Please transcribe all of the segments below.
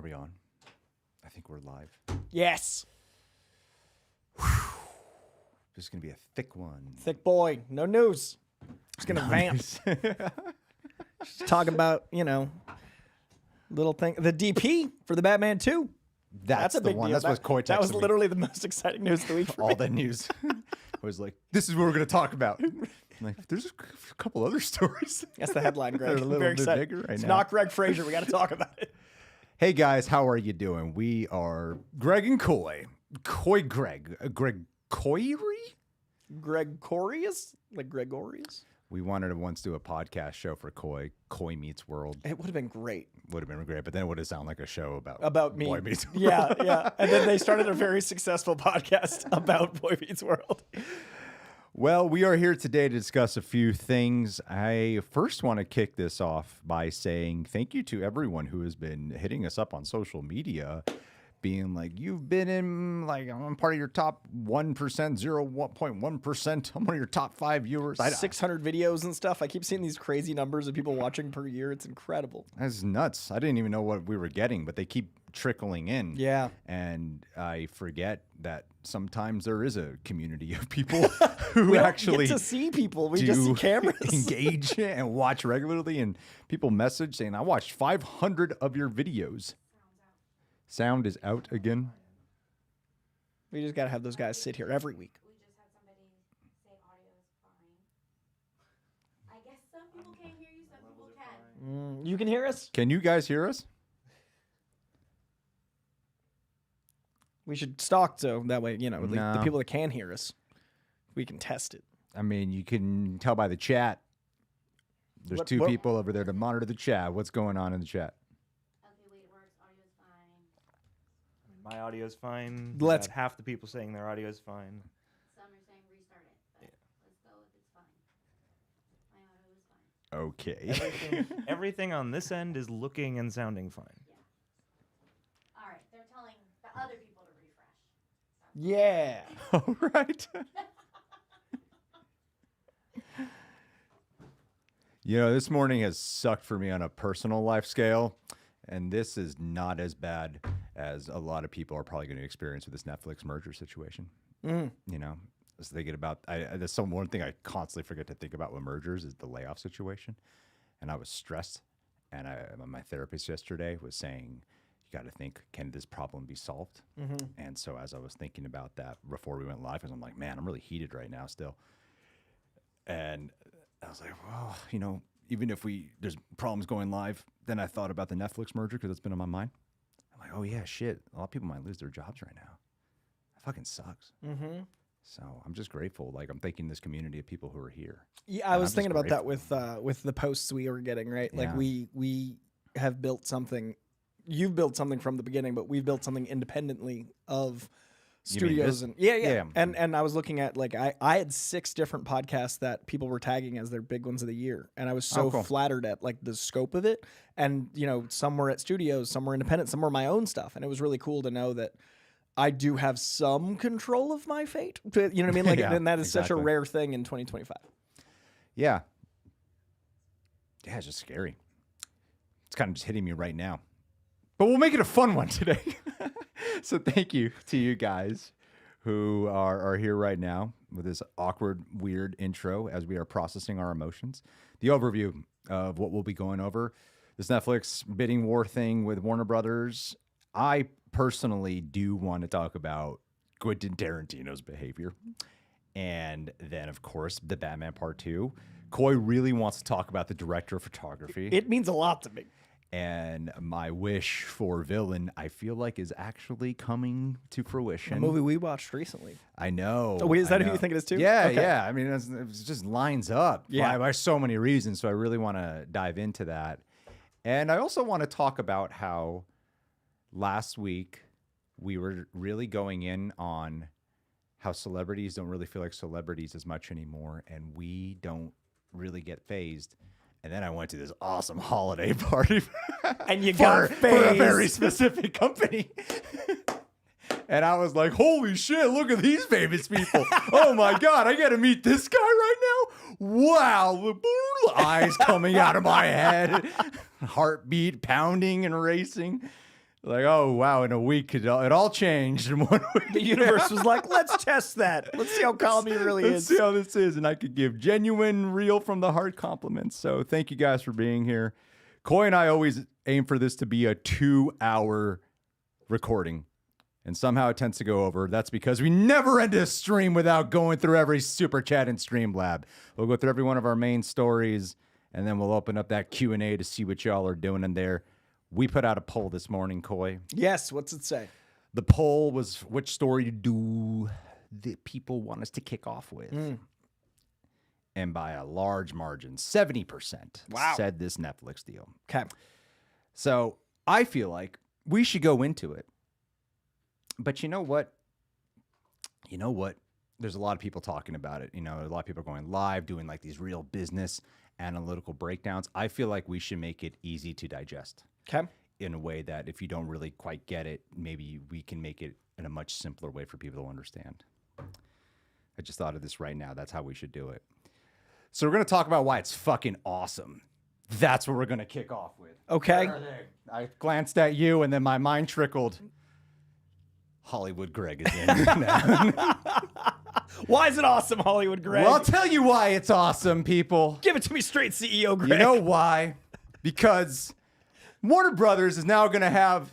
we on? I think we're live. Yes. This is going to be a thick one. Thick boy. No news. Just going to vamp. Just talking about, little thing. The DP for the Batman 2. That's a big one. deal. That's what Coy texted That was me. literally the most exciting news of the week for All me. the news. I was like, this is what we're going to talk about. I'm like, there's a couple other stories. That's the headline, Greg. They're a little Very bit excited. bigger right It's now. not Greg Fraser. We got to talk about it. Hey, guys, how are you doing? We are Greg and Coy. Greg Coyery? Gregorius? Like Gregorius? We wanted to once do a podcast show for Coy Meets World. It would have been great. Would have been great, but then it would have sounded like a show About me. Boy Meets World. Yeah. And then they started a very successful podcast about Boy Meets World. Well, we are here today to discuss a few things. I first want to kick this off by saying thank you to everyone who has been hitting us up on social media, being like, you've been in, like, I'm part of your top 1%, 0.1%. I'm one of your top 5 viewers. 600 videos and stuff. I keep seeing these crazy numbers of people watching per year. It's incredible. That's nuts. I didn't even know what we were getting, but they keep trickling in. Yeah. And I forget that sometimes there is a community of people who We don't actually get to see people. We just see cameras. engage and watch regularly. And people message saying, I watched 500 of your videos. Sound is out again. We just got to have those guys sit here every week. We just had somebody say audio is fine. I guess some people can't hear you, some people can. You can hear us? Can you guys hear us? We should stalk so that way, the No. people that can hear us, we can test it. I mean, you can tell by the chat. There's What- two what- people over there to monitor the chat. What's going on in the chat? Okay, wait, it works. Audio is fine. My audio is fine. Let's- Got half the people saying their audio is fine. Some are saying restart it, but let's go with it's fine. My audio is fine. Okay. Everything on this end is looking and sounding fine. All right, they're telling the other people to refresh. Yeah. All right. This morning has sucked for me on a personal life scale, and this is not as bad as a lot of people are probably going to experience with this Netflix merger situation. I was thinking about, there's one thing I constantly forget to think about with mergers is the layoff situation, and I was stressed, and my therapist yesterday was saying, you got to think, can this problem be solved? And so as I was thinking about that before we went live, because I'm like, man, I'm really heated right now still. And I was like, well, even if there's problems going live, then I thought about the Netflix merger because it's been on my mind. I'm like, oh yeah, shit. A lot of people might lose their jobs right now. That fucking sucks. So I'm just grateful. Like, I'm thanking this community of people who are here. Yeah, I And was I'm thinking just about that with the posts we were getting, right? Like Yeah. we have built something. You've built something from the beginning, but we've built something independently of You mean studios this? and yeah. Yeah. And I was looking at I had 6 different podcasts that people were tagging as their big ones of the year, and I was so cool. flattered at like the scope of it. And some were at studios, some were independent, some were my own stuff, and it was really cool to know that I do have some control of my fate. You know what I mean? Like, Yeah, and that is such a exactly. rare thing in 2025. Yeah. Yeah, it's just scary. It's kind of just hitting me right now. But we'll make it a fun one today. So thank you to you guys who are here right now with this awkward, weird intro as we are processing our emotions. The overview of what we'll be going over. This Netflix bidding war thing with Warner Brothers. I personally do want to talk about Quentin Tarantino's behavior. And then, of course, the Batman Part 2. Coy really wants to talk about the director of photography. It means a lot to me. And my wish for villain, I feel like, is actually coming to fruition. A movie we watched recently. I know. Oh, wait, is that I who you know. think it is too? Yeah, Okay. yeah. I mean, it just lines up by so many reasons. So I really want to dive into that. And I also want to talk about how last week we were really going in on how celebrities don't really feel like celebrities as much anymore, and we don't really get phased. And then I went to this awesome holiday party And you for got a very phased. specific company. And I was like, holy shit, look at these famous people. Oh my God, I got to meet this guy right now. Wow, the eyes coming out of my head, heartbeat pounding and racing. Like, oh, wow, in a week, it all changed in 1 week. The universe was like, let's test that. Let's see how calm he really Let's is. see how this is. And I could give genuine, real, from the heart compliments. So thank you guys for being here. Coy and I always aim for this to be a 2-hour recording. And somehow it tends to go over. That's because we never end a stream without going through every super chat and Streamlab. We'll go through every one of our main stories, and then we'll open up that Q&A to see what y'all are doing in there. We put out a poll this morning, Coy. Yes, what's it say? The poll was, which story do the people want us to kick off with? And by a large margin, 70% said this Netflix deal. Okay. So I feel like we should go into it. But you know what? There's a lot of people talking about it. You know, a lot of people are going live, doing like these real business analytical breakdowns. I feel like we should make it easy to digest. Okay. In a way that if you don't really quite get it, maybe we can make it in a much simpler way for people to understand. I just thought of this right now. That's how we should do it. So we're going to talk about why it's fucking awesome. That's what we're going to kick off with. Okay. I glanced at you and then my mind trickled. Hollywood Greg is in now. Why is it awesome, Hollywood Greg? Well, I'll tell you why it's awesome, people. Give it to me straight, CEO Greg. You know why? Because Warner Brothers is now going to have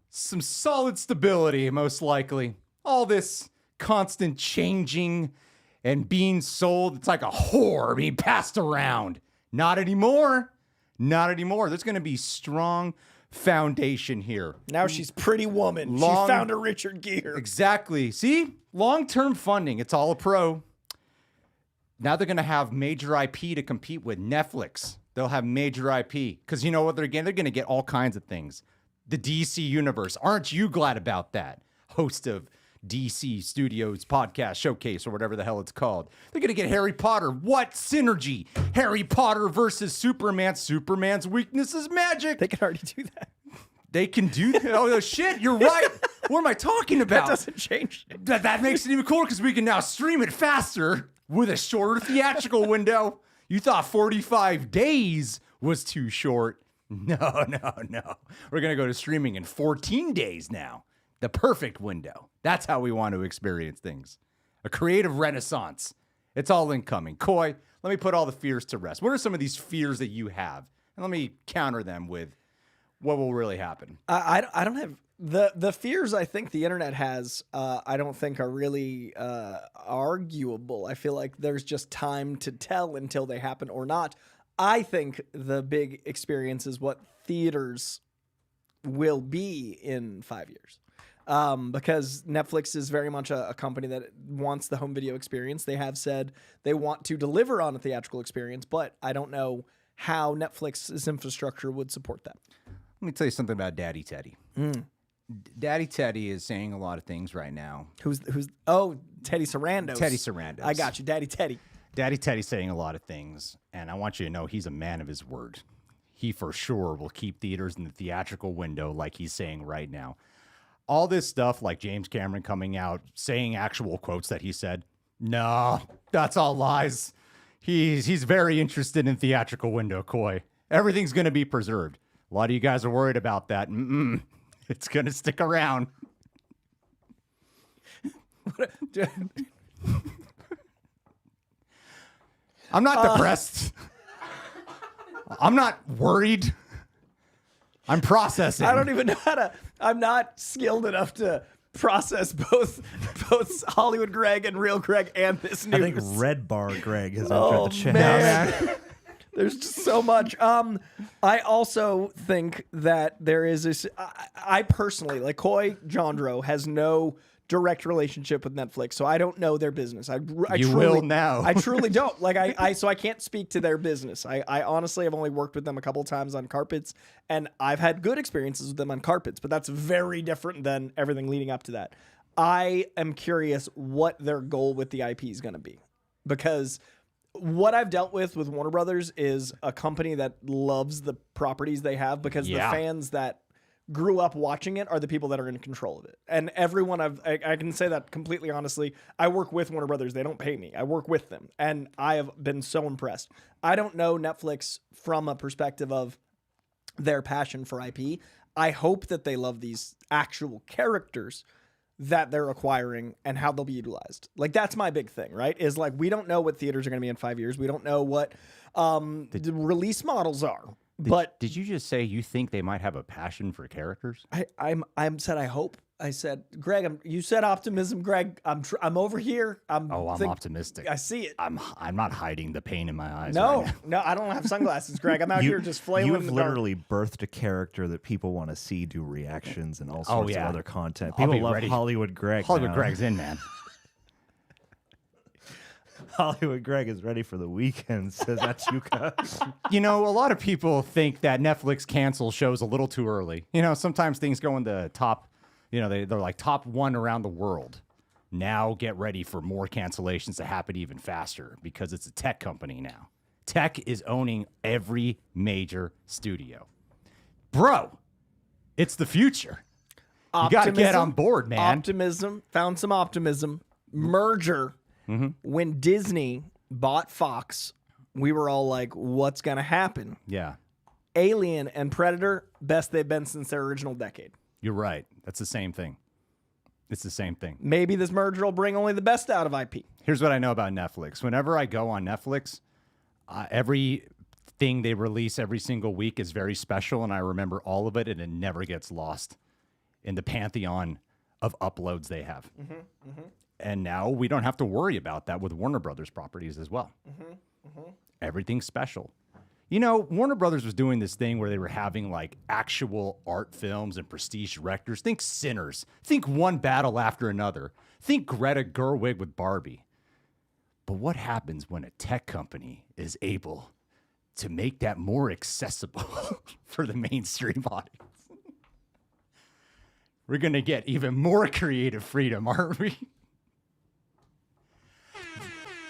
some solid stability, most likely. All this constant changing and being sold, it's like a whore being passed around. Not anymore. Not anymore. There's going to be strong foundation here. Now she's Pretty Woman. She found a Richard Gere. Exactly. See? Long-term funding. It's all a pro. Now they're going to have major IP to compete with Netflix. They'll have major IP. Because you know what they're getting? They're going to get all kinds of things. The DC universe. Aren't you glad about that? Host of DC Studios Podcast Showcase or whatever the hell it's called. They're going to get Harry Potter. What synergy? Harry Potter versus Superman. Superman's weakness is magic. They can already do that. They can do that. Oh, shit. You're right. What am I talking about? That doesn't change. That makes it even cooler because we can now stream it faster with a shorter theatrical window. You thought 45 days was too short. No. We're going to go to streaming in 14 days now. The perfect window. That's how we want to experience things. A creative renaissance. It's all incoming. Coy, let me put all the fears to rest. What are some of these fears that you have? And let me counter them with what will really happen. I don't have the fears I think the internet has. I don't think are really arguable. I feel like there's just time to tell until they happen or not. I think the big experience is what theaters will be in 5 years. Because Netflix is very much a company that wants the home video experience. They have said they want to deliver on a theatrical experience, but I don't know how Netflix's infrastructure would support that. Let me tell you something about Daddy Teddy. Daddy Teddy is saying a lot of things right now. Who's Teddy Sarandos. Teddy Sarandos. I got you, Daddy Teddy. Daddy Teddy's saying a lot of things, and I want you to know he's a man of his word. He for sure will keep theaters in the theatrical window like he's saying right now. All this stuff like James Cameron coming out saying actual quotes that he said, no, that's all lies. He's very interested in theatrical window, Coy. Everything's going to be preserved. A lot of you guys are worried about that. It's going to stick around. I'm not depressed. I'm not worried. I'm processing. I don't even know how to. I'm not skilled enough to process both Hollywood Greg and Real Greg and this news. I think Red Bar Greg has entered Oh, the chat. man. There's just so much. I also think that there is this. I personally, like Coy Jandreau, has no direct relationship with Netflix, so I don't know their business. I You will now. I truly don't. Like so I can't speak to their business. I honestly have only worked with them a couple of times on carpets, and I've had good experiences with them on carpets, but that's very different than everything leading up to that. I am curious what their goal with the IP is going to be, because what I've dealt with Warner Brothers is a company that loves the properties they have, because the fans that grew up watching it are the people that are in control of it. And everyone I can say that completely honestly. I work with Warner Brothers. They don't pay me. I work with them. And I have been so impressed. I don't know Netflix from a perspective of their passion for IP. I hope that they love these actual characters that they're acquiring and how they'll be utilized. Like, that's my big thing, right? Is like, we don't know what theaters are going to be in 5 years. We don't know what the release models are. Did you just say you think they might have a passion for characters? I said I hope. I said, Greg, you said optimism, Greg. I'm over here. I'm optimistic. I see it. I'm not hiding the pain in my eyes. No, right no, I don't have sunglasses, Greg. I'm out here just flailing in You've the dark. literally birthed a character that people want to see do reactions and all sorts of other content. I'll be People love ready. Hollywood Greg. Hollywood now. Greg's in, man. Hollywood Greg is ready for the weekend, says Achuka. You know, a lot of people think that Netflix cancels shows a little too early. You know, sometimes things go in the top, you know, they're like top 1 around the world. Now get ready for more cancellations to happen even faster because it's a tech company now. Tech is owning every major studio. Bro, it's the future. You got to get on board, man. Optimism. Found some optimism. Merger. When Disney bought Fox, we were all like, what's going to happen? Yeah, Alien and Predator, best they've been since their original decade. you're right. That's the same thing. It's the same thing. Maybe this merger will bring only the best out of IP. Here's what I know about Netflix. Whenever I go on Netflix, everything they release every single week is very special, and I remember all of it, and it never gets lost in the pantheon of uploads they have. And now we don't have to worry about that with Warner Brothers properties as well. Everything's special. You know, Warner Brothers was doing this thing where they were having like actual art films and prestige directors. Think Sinners. Think One Battle After Another. Think Greta Gerwig with Barbie. But what happens when a tech company is able to make that more accessible for the mainstream audience? We're going to get even more creative freedom, aren't we?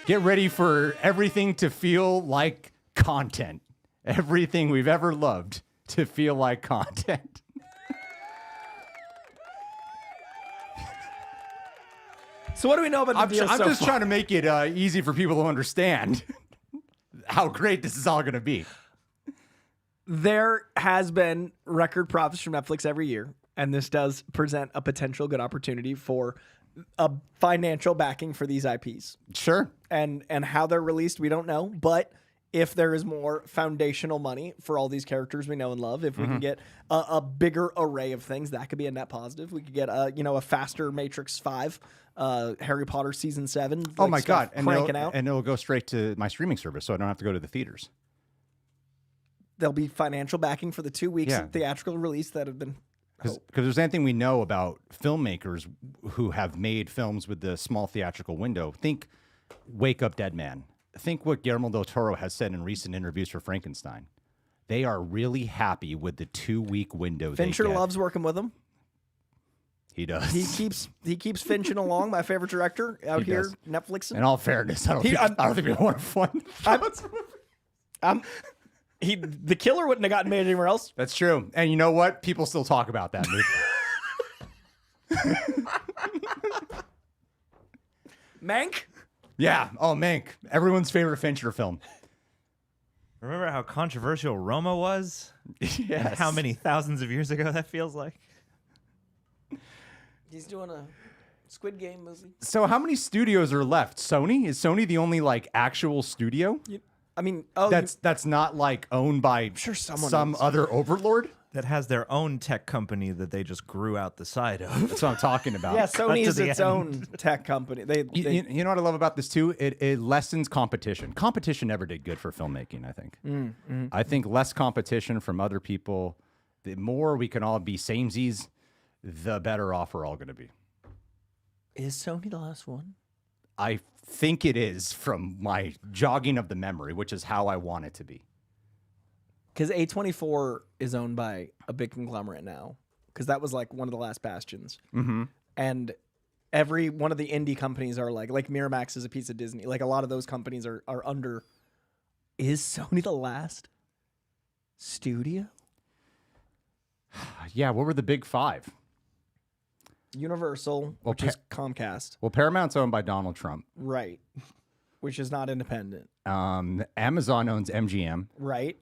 Get ready for everything to feel like content. Everything we've ever loved to feel like content. So what do we know about the deal I'm so just far? trying to make it easy for people to understand how great this is all going to be. There has been record profits from Netflix every year, and this does present a potential good opportunity for a financial backing for these IPs. Sure. And how they're released, we don't know. But if there is more foundational money for all these characters we know and love, if we can get a bigger array of things, that could be a net positive. We could get a faster Matrix 5, Harry Potter season 7. Oh my God. And cranking out. and it'll go straight to my streaming service, so I don't have to go to the theaters. There'll be financial backing for the 2 weeks Yeah. of theatrical release that have been. Because there's anything we know about filmmakers who have made films with the small theatrical window. Think Wake Up Dead Man. Think what Guillermo del Toro has said in recent interviews for Frankenstein. They are really happy with the 2-week window. Fincher they get. loves working with him. He does. He keeps finching along. My favorite director out He here, does. Netflix. In all fairness, I don't think we want to fund. The killer wouldn't have gotten made anywhere else. That's true. And you know what? People still talk about that movie. Mank? Yeah. Oh, Mank. Everyone's favorite Fincher film. Remember how controversial Roma was? Yes. And how many thousands of years ago that feels like? He's doing a Squid Game movie. So how many studios are left? Sony? Is Sony the only like actual studio? I mean, That's not like owned by sure someone some owns other overlord? That has their own tech company that they just grew out the side of. That's what I'm talking about. yeah, Sony to is the its end. own tech company. You know what I love about this too? It lessens competition. Competition never did good for filmmaking, I think. I think less competition from other people, the more we can all be samesies, the better off we're all going to be. Is Sony the last one? I think it is from my jogging of the memory, which is how I want it to be. Because A24 is owned by a big conglomerate now. Because that was like one of the last bastions. Mm-hmm. And every one of the indie companies are like Miramax is a piece of Disney. Like a lot of those companies are under. Is Sony the last studio? Yeah, what were the big five? Universal, which is Comcast. Well, Paramount's owned by Donald Trump. Right. Which is not independent. Amazon owns MGM. Right.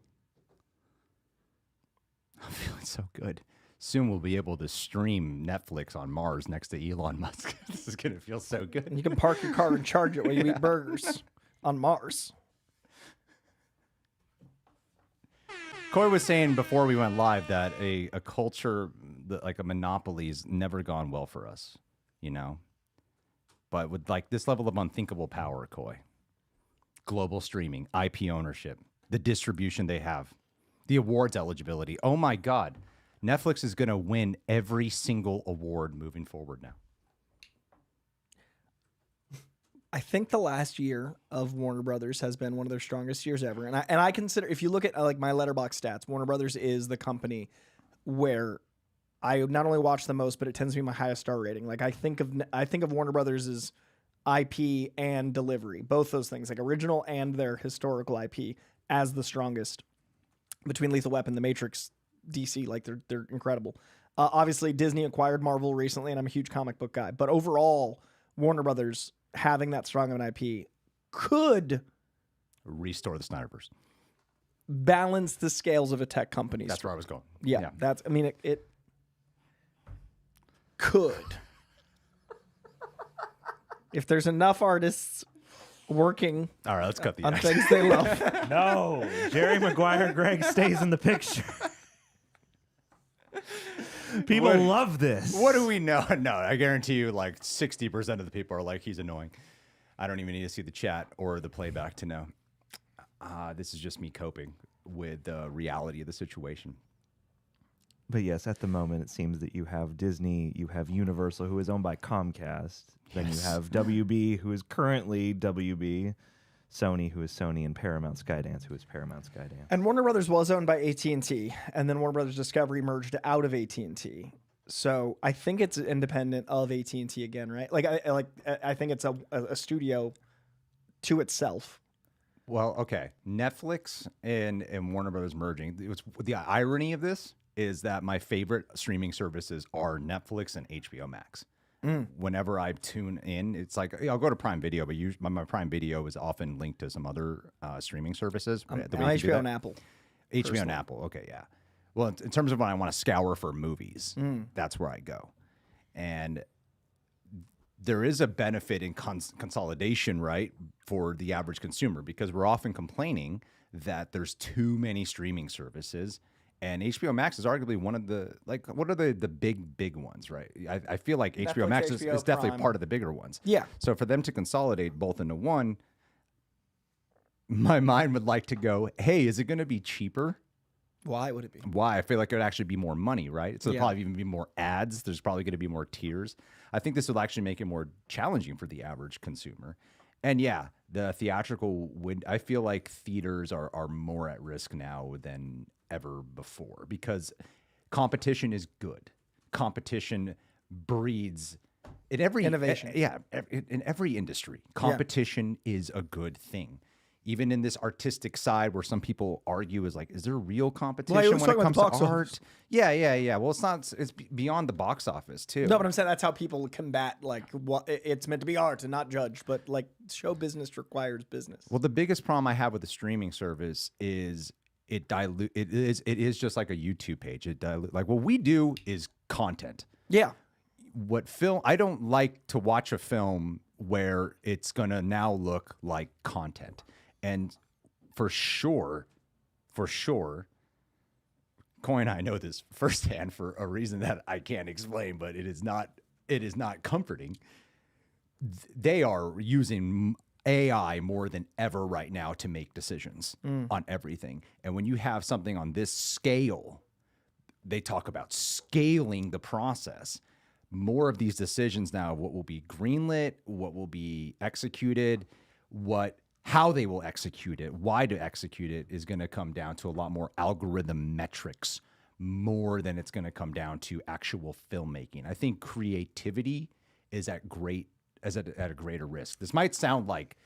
I'm feeling so good. Soon we'll be able to stream Netflix on Mars next to Elon Musk. This is going to feel so good. You can park your car and charge it while you eat burgers on Mars. Coy was saying before we went live that a culture that, like a monopoly's never gone well for us, you know? But with like this level of unthinkable power, Coy, global streaming, IP ownership, the distribution they have, the awards eligibility. Oh my God. Netflix is going to win every single award moving forward now. I think the last year of Warner Brothers has been one of their strongest years ever. And I consider, if you look at like my Letterboxd stats, Warner Brothers is the company where I not only watch the most, but it tends to be my highest star rating. Like I think of Warner Brothers as IP and delivery, both those things, like original and their historical IP, as the strongest between Lethal Weapon, The Matrix, DC. Like they're incredible. Obviously, Disney acquired Marvel recently, and I'm a huge comic book guy. But overall, Warner Brothers having that strong of an IP could restore the Snyderverse. Balance the scales of a tech company. That's where I was going. Yeah. That's. I mean, it could. If there's enough artists working All right, let's cut the on things they love. No, Jerry Maguire Greg stays in the picture. People love this. What do we know? No, I guarantee you like 60% of the people are like, he's annoying. I don't even need to see the chat or the playback to know. This is just me coping with the reality of the situation. But yes, at the moment, it seems that you have Disney, you have Universal, who is owned by Comcast. Then you have WB, who is currently WB, Sony, who is Sony, and Paramount Skydance, who is Paramount Skydance. And Warner Brothers was owned by AT&T, and then Warner Brothers Discovery merged out of AT&T. So I think it's independent of AT&T again, right? I think it's a studio to itself. Well, okay. Netflix and Warner Brothers merging. The irony of this is that my favorite streaming services are Netflix and HBO Max. Whenever I tune in, it's like I'll go to Prime Video, but my Prime Video is often linked to some other streaming services. HBO and Apple. HBO and Apple. Okay, yeah. Well, in terms of when I want to scour for movies, that's where I go. And there is a benefit in consolidation, right, for the average consumer, because we're often complaining that there's too many streaming services. And HBO Max is arguably one of the, like, what are the big ones, right? I feel like Netflix, HBO Max is definitely Prime. part of the bigger ones. Yeah. So for them to consolidate both into one, my mind would like to go, hey, is it going to be cheaper? Why would it be? Why? I feel like it would actually be more money, right? So there'll probably even be more ads. There's probably going to be more tiers. I think this will actually make it more challenging for the average consumer. And yeah, the theatrical I feel like theaters are more at risk now than ever before, because competition is good. Competition breeds in every innovation. In every industry, competition is a good thing. Even in this artistic side, where some people argue is like, is there real competition when it comes to art? Yeah. Well, it's not. It's beyond the box office too. No, but I'm saying that's how people combat, like, what it's meant to be art and not judge, but like show business requires business. Well, the biggest problem I have with the streaming service is it is just like a YouTube page. Like what we do is content. Yeah. I don't like to watch a film where it's gonna now look like content. And for sure, Coy and I know this firsthand for a reason that I can't explain, but it is not comforting. They are using AI more than ever right now to make decisions on everything. And when you have something on this scale, they talk about scaling the process. More of these decisions now, what will be greenlit, what will be executed, how they will execute it, why to execute it, is going to come down to a lot more algorithm metrics more than it's going to come down to actual filmmaking. I think creativity is at a greater risk. This might sound like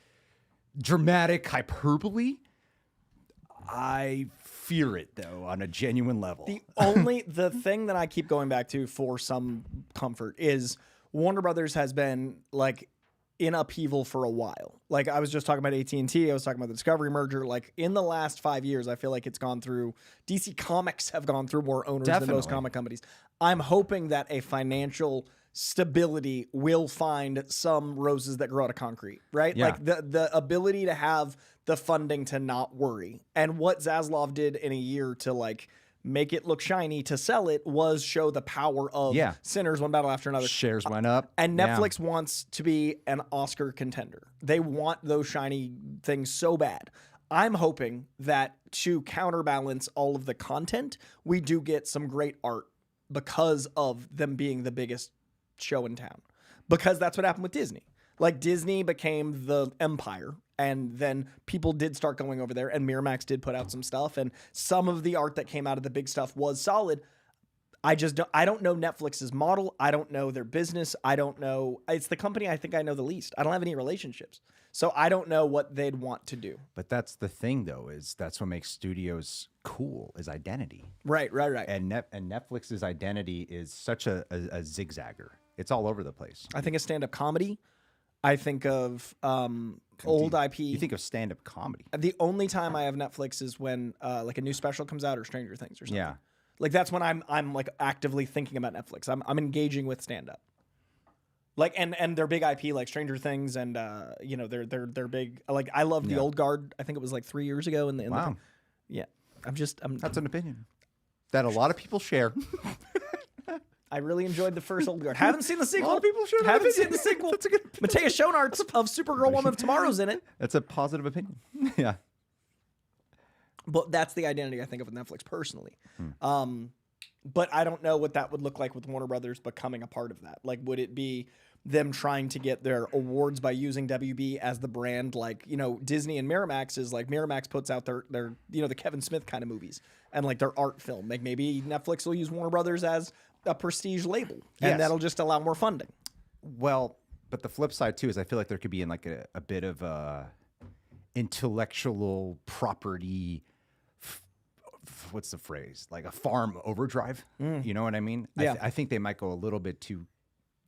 dramatic hyperbole. I fear it, though, on a genuine level. The thing that I keep going back to for some comfort is Warner Brothers has been like in upheaval for a while. Like I was just talking about AT&T, I was talking about the Discovery merger. Like in the last 5 years, I feel like it's gone through, DC Comics have gone through more owners than most comic companies. I'm hoping that a financial stability will find some roses that grow out of concrete, right? Yeah. Like the ability to have the funding to not worry. And what Zaslav did in a year to like make it look shiny to sell it was show the power of Sinners, one battle after another. Shares went up. And Netflix wants to be an Oscar contender. They want those shiny things so bad. I'm hoping that to counterbalance all of the content, we do get some great art because of them being the biggest show in town. Because that's what happened with Disney. Like Disney became the empire, and then people did start going over there, and Miramax did put out some stuff, and some of the art that came out of the big stuff was solid. I don't know Netflix's model. I don't know their business. I don't know. It's the company I think I know the least. I don't have any relationships. So I don't know what they'd want to do. But that's the thing, though, is that's what makes studios cool, is identity. Right. And Netflix's identity is such a zigzagger. It's all over the place. I think of stand-up comedy. I think of old IP. You think of stand-up comedy. The only time I have Netflix is when like a new special comes out or Stranger Things or something. Yeah. Like that's when I'm like actively thinking about Netflix. I'm engaging with stand-up. Like and their big IP like Stranger Things and you know they're big. Like I love the Old Guard. I think it was like 3 years ago. Wow. Yeah. That's an opinion that a lot of people share. I really enjoyed the first Old Guard. Haven't seen the sequel. A lot of people share. Haven't seen the sequel. That's a good. Matthias Schoenaerts of Supergirl Woman of Tomorrow's in it. That's a positive opinion. Yeah. But that's the identity I think of with Netflix personally. But I don't know what that would look like with Warner Brothers becoming a part of that. Like, would it be them trying to get their awards by using WB as the brand? Like, you know, Disney and Miramax is like Miramax puts out their you know, the Kevin Smith kind of movies and like their art film. Like maybe Netflix will use Warner Brothers as a prestige label and that'll just allow more funding. Well, but the flip side too is I feel like there could be in like a bit of a intellectual property. What's the phrase? Like a farm overdrive. You know what I mean? Yeah. I think they might go a little bit too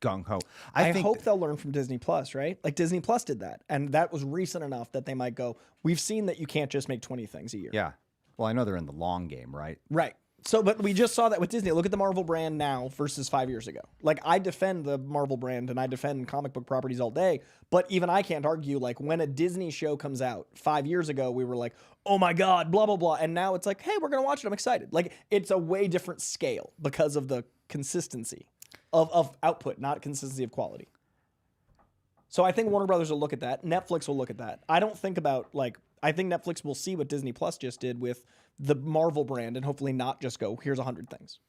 gung ho. I hope they'll learn from Disney Plus, right? Like Disney Plus did that, and that was recent enough that they might go, we've seen that you can't just make 20 things a year. Yeah. Well, I know they're in the long game, right? Right. So, but we just saw that with Disney. Look at the Marvel brand now versus 5 years ago. Like, I defend the Marvel brand and I defend comic book properties all day, but even I can't argue, like, when a Disney show comes out 5 years ago, we were like, oh my God, blah, blah, blah. And now it's like, hey, we're going to watch it. I'm excited. Like, it's a way different scale because of the consistency of output, not consistency of quality. So I think Warner Brothers will look at that. Netflix will look at that. I don't think about, like, I think Netflix will see what Disney Plus just did with the Marvel brand and hopefully not just go, here's 100 things.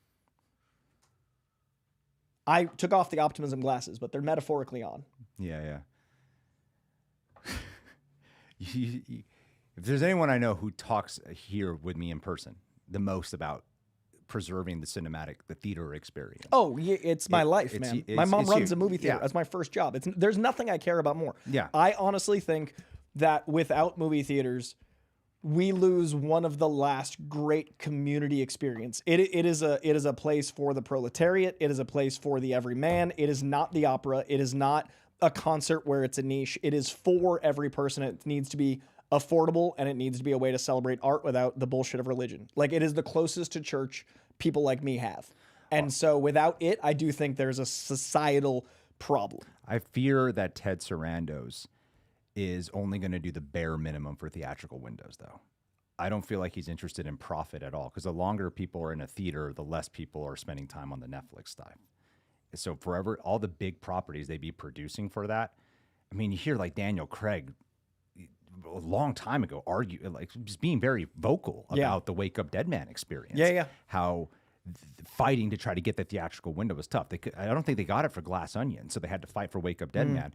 I took off the optimism glasses, but they're metaphorically on. Yeah. If there's anyone I know who talks here with me in person the most about preserving the theater experience. Oh, yeah, it's my life, man. My mom runs a movie theater. Yeah. That's my first job. There's nothing I care about more. Yeah. I honestly think that without movie theaters, we lose one of the last great community experience. It is a place for the proletariat. It is a place for the everyman. It is not the opera. It is not a concert where it's a niche. It is for every person. It needs to be affordable, and it needs to be a way to celebrate art without the bullshit of religion. Like, it is the closest to church people like me have. And so without it, I do think there's a societal problem. I fear that Ted Sarandos is only going to do the bare minimum for theatrical windows, though. I don't feel like he's interested in profit at all, because the longer people are in a theater, the less people are spending time on the Netflix stuff. So forever, all the big properties they be producing for that. I mean, you hear like Daniel Craig a long time ago argue, like just being very vocal about the Wake Up Dead Man experience. Yeah. How fighting to try to get the theatrical window was tough. I don't think they got it for Glass Onion, so they had to fight for Wake Up Dead Man.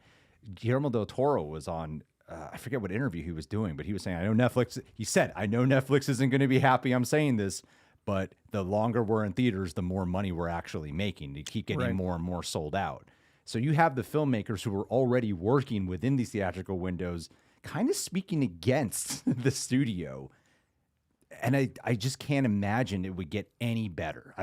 Guillermo del Toro was on, I forget what interview he was doing, but he was saying, I know Netflix isn't going to be happy I'm saying this, but the longer we're in theaters, the more money we're actually making to keep getting more and more sold out. So you have the filmmakers who are already working within these theatrical windows kind of speaking against the studio. And I just can't imagine it would get any better.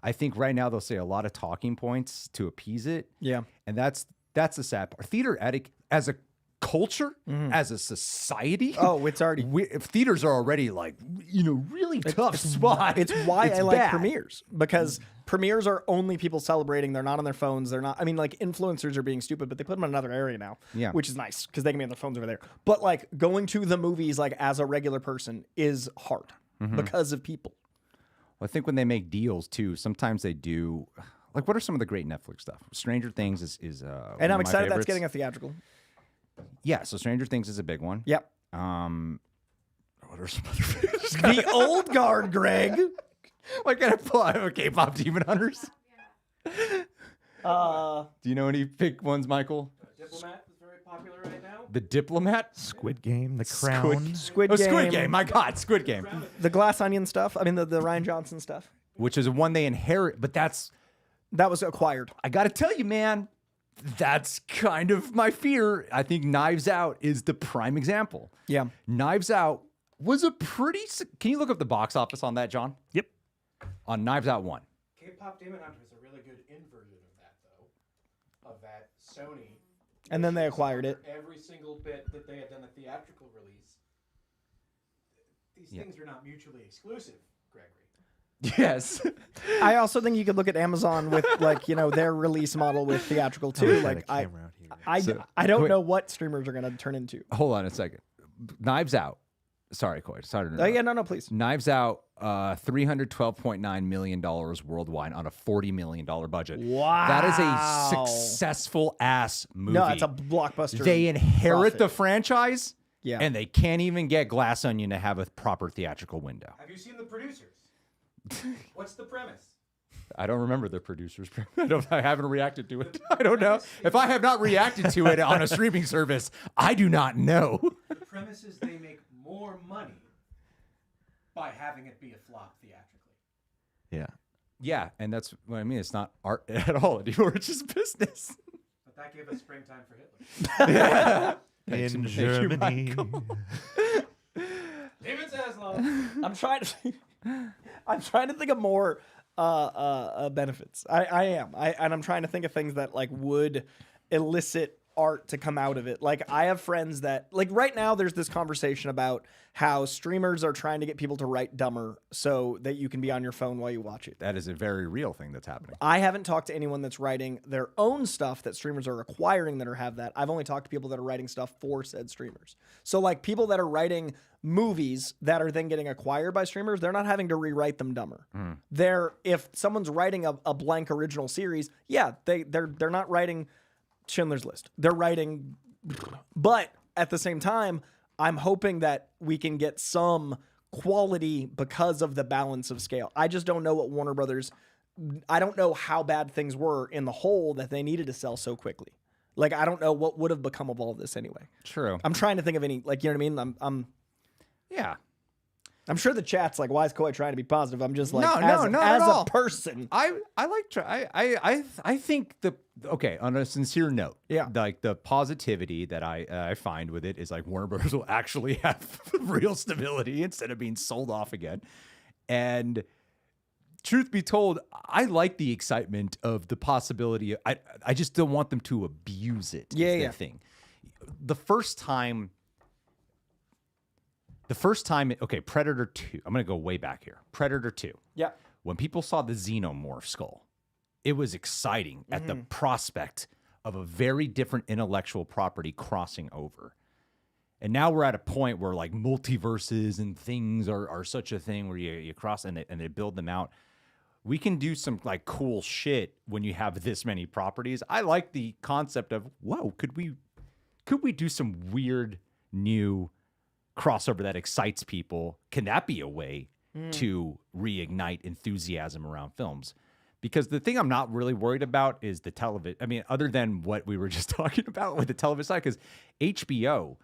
I think right now they'll say a lot of talking points to appease it. Yeah. And that's That's the sad part. Theater etiquette as a culture, as a society. Oh, it's already. Theaters are already like, really tough spot. It's why I like bad. premieres, because premieres are only people celebrating. They're not on their phones. They're not. I mean, like influencers are being stupid, but they put them in another area now, which is nice because they can be on their phones over there. But like going to the movies, like as a regular person, is hard because of people. Well, I think when they make deals too, sometimes they do. Like, what are some of the great Netflix stuff? Stranger Things is And one I'm of my excited that's favorites. getting a theatrical. Yeah, so Stranger Things is a big one. Yep. What are some other favorites? The old guard, Greg. Why can't I pull out K-pop Demon Hunters? Uh, Do you know any big ones, Michael? Diplomat is very popular right now. The Diplomat? Squid Game, The Crown. Squid Oh, Game. Squid Game. My God, Squid Game. The Glass Onion stuff. I mean, the Ryan Johnson stuff. Which is one they inherit, but that's, That was acquired. I got to tell you, man, that's kind of my fear. I think Knives Out is the prime example. Yeah. Knives Out was a pretty, can you look up the box office on that, John? Yep. On Knives Out 1. K-pop Demon Hunter is a really good inversion of that, though. Of that Sony. And then they acquired it. Every single bit that they had done a theatrical release. These things are not mutually exclusive, Gregory. Yes. I also think you could look at Amazon with like, their release model with theatrical too. Like I don't know what streamers are going to turn into. Hold on a second. Knives Out. Sorry, Coy. Sorry to Oh interrupt. yeah, no, please. Knives Out, $312.9 million worldwide on a $40 million budget. Wow. That is a successful ass movie. No, it's a blockbuster. They inherit profit. the franchise, Yeah. and they can't even get Glass Onion to have a proper theatrical window. Have you seen the producers? What's the premise? I don't remember the producers. I haven't reacted to it. I don't know. If I have not reacted to it on a streaming service, I do not know. The premise is they make more money by having it be a flop theatrically. Yeah. Yeah, and that's what I mean. It's not art at all anymore. It's just business. But that gave us Springtime for Hitler. In Thank you, Germany. David Zaslav. I'm trying to think of more benefits. I am. And I'm trying to think of things that like would elicit art to come out of it. Like I have friends that like right now there's this conversation about how streamers are trying to get people to write dumber so that you can be on your phone while you watch it. That is a very real thing that's happening. I haven't talked to anyone that's writing their own stuff that streamers are acquiring that have that. I've only talked to people that are writing stuff for said streamers. So like people that are writing movies that are then getting acquired by streamers, they're not having to rewrite them dumber. They're if someone's writing a blank original series, yeah, they're not writing Schindler's List. They're writing, but at the same time, I'm hoping that we can get some quality because of the balance of scale. I just don't know what Warner Brothers, I don't know how bad things were in the whole that they needed to sell so quickly. Like, I don't know what would have become of all of this anyway. True. I'm trying to think of any, like, you know what I mean? Yeah. I'm sure the chat's like, why is Coy trying to be positive? I'm just like, No, not at as all. a person. I think on a sincere note, Yeah. like the positivity that I find with it is like Warner Brothers will actually have real stability instead of being sold off again. And truth be told, I like the excitement of the possibility. I just don't want them to abuse it. Yeah, is the yeah. thing. The first time, okay, Predator 2. I'm going to go way back here. Predator 2. Yeah. When people saw the Xenomorph skull, it was exciting at the prospect of a very different intellectual property crossing over. And now we're at a point where like multiverses and things are such a thing where you cross and they build them out. We can do some like cool shit when you have this many properties. I like the concept of, whoa, could we do some weird new crossover that excites people? Can that be a way to reignite enthusiasm around films? Because the thing I'm not really worried about is the television. I mean, other than what we were just talking about with the television side, because HBO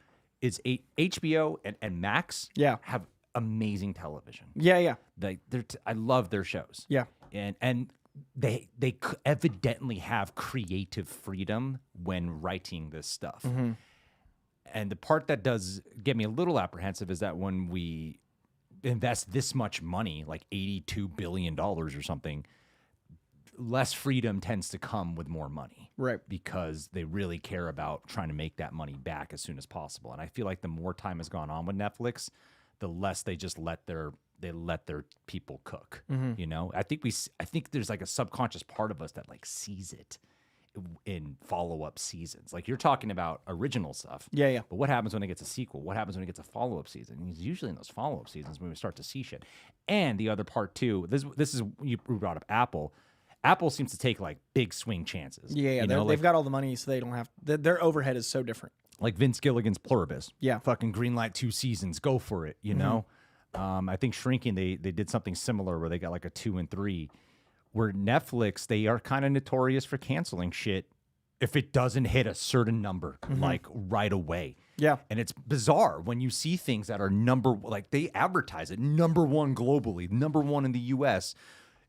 and Max have amazing television. Yeah. I love their shows. Yeah. And they evidently have creative freedom when writing this stuff. And the part that does get me a little apprehensive is that when we invest this much money, like $82 billion or something, less freedom tends to come with more money. Right. Because they really care about trying to make that money back as soon as possible. And I feel like the more time has gone on with Netflix, the less they just let their people cook. You know, I think there's like a subconscious part of us that like sees it in follow-up seasons. Like you're talking about original stuff. Yeah. But what happens when it gets a sequel? What happens when it gets a follow-up season? And it's usually in those follow-up seasons when we start to see shit. And the other part too, this is you brought up Apple. Apple seems to take like big swing chances. Yeah. You know, They've got all the money, so they don't have their overhead is so different. like Vince Gilligan's Pluribus. Yeah. Fucking greenlight 2 seasons. Go for it, you know? I think Shrinking, they did something similar where they got like a 2 and 3. Where Netflix, they are kind of notorious for canceling shit if it doesn't hit a certain number, like right away. Yeah. And it's bizarre when you see things that are like they advertise it #1 globally, #1 in the US.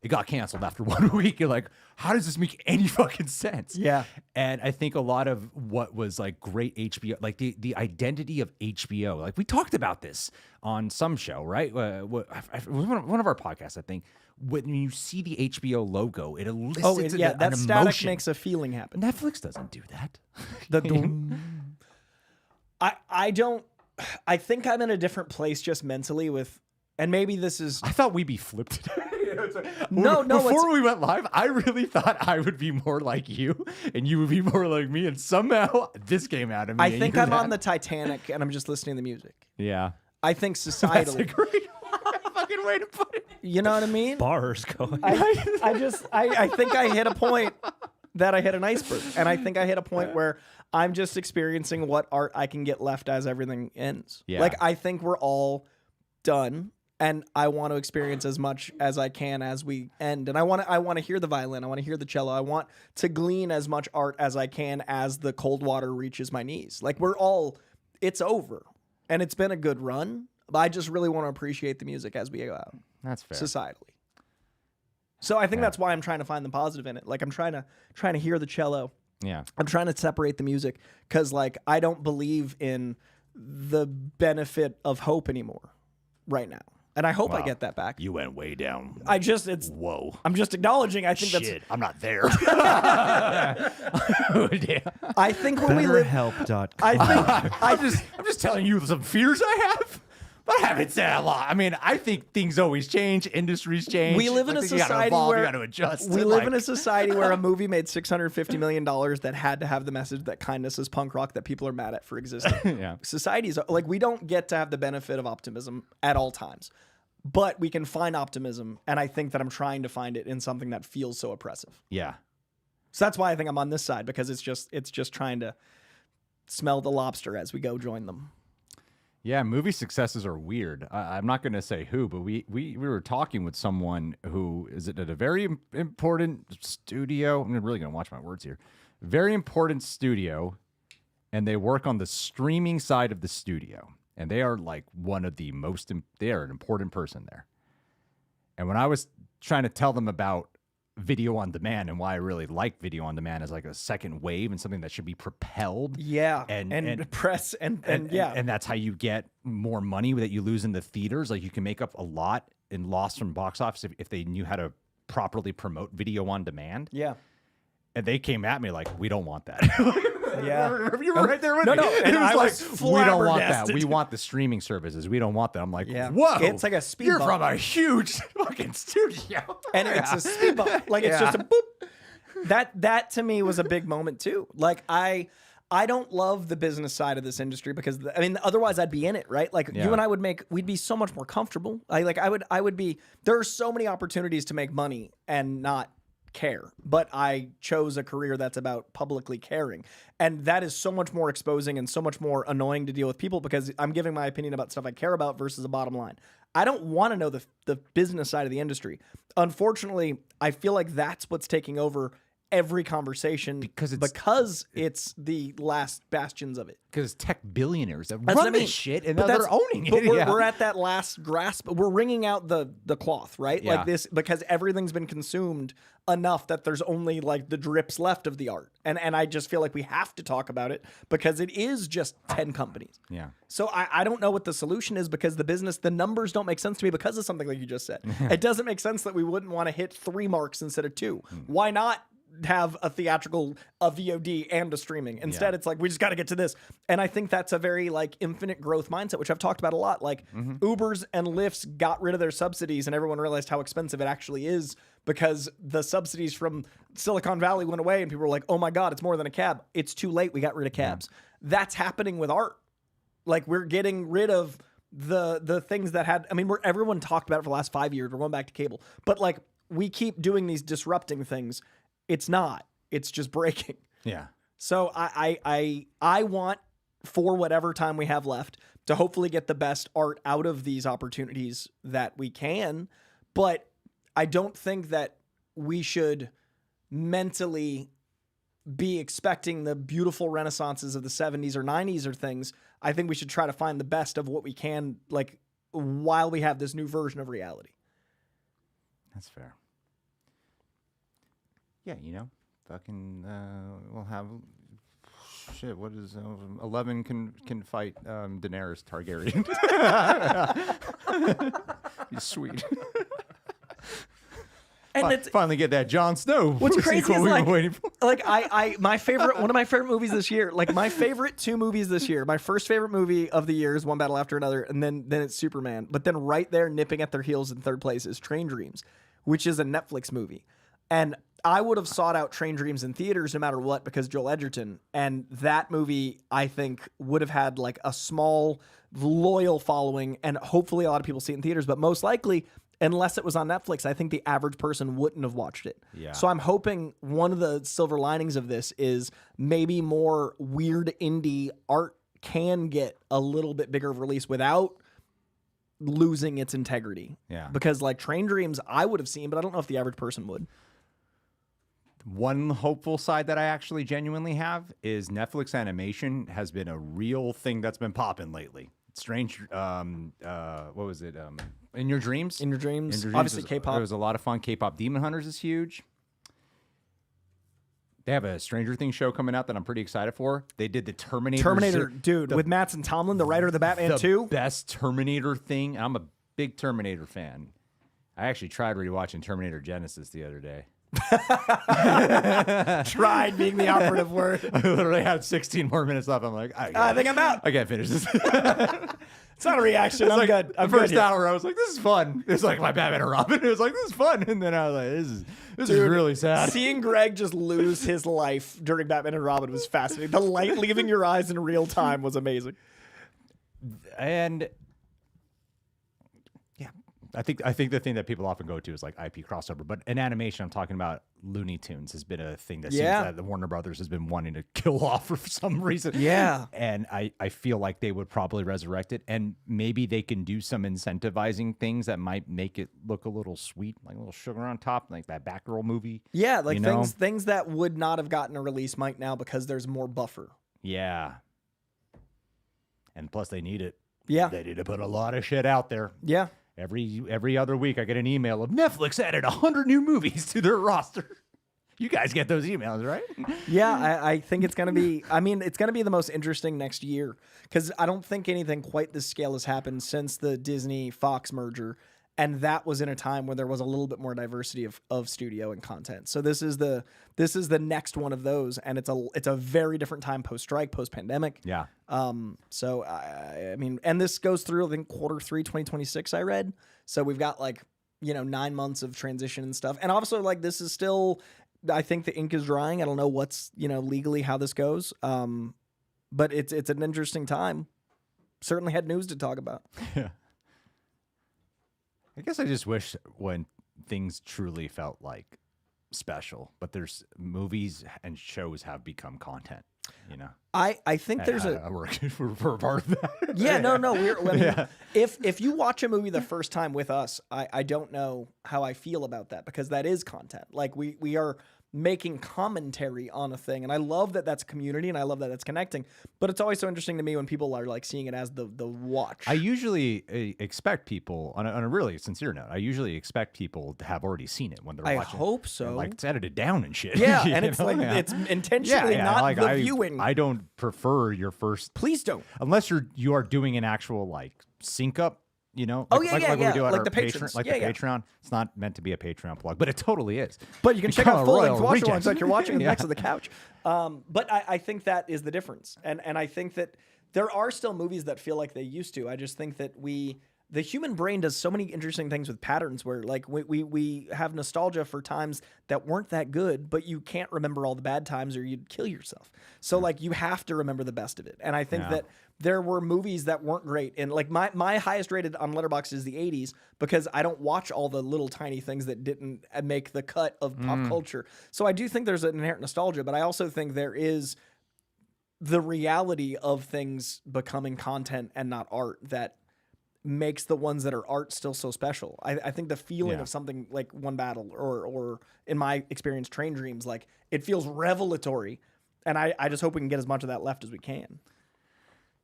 It got canceled after 1 week. You're like, how does this make any fucking sense? Yeah. And I think a lot of what was like great HBO, like the identity of HBO, like we talked about this on some show, right? It was one of our podcasts, I think. When you see the HBO logo, it elicits that an static emotion. makes a feeling happen. Netflix doesn't do that. I don't. I think I'm in a different place just mentally with, and maybe this is. I thought we'd be flipped today. No, Before we went live, I really thought I would be more like you and you would be more like me. And somehow this came out of me. I think I'm on the Titanic and I'm just listening to the music. Yeah. I think That's a societally. great fucking way to put it. You know what I mean? Bars going. I think I hit a point that I hit an iceberg. And I think I hit a point where I'm just experiencing what art I can get left as everything ends. Yeah. Like, I think we're all done. And I want to experience as much as I can as we end. And I want to hear the violin. I want to hear the cello. I want to glean as much art as I can as the cold water reaches my knees. Like, it's over. And it's been a good run. But I just really want to appreciate the music as we go out. That's fair. Societally. So I think that's why I'm trying to find the positive in it. Like, I'm trying to hear the cello. Yeah. I'm trying to separate the music because, like, I don't believe in the benefit of hope anymore right now. And I hope I get that back. You went way down. Whoa. I'm just acknowledging. I think Shit, I'm not there. I think when we live. BetterHelp.com. I'm just telling you some fears I have. But I haven't said a lot. I mean, I think things always change. Industries change. We live in a society where where you got to adjust. We live in a society where a movie made $650 million that had to have the message that kindness is punk rock that people are mad at for existing. Yeah. Societies like we don't get to have the benefit of optimism at all times, but we can find optimism, and I think that I'm trying to find it in something that feels so oppressive. Yeah. So that's why I think I'm on this side because it's just trying to smell the lobster as we go join them. Yeah, movie successes are weird. I'm not going to say who, but we were talking with someone who is at a very important studio. I'm really going to watch my words here. Very important studio, and they work on the streaming side of the studio. And they are like they are an important person there. And when I was trying to tell them about video on demand and why I really like video on demand as like a second wave and something that should be propelled. Yeah. And press and yeah. And that's how you get more money that you lose in the theaters. Like you can make up a lot in loss from box office if they knew how to properly promote video on demand. Yeah. And they came at me like, we don't want that. Yeah. You were right there with me. No. It And was I like, was we don't want that. flabbergasted. We want the streaming services. We don't want that. I'm like, Yeah. whoa. It's like a speed You're bump. from a huge fucking studio. And it's a speed bump. Like it's just a boop. That to me was a big moment too. Like I don't love the business side of this industry because otherwise I'd be in it, right? Like you and I we'd be so much more comfortable. I would be. There are so many opportunities to make money and not care, but I chose a career that's about publicly caring, and that is so much more exposing and so much more annoying to deal with people because I'm giving my opinion about stuff I care about versus a bottom line. I don't want to know the business side of the industry. Unfortunately, I feel like that's what's taking over every conversation Because it's the last bastions of it. Because tech billionaires that That's what run I mean. this shit and But now they're owning it. But Yeah. we're at that last grasp. We're wringing out the cloth, right? Yeah. Like this, because everything's been consumed enough that there's only like the drips left of the art. And I just feel like we have to talk about it because it is just 10 companies. Yeah. So I don't know what the solution is because the numbers don't make sense to me because of something like you just said. It doesn't make sense that we wouldn't want to hit 3 marks instead of 2. Why not have a theatrical, a VOD, and a streaming? Instead, it's like, we just got to get to this. And I think that's a very like infinite growth mindset, which I've talked about a lot. Like Ubers and Lyfts got rid of their subsidies and everyone realized how expensive it actually is because the subsidies from Silicon Valley went away and people were like, oh my God, it's more than a cab. It's too late. We got rid of cabs. That's happening with art. Like we're getting rid of the things that had, I mean, everyone talked about it for the last 5 years. We're going back to cable, but like we keep doing these disrupting things. It's not. It's just breaking. Yeah. So I want, for whatever time we have left, to hopefully get the best art out of these opportunities that we can. But I don't think that we should mentally be expecting the beautiful renaissances of the 70s or 90s or things. I think we should try to find the best of what we can, like, while we have this new version of reality. That's fair. Yeah, you know, fucking, we'll have shit. What is 11 can fight Daenerys Targaryen? He's sweet. And it's finally get that Jon Snow. what's crazy sequel is we were like, waiting for. like one of my favorite movies this year, like my favorite 2 movies this year. My first favorite movie of the year is One Battle After Another, and then it's Superman. But then right there, nipping at their heels in third place is Train Dreams, which is a Netflix movie. And I would have sought out Train Dreams in theaters no matter what because Joel Edgerton. And that movie, I think, would have had like a small, loyal following, and hopefully a lot of people see it in theaters. But most likely, unless it was on Netflix, I think the average person wouldn't have watched it. Yeah. So I'm hoping one of the silver linings of this is maybe more weird indie art can get a little bit bigger of release without losing its integrity. Yeah. Because like Train Dreams, I would have seen, but I don't know if the average person would. One hopeful side that I actually genuinely have is Netflix animation has been a real thing that's been popping lately. Strange, what was it? In Your Dreams? In Your Dreams. In Your Dreams Obviously, was- K-pop. It was a lot of fun. K-pop Demon Hunters is huge. They have a Stranger Things show coming out that I'm pretty excited for. They did the Terminator. Dude, with Mattson Tomlin, the writer of the Batman 2. Best Terminator thing. I'm a big Terminator fan. I actually tried rewatching Terminator Genesis the other day. Tried being the operative word. I literally had 16 more minutes left. I'm like, I think I'm out. I can't finish this. It's not a reaction. I'm good. I'm the first good. hour, I was like, "This is fun." It was like my Batman and Robin. It was like, "This is fun," and then I was like, "This is really sad." Seeing Greg just lose his life during Batman and Robin was fascinating. The light leaving your eyes in real time was amazing. And yeah, I think the thing that people often go to is like IP crossover, but in animation, I'm talking about Looney Tunes has been a thing that seems that the Warner Brothers has been wanting to kill off for some reason. Yeah. And I feel like they would probably resurrect it, and maybe they can do some incentivizing things that might make it look a little sweet, like a little sugar on top, like that Batgirl movie. Yeah, like you know? things that would not have gotten a release might now because there's more buffer. Yeah. And plus they need it. Yeah. They need to put a lot of shit out there. Yeah. Every other week, I get an email of Netflix added 100 new movies to their roster. You guys get those emails, right? Yeah, I think it's going to be, I mean, it's going to be the most interesting next year because I don't think anything quite this scale has happened since the Disney-Fox merger. And that was in a time where there was a little bit more diversity of studio and content. So this is the next one of those, and it's a very different time post-strike, post-pandemic. Yeah. So I mean, and this goes through I think Q3 2026. I read. So we've got 9 months of transition and stuff, and also this is still. I think the ink is drying. I don't know what's legally how this goes. But it's an interesting time. Certainly had news to talk about. Yeah. I guess I just wish when things truly felt like special, but there's movies and shows have become content, I think there's we're part of that. Yeah, no. If you watch a movie the first time with us, I don't know how I feel about that because that is content. Like we are making commentary on a thing. And I love that that's community, and I love that that's connecting. But it's always so interesting to me when people are like seeing it as the watch. I usually expect people, on a really sincere note, I usually expect people to have already seen it when they're I watching. hope so. And, like, it's edited down and shit. Yeah, You and it's know? like Yeah. it's intentionally not like, the viewing. I don't prefer your first, Please don't. unless you are doing an actual like sync up. You know, Oh, like, yeah, like, yeah, like we yeah. do at Like our the Patreon, patrons. like Yeah, the yeah. Patreon. It's not meant to be a Patreon plug, but it totally is. But you can check Become out a full-length royal watch reject. alongs like you're watching Yeah. next to the couch. But I think that is the difference, and I think that there are still movies that feel like they used to. I just think that the human brain does so many interesting things with patterns where like we have nostalgia for times that weren't that good, but you can't remember all the bad times or you'd kill yourself. So like you have to remember the best of it. And I think that there were movies that weren't great. And like my highest rated on Letterboxd is the 80s because I don't watch all the little tiny things that didn't make the cut of pop culture. So I do think there's an inherent nostalgia, but I also think there is the reality of things becoming content and not art that makes the ones that are art still so special. I think the feeling of something like One Battle or in my experience, Train Dreams, like it feels revelatory. And I just hope we can get as much of that left as we can.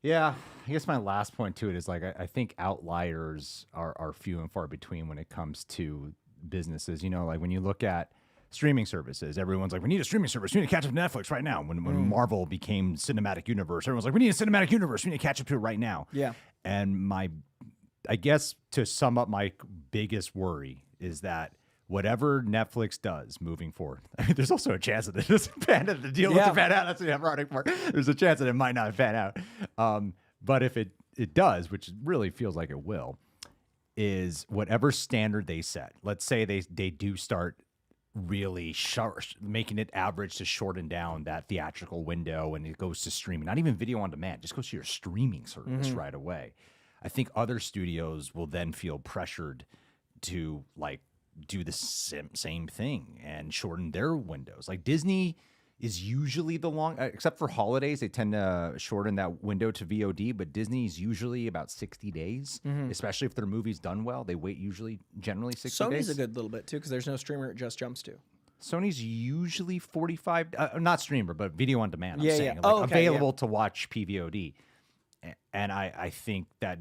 Yeah, I guess my last point to it is like I think outliers are few and far between when it comes to businesses. You know, like when you look at streaming services, everyone's like, we need a streaming service. We need to catch up to Netflix right now. When Marvel became cinematic universe, everyone's like, we need a cinematic universe. We need to catch up to it right now. Yeah. And I guess to sum up my biggest worry is that whatever Netflix does moving forward, I mean, there's also a chance that it doesn't pan out. The deal doesn't pan out. That's the ironic part. There's a chance that it might not pan out. But if it does, which really feels like it will, is whatever standard they set. Let's say they do start really making it average to shorten down that theatrical window, and it goes to streaming, not even video on demand, just goes to your streaming service right away. I think other studios will then feel pressured to like do the same thing and shorten their windows. Like Disney is usually the long, except for holidays, they tend to shorten that window to VOD, but Disney's usually about 60 days, especially if their movie's done well. They wait generally 60 days. Sony's a good little bit too because there's no streamer it just jumps to. Sony's usually 45, not streamer, but video on demand. I'm Yeah, saying, yeah. like Oh, okay, available to watch PVOD. And I think that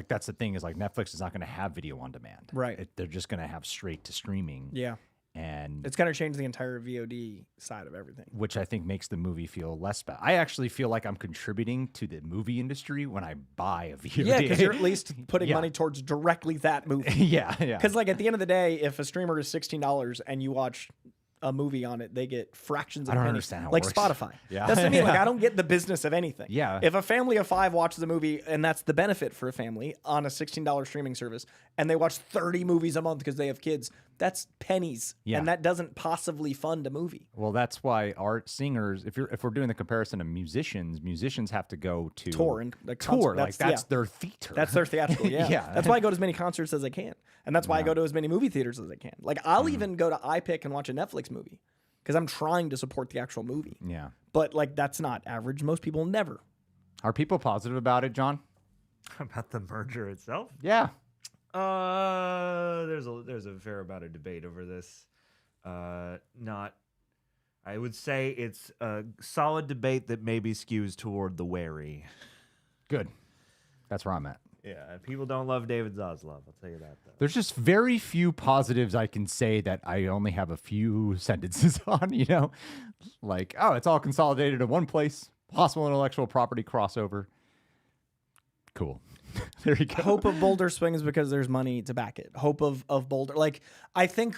that's the thing is like Netflix is not going to have video on demand. Right. They're just going to have straight to streaming. Yeah. And It's going to change the entire VOD side of everything. which I think makes the movie feel less bad. I actually feel like I'm contributing to the movie industry when I buy a VOD. Yeah, because you're at least putting Yeah. money towards directly that movie. yeah. Because like at the end of the day, if a streamer is $16 and you watch a movie on it, they get fractions of I don't pennies. understand how it like works. Spotify. Yeah. That's what I mean. Like Yeah. I don't get the business of anything. Yeah. If a family of 5 watches a movie, and that's the benefit for a family on a $16 streaming service, and they watch 30 movies a month because they have kids, that's pennies. Yeah. And that doesn't possibly fund a movie. Well, that's why art singers, if we're doing the comparison of musicians have to go to Tour and the tour. concert. Like that's their theater. That's their theatrical, yeah. Yeah. That's why I go to as many concerts as I can. And that's why I go to as many movie theaters as I can. Like I'll even go to iPick and watch a Netflix movie because I'm trying to support the actual movie. Yeah. But like that's not average. Most people never. Are people positive about it, John? About the merger itself? Yeah. There's a fair amount of debate over this. I would say it's a solid debate that maybe skews toward the wary. Good. That's where I'm at. Yeah, people don't love David Zaslav. I'll tell you that, though. There's just very few positives I can say that I only have a few sentences on, you know? Like, oh, it's all consolidated in one place. Possible intellectual property crossover. Cool. There you go. Hope of Boulder Swings because there's money to back it. Hope of Boulder. Like I think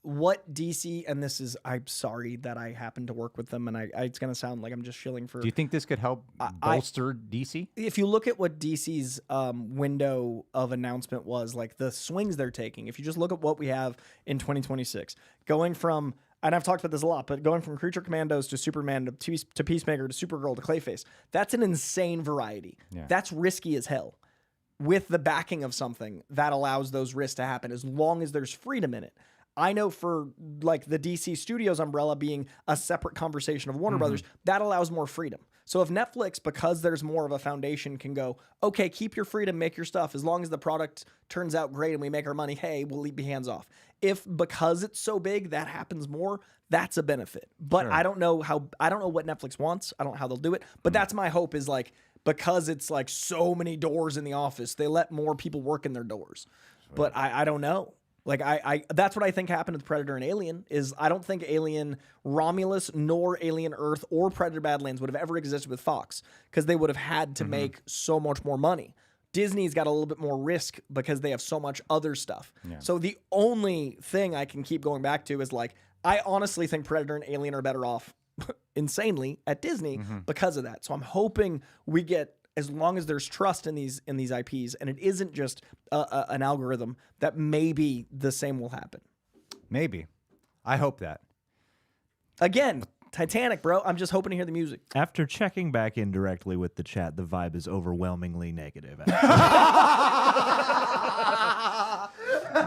what DC, and this is, I'm sorry that I happen to work with them, and it's going to sound like I'm just shilling for. Do you think this could help bolster DC? If you look at what DC's window of announcement was, like the swings they're taking, if you just look at what we have in 2026, going from, and I've talked about this a lot, but going from Creature Commandos to Superman to Peacemaker to Supergirl to Clayface, that's an insane variety. Yeah. That's risky as hell. With the backing of something that allows those risks to happen as long as there's freedom in it. I know for like the DC Studios umbrella being a separate conversation of Warner Brothers, that allows more freedom. So if Netflix, because there's more of a foundation, can go, okay, keep your freedom, make your stuff, as long as the product turns out great and we make our money, hey, we'll be hands off. If because it's so big that happens more, that's a benefit. But I don't know what Netflix wants. I don't know how they'll do it. But that's my hope, is like, because it's like so many doors in the office, they let more people work in their doors. But I don't know. Like I that's what I think happened with Predator and Alien. Is I don't think Alien Romulus nor Alien Earth or Predator Badlands would have ever existed with Fox, because they would have had to make so much more money. Disney's got a little bit more risk because they have so much other stuff. Yeah. So the only thing I can keep going back to is like, I honestly think Predator and Alien are better off insanely at Disney because of that. So I'm hoping we get, as long as there's trust in these IPs, and it isn't just an algorithm, that maybe the same will happen. Maybe. I hope that. Again, Titanic, bro. I'm just hoping to hear the music. After checking back in directly with the chat, the vibe is overwhelmingly negative.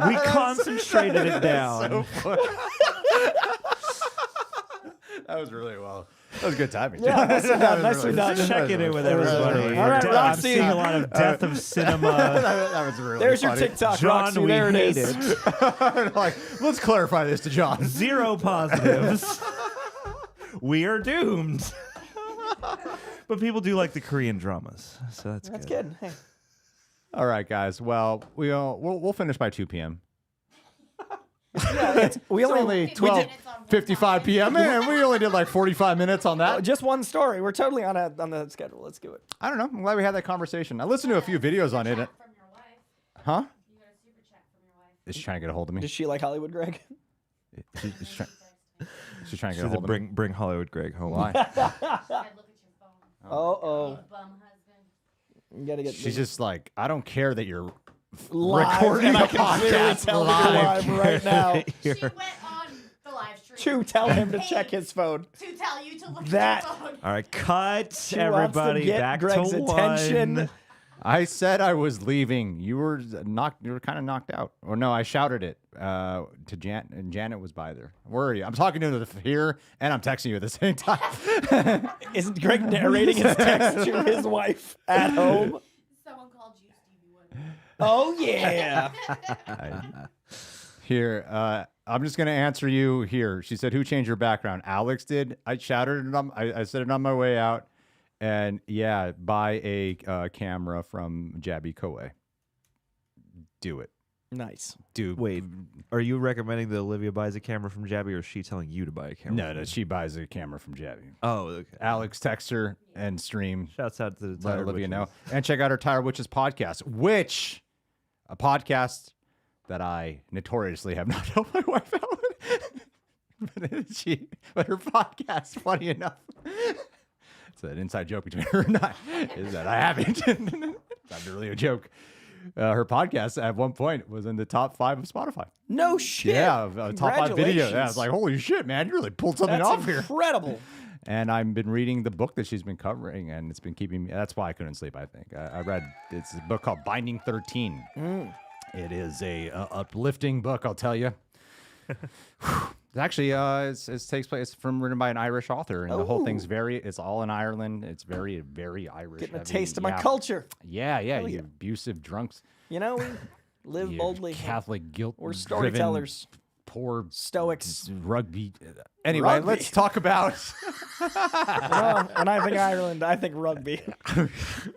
We concentrated it down. So that was really well. That was good timing. Yeah, nicely done. Checking in with everybody. All right, I'm Roxy. seeing a lot of death of cinema. that was really There's funny. your TikTok, John, Roxy. we There it hate is. it. Like, let's clarify this to John. 0 positives. We are doomed. But people do like the Korean dramas, so that's good. Hey. All right, guys. Well, we'll finish by 2 p.m. Yeah, we It's only only did- 12:55 p.m. and we only did like 45 minutes on that. just one story. We're totally on the schedule. Let's do it. I don't know. I'm glad we had that conversation. I listened to a few videos on it. From your wife. Huh? You got a super chat from your wife. Is she trying to get a hold of me? Does she like Hollywood, Greg? She's trying to get a So hold of me. bring Hollywood Greg home. Why? Dad, look at your phone. Oh. Bum husband. You gotta get. She's just like, I don't care that you're live, recording and a I can clearly podcast tell live. you're live right now. She went on the live stream. To tell him to check his phone. To tell you to look That- at your phone. All right, cut She everybody wants to get back Greg's to attention. 1. I said I was leaving. You were knocked. You were kind of knocked out. Or no, I shouted it to Janet, and Janet was by there. Where are you? I'm talking to her here, and I'm texting you at the same time. Isn't Greg narrating his text to his wife at home? Someone called you Stevie Wonder. Oh yeah. Here, I'm just gonna answer you here. She said, "Who changed your background?" Alex did. I shouted it. I said it on my way out, and yeah, buy a camera from Jabby Koei. Do it. Nice. Wait, are you recommending that Olivia buys a camera from Jabby, or is she telling you to buy a camera? No, she buys a camera from Jabby. Oh, okay. Alex text her and stream. Shouts out to the Let Tired Olivia Witches. know. And check out her Tired Witches podcast, which a podcast that I notoriously have not helped my wife out with. But her podcast, funny enough, it's an inside joke between her and I, is that I haven't. It's not really a joke. Her podcast at one point was in the top 5 of Spotify. No shit. Yeah, top 5 video. Yeah, I was Congratulations. like, holy shit, man, you really pulled something That's off here. incredible. And I've been reading the book that she's been covering, and it's been keeping me. That's why I couldn't sleep. I think I read. It's a book called Binding 13. It is a uplifting book, I'll tell you. Actually, it takes place. It's written by an Irish author, and the whole thing's it's all in Ireland. It's very, very Irish. Getting a heavy. taste of my Yeah. culture. Yeah, you yeah. abusive drunks. You know, we live You boldly. Catholic guilt. We're storytellers. Poor Stoics. rugby. Anyway, Rugby. let's talk about. Well, when I think Ireland, I think rugby.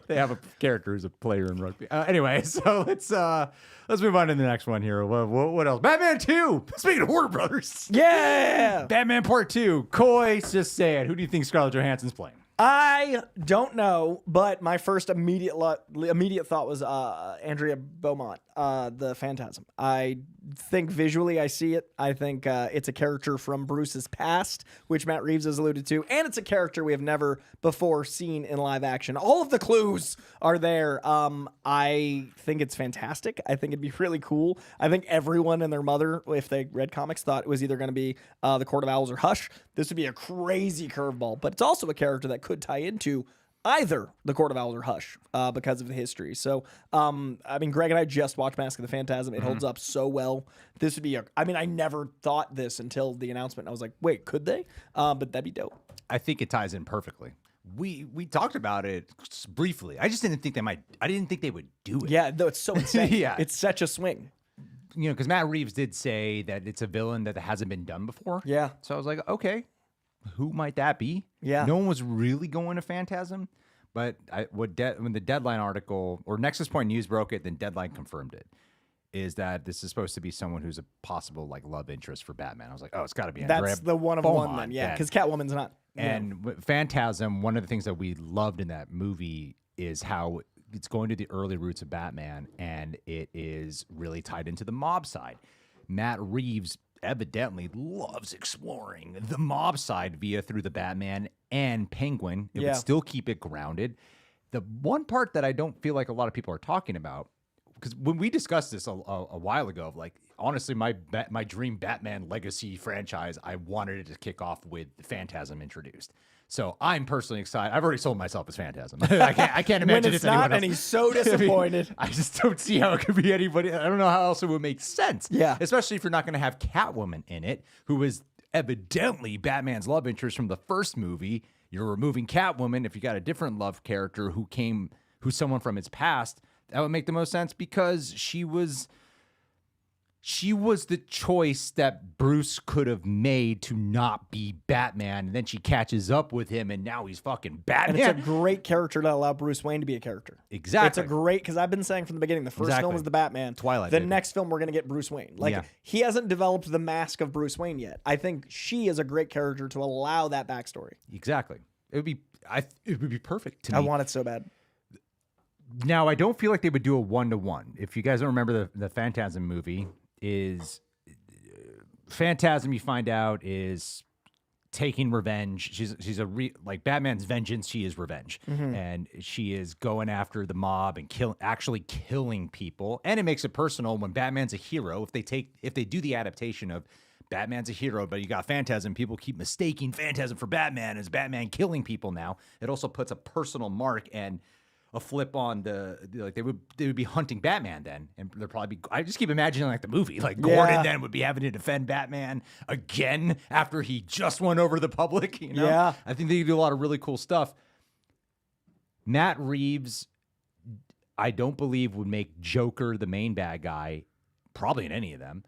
They have a character who's a player in rugby. Anyway, so let's move on to the next one here. What else? Batman 2. Speaking of Warner Brothers, Yeah. Batman Part 2. Coy, just say it. Who do you think Scarlett Johansson's playing? I don't know, but my first immediate thought was Andrea Beaumont, the Phantasm. I think visually I see it. I think it's a character from Bruce's past, which Matt Reeves has alluded to, and it's a character we have never before seen in live action. All of the clues are there. I think it's fantastic. I think it'd be really cool. I think everyone and their mother, if they read comics, thought it was either going to be The Court of Owls or Hush. This would be a crazy curveball, but it's also a character that could tie into either The Court of Owls or Hush because of the history. So, I mean, Greg and I just watched Mask of the Phantasm. It holds up so well. This would be I never thought this until the announcement. I was like, wait, could they? But that'd be dope. I think it ties in perfectly. we talked about it briefly. I just didn't think I didn't think they would do it. Yeah, though it's so insane. Yeah. It's such a swing. You know, because Matt Reeves did say that it's a villain that hasn't been done before. Yeah. So I was like, okay, who might that be? Yeah. No one was really going to Phantasm, but when the Deadline article or Nexus Point News broke it, then Deadline confirmed it. Is that this is supposed to be someone who's a possible like love interest for Batman? I was like, oh, it's got to be Andrea That's the one of Beaumont, one then. Yeah, because Catwoman's not. And with Phantasm, one of the things that we loved in that movie is how it's going to the early roots of Batman, and it is really tied into the mob side. Matt Reeves evidently loves exploring the mob side through the Batman and Penguin. It would still keep it grounded. The one part that I don't feel like a lot of people are talking about, because when we discussed this a while ago, of like, honestly, my dream Batman legacy franchise, I wanted it to kick off with Phantasm introduced. So I'm personally excited. I've already sold myself as Phantasm. I can't imagine when it's not, and he's so disappointed. I just don't see how it could be anybody. I don't know how else it would make sense. Yeah. Especially if you're not going to have Catwoman in it, who is evidently Batman's love interest from the first movie. You're removing Catwoman. If you got a different love character who's someone from its past, that would make the most sense because she was the choice that Bruce could have made to not be Batman. And then she catches up with him, and now he's fucking Batman. And it's a great character to allow Bruce Wayne to be a character. Exactly. It's a great, because I've been saying from the beginning, the first film was the Batman. Twilight. The next film, we're going to get Bruce Wayne. Like, he hasn't developed the mask of Bruce Wayne yet. I think she is a great character to allow that backstory. Exactly. It would be perfect to me. I want it so bad. Now, I don't feel like they would do a 1-to-1. If you guys don't remember the Phantasm movie, is Phantasm, you find out, is taking revenge. She's like Batman's vengeance. She is revenge, and she is going after the mob and actually killing people. And it makes it personal when Batman's a hero. If they do the adaptation of Batman's a hero, but you got Phantasm, people keep mistaking Phantasm for Batman as Batman killing people. Now it also puts a personal mark and a flip on they would be hunting Batman then, and they're probably I just keep imagining like the movie, like Gordon then would be having to defend Batman again after he just won over the public. You know? Yeah, I think they could do a lot of really cool stuff. Matt Reeves, I don't believe would make Joker the main bad guy, probably in any of them.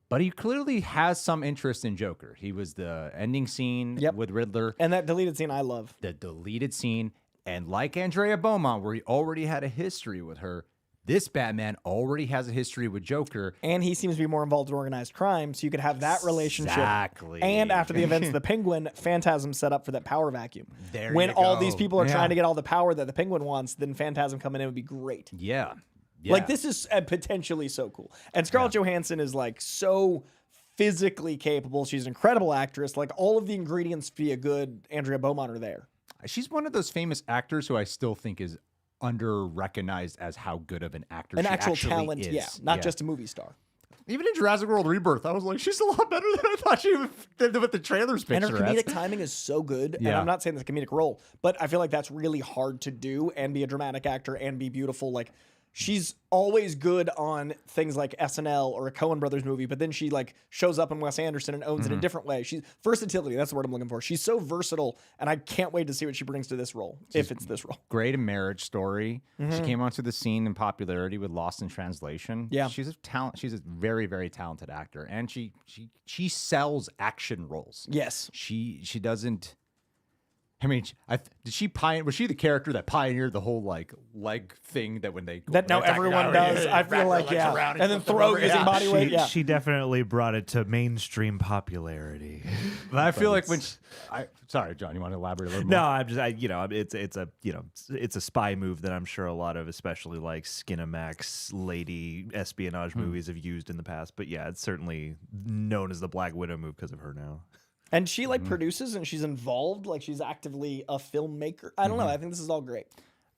But he clearly has some interest in Joker. He was the ending scene with Riddler. And that deleted scene I love. The deleted scene. And like Andrea Beaumont, where he already had a history with her, this Batman already has a history with Joker. And he seems to be more involved in organized crime, so you could have that relationship. Exactly. And after the events of the Penguin, Phantasm set up for that power vacuum. When all these people are trying to get all the power that the Penguin wants, then Phantasm coming in would be great. Yeah. Like, this is potentially so cool. And Scarlett Johansson is, like, so physically capable. She's an incredible actress. Like, all of the ingredients to be a good Andrea Beaumont are there. She's one of those famous actors who I still think is under-recognized as how good of an actor an she actual actually talent, is. not just a movie star. Even in Jurassic World Rebirth, I was like, she's a lot better than I thought she did with the trailers picture. And her comedic timing is so good. And I'm not saying it's a comedic role, but I feel like that's really hard to do and be a dramatic actor and be beautiful. Like, she's always good on things like SNL or a Coen Brothers movie, but then she like shows up in Wes Anderson and owns it in a different way. She's versatility. That's the word I'm looking for. She's so versatile, and I can't wait to see what she brings to this role, if it's this role. Great in Marriage Story. She came onto the scene in popularity with Lost in Translation. Yeah, she's a talent. She's a very, very talented actor, and she sells action roles. Yes, she doesn't. I mean, was she the character that pioneered the whole like leg thing that when they that now everyone does? I feel like and then throw using body weight. Yeah, she definitely brought it to mainstream popularity. But I feel like sorry, John, you want to elaborate a little more? No, I'm just it's a spy move that I'm sure a lot of especially like Skinamax lady espionage movies have used in the past. But yeah, it's certainly known as the Black Widow move because of her now. And she like produces and she's involved, like she's actively a filmmaker. I don't know. I think this is all great.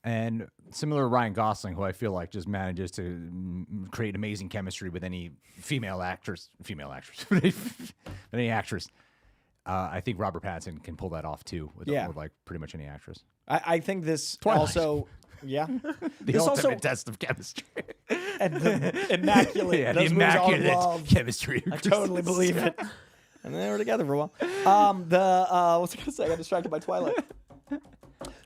And similar to Ryan Gosling, who I feel like just manages to create amazing chemistry with any female actress, any actress. I think Robert Pattinson can pull that off too with like pretty much any actress. I think this Twilight. Also, the ultimate test of chemistry. And the immaculate, the immaculate chemistry. I totally believe it. And they were together for a while. What's I gonna say? I got distracted by Twilight.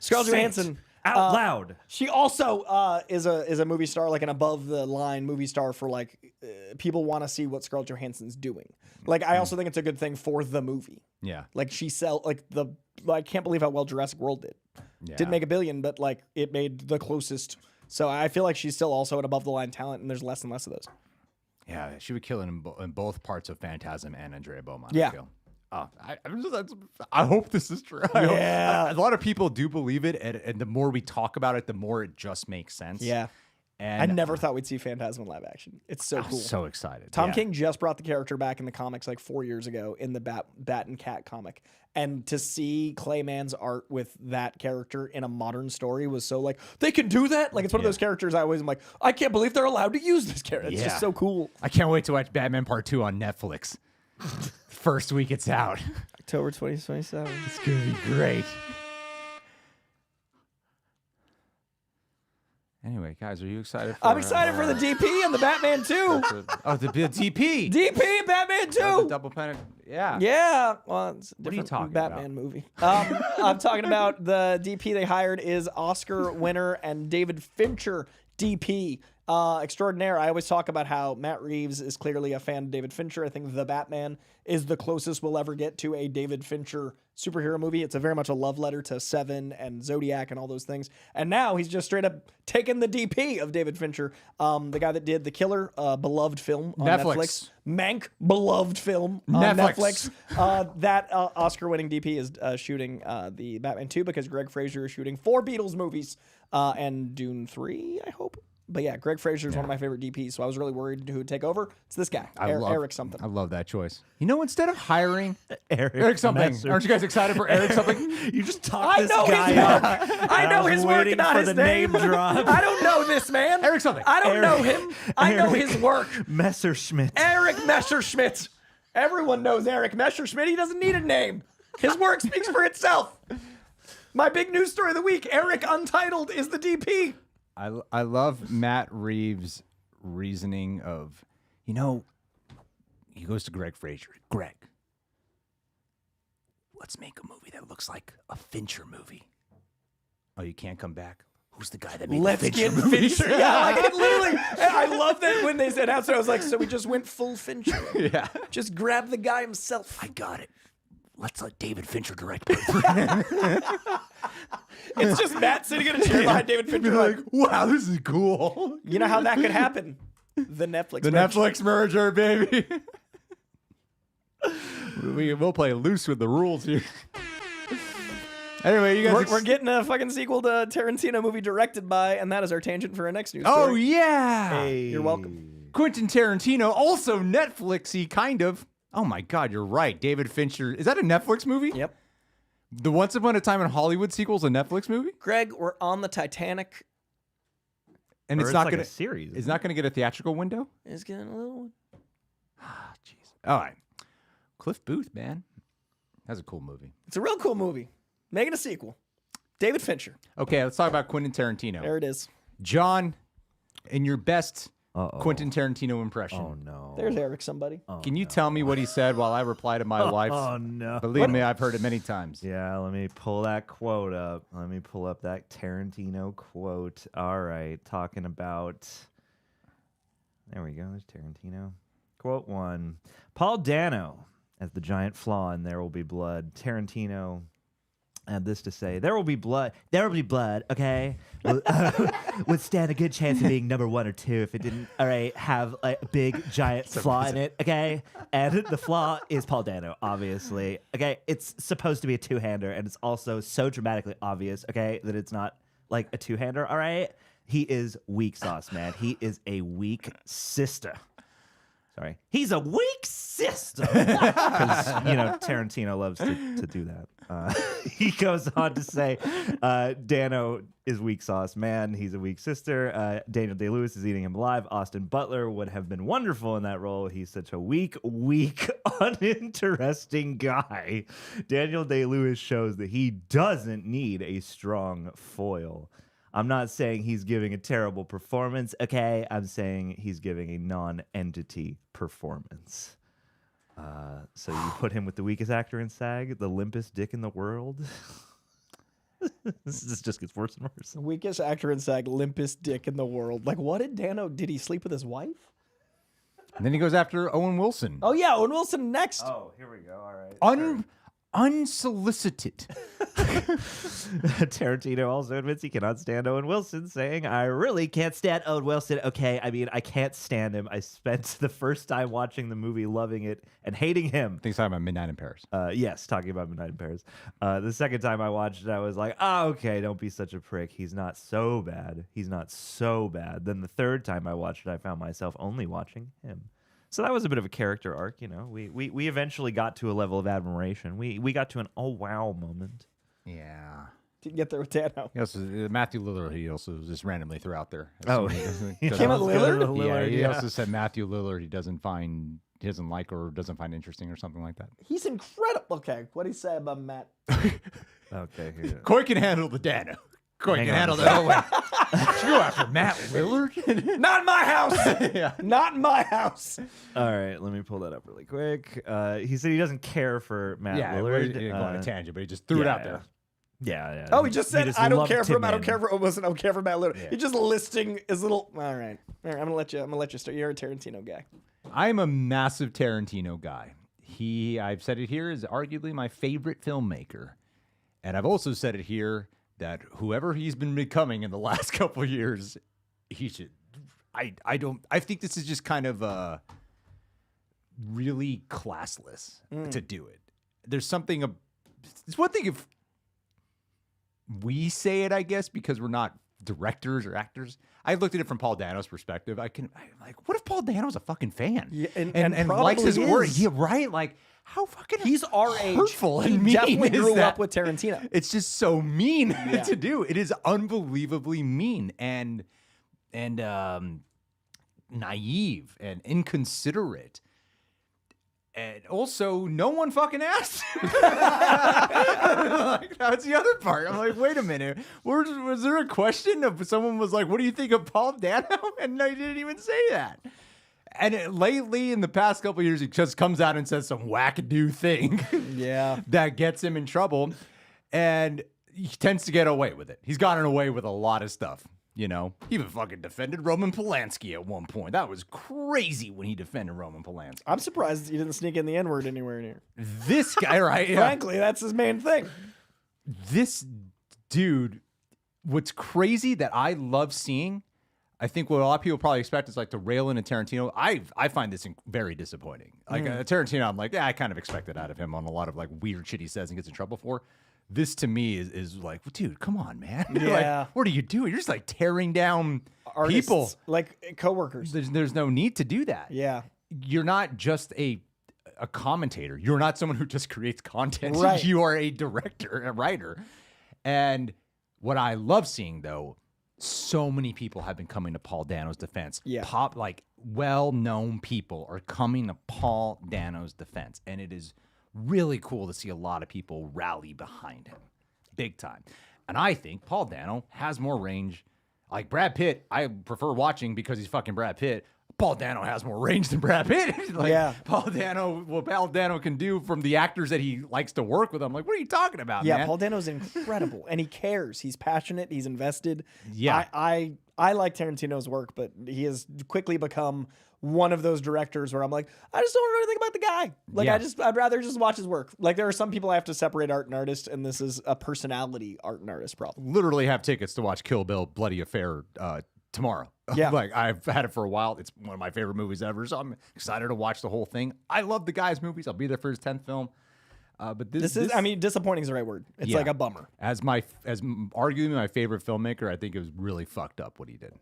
Scarlett Say it Johansson. out loud. She also is a movie star, like an above the line movie star for like people want to see what Scarlett Johansson's doing. Like I also think it's a good thing for the movie. Yeah. Like I can't believe how well Jurassic World did. Yeah. Didn't make $1 billion, but like it made the closest. So I feel like she's still also an above the line talent, and there's less and less of those. Yeah, she would kill in both parts of Phantasm and Andrea Beaumont. Yeah. I feel. Oh, I hope this is true. Yeah. A lot of people do believe it, and the more we talk about it, the more it just makes sense. Yeah. And I never thought we'd see Phantasm in live action. It's so I'm cool. so excited. Tom Yeah. King just brought the character back in the comics like 4 years ago in the Bat and Cat comic. And to see Clayman's art with that character in a modern story was so like, they can do that? Like, it's one of those characters I always am like, I can't believe they're allowed to use this character. It's just so cool. I can't wait to watch Batman Part 2 on Netflix. First week it's out. October 2027. It's going to be great. Anyway, guys, are you excited for I'm excited for the DP and the Batman 2. Oh, the DP. DP, Batman 2. Oh, the double pen. Yeah. Yeah, well, it's a What are you different talking Batman about? movie. I'm talking about the DP they hired is Oscar winner and David Fincher DP extraordinaire. I always talk about how Matt Reeves is clearly a fan of David Fincher. I think The Batman is the closest we'll ever get to a David Fincher superhero movie. It's a very much a love letter to Seven and Zodiac and all those things. And now he's just straight up taken the DP of David Fincher, the guy that did The Killer, beloved film on Netflix. Mank, beloved film on Netflix. That Oscar-winning DP is shooting the Batman 2 because Greg Fraser is shooting 4 Beatles movies and Dune 3, I hope. But yeah, Greg Fraser is one of my favorite DPs, so I was really worried who would take over. It's this guy, Eric something. I love that choice. You know, instead of hiring Eric something, Messer. aren't you guys excited for Eric something? You just talked I this know guy his up. work. I know was his work, waiting not for his the name. name drop. I don't know this man. Eric something. I don't know Eric- him. I know Eric- his work. Messerschmitt. Eric Messerschmitt. Everyone knows Eric Messerschmitt. He doesn't need a name. His work speaks for itself. My big news story of the week: Eric Untitled is the DP. I love Matt Reeves' reasoning of, you know, he goes to Greg Fraser. Greg, let's make a movie that looks like a Fincher movie. Oh, you can't come back? Who's the guy that made Let's the Fincher get movies? Fincher. Yeah, like it literally. I love that when they said out, so I was like, so we just went full Fincher. Yeah. Just grab the guy himself. I got it. Let's let David Fincher direct Part 3. It's just Matt sitting in a chair behind David Fincher, like, wow, this is cool. you know how that could happen? The Netflix. The merger. Netflix merger, baby. We'll play loose with the rules here. Anyway, you guys. We're getting a fucking sequel to Tarantino movie directed by, and that is our tangent for our next news Oh story. yeah. You're welcome. Quentin Tarantino, also Netflixy, kind of. Oh my God, you're right. David Fincher. Is that a Netflix movie? Yep. The Once Upon a Time in Hollywood sequel's a Netflix movie, Greg, we're on the Titanic. and Or it's not like gonna. a series. It's not gonna get a theatrical window. Is getting a little one. Ah, jeez. All right. Cliff Booth, man, that's a cool movie. It's a real cool movie. Making a sequel. David Fincher. Okay, let's talk about Quentin Tarantino. There it is. John, in your best Uh-oh. Quentin Tarantino impression. Oh no. There's Eric somebody. Can you tell me what he said while I reply to my wife's? Oh no. Believe me, I've heard it many times. Yeah, let me pull that quote up. Let me pull up that Tarantino quote. All right, talking about. There we go. There's Tarantino. Quote 1. Paul Dano as the giant flaw in There Will Be Blood. Tarantino had this to say: "There will be blood. There will be blood. Okay, would stand a good chance of being number 1 or 2 if it didn't. All right, have a big giant flaw in it. Okay, and the flaw is Paul Dano, obviously. Okay, it's supposed to be a two-hander, and it's also so dramatically obvious. Okay, that it's not like a two-hander. All right, he is weak sauce, man. He is a weak sister." Sorry. He's a weak sister. Because, Tarantino loves to do that. He goes on to say, Dano is weak sauce, man. He's a weak sister. Daniel Day-Lewis is eating him alive. Austin Butler would have been wonderful in that role. He's such a weak, uninteresting guy. Daniel Day-Lewis shows that he doesn't need a strong foil. I'm not saying he's giving a terrible performance, okay? I'm saying he's giving a non-entity performance. So you put him with the weakest actor in SAG, the limpest dick in the world? This just gets worse and worse. Weakest actor in SAG, limpest dick in the world. Like, what did Dano? Did he sleep with his wife? And then he goes after Owen Wilson. Oh yeah, Owen Wilson next. Oh, here we go. All right. Unsolicited. Tarantino also admits he cannot stand Owen Wilson, saying, I really can't stand Owen Wilson. Okay, I mean, I can't stand him. I spent the first time watching the movie loving it and hating him. I think he's talking about Midnight in Paris. Yes, talking about Midnight in Paris. The second time I watched it, I was like, oh, okay, don't be such a prick. He's not so bad. He's not so bad. Then the third time I watched it, I found myself only watching him. So that was a bit of a character arc, you know. We eventually got to a level of admiration. We got to an oh wow moment. Yeah. Didn't get there with Dano. He also, Matthew Lillard, he also just randomly threw out there. Oh, Came out Lillard? Yeah, he also said Matthew Lillard he doesn't like or doesn't find interesting or something like that. He's incredible. Okay, what did he say about Matt? Okay, here. Coy can handle the Dano. Coy Hang can on. handle the whole way. Should you go after Matt Lillard? Not in my house. Yeah. Not in my house. All right, let me pull that up really quick. He said he doesn't care for Matt Yeah, Lillard. he didn't go on a tangent, but he just threw it out there. Yeah. Oh, he just said, I don't loved care for him. Tin I don't Man. care for Owen Wilson. I don't care for Matt Lillard. Yeah. He's just listing his little. All right. I'm gonna let you start. You're a Tarantino guy. I'm a massive Tarantino guy. I've said it here, is arguably my favorite filmmaker. And I've also said it here that whoever he's been becoming in the last couple of years, he should. I think this is just kind of really classless to do it. There's something. It's one thing if we say it, I guess, because we're not directors or actors. I looked at it from Paul Dano's perspective. I'm like, what if Paul Dano's a fucking fan? Yeah, and likes his probably work? is. Yeah, right. Like, how fucking He's our age. hurtful He and mean definitely is grew that? up with Tarantino. It's just so mean Yeah. to do. It is unbelievably mean and naive and inconsiderate. And also, no one fucking asked. Like, that's the other part. I'm like, wait a minute. Was there a question of someone was like, what do you think of Paul Dano? And I didn't even say that. And lately, in the past couple of years, he just comes out and says some wackadoo thing Yeah. that gets him in trouble. And he tends to get away with it. He's gotten away with a lot of stuff. You know, he even fucking defended Roman Polanski at one point. That was crazy when he defended Roman Polanski. I'm surprised he didn't sneak in the N-word anywhere near. This guy, right? Yeah. Frankly, that's his main thing. This dude, what's crazy that I love seeing, I think what a lot of people probably expect is like to rail in a Tarantino. I find this very disappointing. Like Tarantino, I'm like, yeah, I kind of expected out of him on a lot of like weird shit he says and gets in trouble for. This to me is like, dude, come on, man. Yeah. Like, what are you doing? You're just like tearing down Artists, people. like coworkers. There's no need to do that. Yeah. You're not just a commentator. You're not someone who just creates content. Right. You are a director, a writer. And what I love seeing, though, so many people have been coming to Paul Dano's defense. Yeah. Well-known people are coming to Paul Dano's defense. And it is really cool to see a lot of people rally behind him. Big time. And I think Paul Dano has more range. Like Brad Pitt, I prefer watching because he's fucking Brad Pitt. Paul Dano has more range than Brad Pitt. Like, Yeah. Paul Dano can do from the actors that he likes to work with. I'm like, what are you talking about, Yeah, man? Paul Dano's incredible, and he cares. He's passionate. He's invested. Yeah. I like Tarantino's work, but he has quickly become one of those directors where I'm like, I just don't know anything about the guy. Like, Yeah. I'd rather just watch his work. Like, there are some people I have to separate art and artist, and this is a personality art and artist problem. Literally have tickets to watch Kill Bill Bloody Affair tomorrow. Yeah. Like, I've had it for a while. It's one of my favorite movies ever, so I'm excited to watch the whole thing. I love the guy's movies. I'll be there for his 10th film. But this Is, I mean, disappointing is the right word. It's Yeah. like a bummer. as arguably my favorite filmmaker, I think it was really fucked up what he did.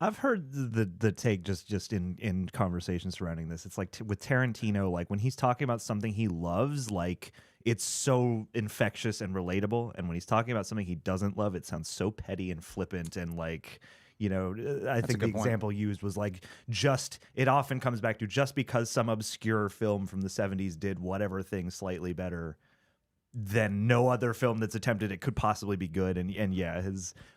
I've heard the take just in conversations surrounding this. It's like with Tarantino, like when he's talking about something he loves, like it's so infectious and relatable. And when he's talking about something he doesn't love, it sounds so petty and flippant and like, you know, I think the good point. example used was like it often comes back to just because some obscure film from the 70s did whatever thing slightly better, then no other film that's attempted it could possibly be good. And yeah,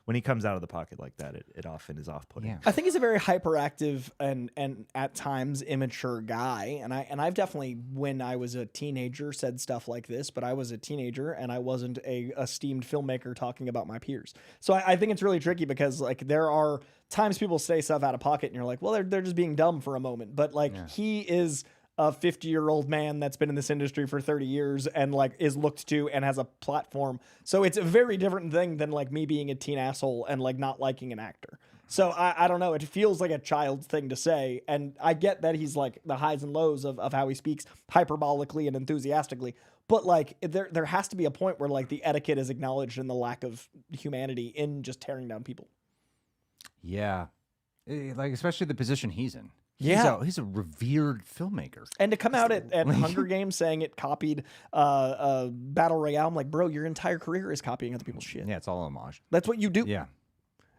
when he comes out of the pocket like that, it often is off-putting. Yeah. I think he's a very hyperactive and at times immature guy. And I've definitely, when I was a teenager, said stuff like this, but I was a teenager and I wasn't a esteemed filmmaker talking about my peers. So I think it's really tricky because like there are times people say stuff out of pocket and you're like, well, they're just being dumb for a moment. But like he is a 50-year-old man that's been in this industry for 30 years and like is looked to and has a platform. So it's a very different thing than like me being a teen asshole and like not liking an actor. So I don't know. It feels like a child's thing to say. And I get that he's like the highs and lows of how he speaks hyperbolically and enthusiastically. But like there has to be a point where like the etiquette is acknowledged and the lack of humanity in just tearing down people. Yeah. Like, especially the position he's in. Yeah. He's a revered filmmaker. And to come out at Hunger Games saying it copied Battle Royale, I'm like, bro, your entire career is copying other people's shit. Yeah, it's all homage. That's what you do. Yeah.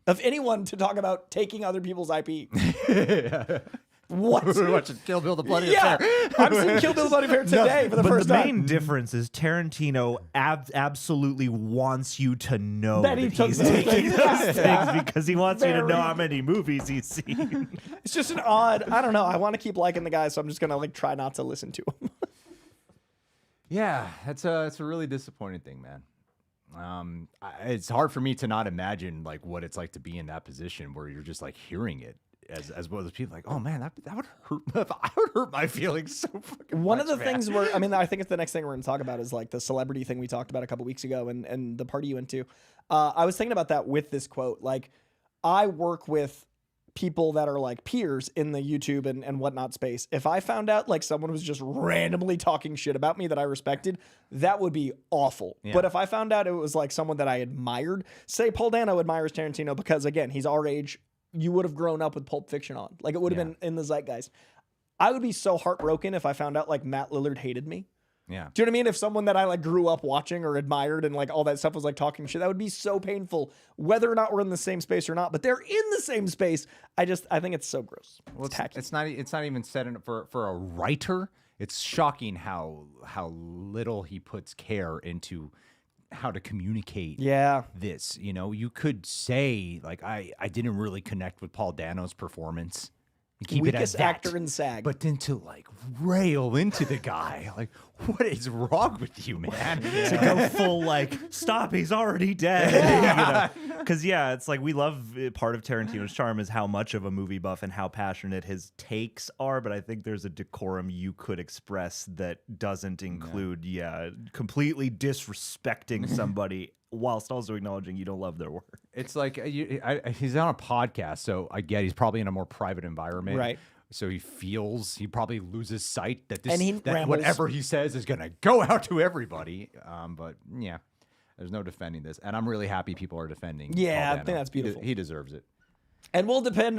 Of anyone to talk about taking other people's IP. What? We're watching Kill Bill the Bloody Yeah. Affair. I'm seeing Kill Bill the Bloody Affair today for the But first the time. main difference is Tarantino absolutely wants you to know That that, he took he's those taking things. those Yeah. things because he wants you to Very. know how many movies he's seen. It's just an odd, I don't know. I want to keep liking the guy, so I'm just going to like try not to listen to him. Yeah, it's a really disappointing thing, man. It's hard for me to not imagine like what it's like to be in that position where you're just like hearing it as well as people like, oh man, that would hurt. I would hurt my feelings so fucking One much, of the man. things where, I mean, I think it's the next thing we're going to talk about is like the celebrity thing we talked about a couple weeks ago and the party you went to. I was thinking about that with this quote. Like, I work with people that are like peers in the YouTube and whatnot space. If I found out like someone was just randomly talking shit about me that I respected, that would be awful. Yeah. But if I found out it was like someone that I admired, say Paul Dano admires Tarantino because again, he's our age. You would have grown up with Pulp Fiction on. Like it would have been in the zeitgeist. I would be so heartbroken if I found out like Matt Lillard hated me. Yeah. Do you know what I mean? If someone that I like grew up watching or admired and like all that stuff was like talking shit, that would be so painful, whether or not we're in the same space or not. But they're in the same space. I think it's so gross. Well, It's tacky. it's not even set in for a writer. It's shocking how little he puts care into how to communicate Yeah. this. You know, you could say like I didn't really connect with Paul Dano's performance. And keep it as Weakest that. actor in SAG. But then to like rail into the guy, like, what is wrong with you, man? To go full like, stop, he's already dead. Because it's like we love part of Tarantino's charm is how much of a movie buff and how passionate his takes are. But I think there's a decorum you could express that doesn't include, completely disrespecting somebody whilst also acknowledging you don't love their work. It's like he's on a podcast, so I get he's probably in a more private environment. Right. So he probably loses sight that And he that rambles. whatever he says is going to go out to everybody. But yeah, there's no defending this. And I'm really happy people are defending Yeah, Paul I think Dano. that's beautiful. He deserves it. And we'll defend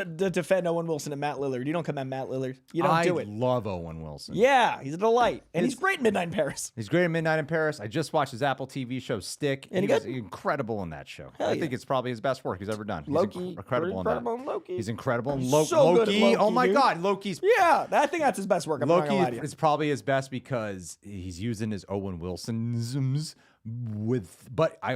Owen Wilson and Matt Lillard. You don't come at Matt Lillard. You don't do it. I love Owen Wilson. Yeah, he's a delight. And he's great in Midnight in Paris. He's great at Midnight in Paris. I just watched his Apple TV show Stick. Any He was good? incredible in that show. Hell I yeah. think it's probably his best work he's ever done. He's Loki. incredible in Incredible in Loki. He's incredible in He's so good at Loki. Loki, Oh my dude. God, Loki's Yeah, I think that's his best work. I'm not Loki gonna lie to you. is probably his best because he's using his Owen Wilsonisms but I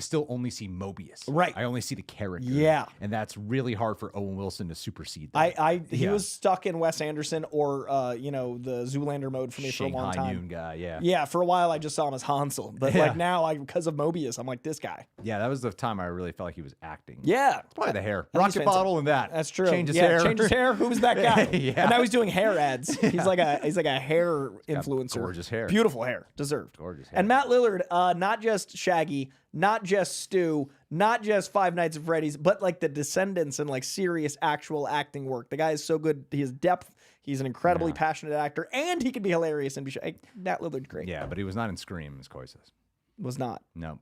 still only see Mobius. Right. I only see the character. Yeah. And that's really hard for Owen Wilson to supersede that. He was stuck in Wes Anderson or the Zoolander mode for me for a long Shanghai time. Noon guy, yeah. Yeah, for a while I just saw him as Hansel, but Yeah. like now because of Mobius, I'm like this guy. Yeah, that was the time I really felt like he was acting. Yeah, Probably the hair. I think he's Rocket bottle and that. that's true. Change his yeah, hair. Change his hair. Who was that guy? Yeah. And now he's doing hair ads. He's like a hair influencer. gorgeous hair. Beautiful hair. Deserved. Gorgeous hair. And Matt Lillard, not just Shaggy, not just Stu, not just Five Nights at Freddy's, but like the Descendants and like serious actual acting work. The guy is so good. He has depth. He's an incredibly passionate actor, and he can be hilarious and be. Matt Lillard's great. Yeah, but he was not in Scream, as Coy says. Was not. No.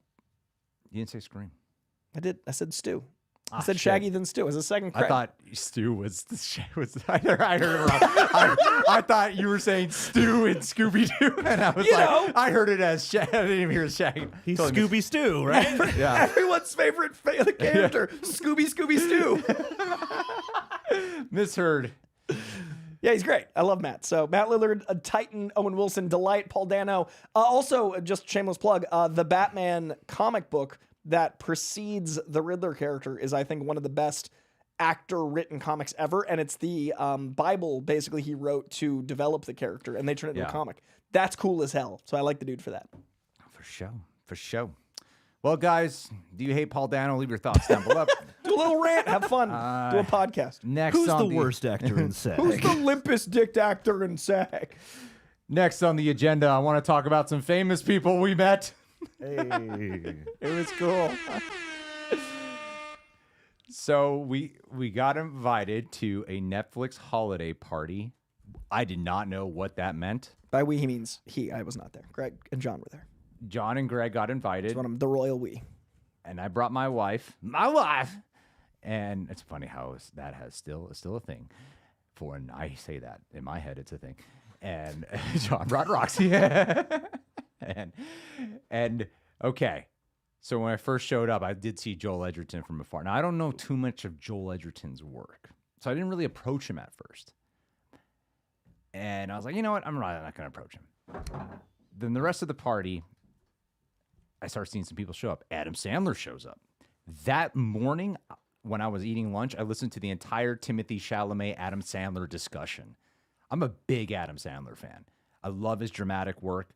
You didn't say Scream. I did. I said Stu. I Ah, said shit. Shaggy, then Stu. As a second credit. I thought Stu was I heard it wrong. I thought you were saying Stu in Scooby Doo, and I was I heard it as I didn't even hear Shaggy. He's Totally Scooby Stew, right? Yeah. Everyone's favorite character, Scooby Stu. misheard. Yeah, he's great. I love Matt. So Matt Lillard, a Titan, Owen Wilson, Delight, Paul Dano. Also, just shameless plug, the Batman comic book that precedes the Riddler character is, I think, one of the best actor-written comics ever. And it's the Bible, basically, he wrote to develop the character, and they turned it into a comic. That's cool as hell. So I like the dude for that. For sure. For sure. Well, guys, do you hate Paul Dano? Leave your thoughts down below. Do a little rant. Have fun. Do a podcast. Next Who's on the worst actor in SAG? Who's the limpest dicked actor in SAG? Next on the agenda, I want to talk about some famous people we met. Hey. It was cool. So we got invited to a Netflix holiday party. I did not know what that meant. By we, he means he. I was not there. Greg and John were there. John and Greg got invited. It's one of the royal we. And I brought my wife. And it's funny how that has still a thing. For when I say that, in my head, it's a thing. And John brought Roxy. and okay. So when I first showed up, I did see Joel Edgerton from afar. Now, I don't know too much of Joel Edgerton's work. So I didn't really approach him at first. And I was like, you know what? I'm not going to approach him. Then the rest of the party, I start seeing some people show up. Adam Sandler shows up. That morning, when I was eating lunch, I listened to the entire Timothée Chalamet Adam Sandler discussion. I'm a big Adam Sandler fan. I love his dramatic work.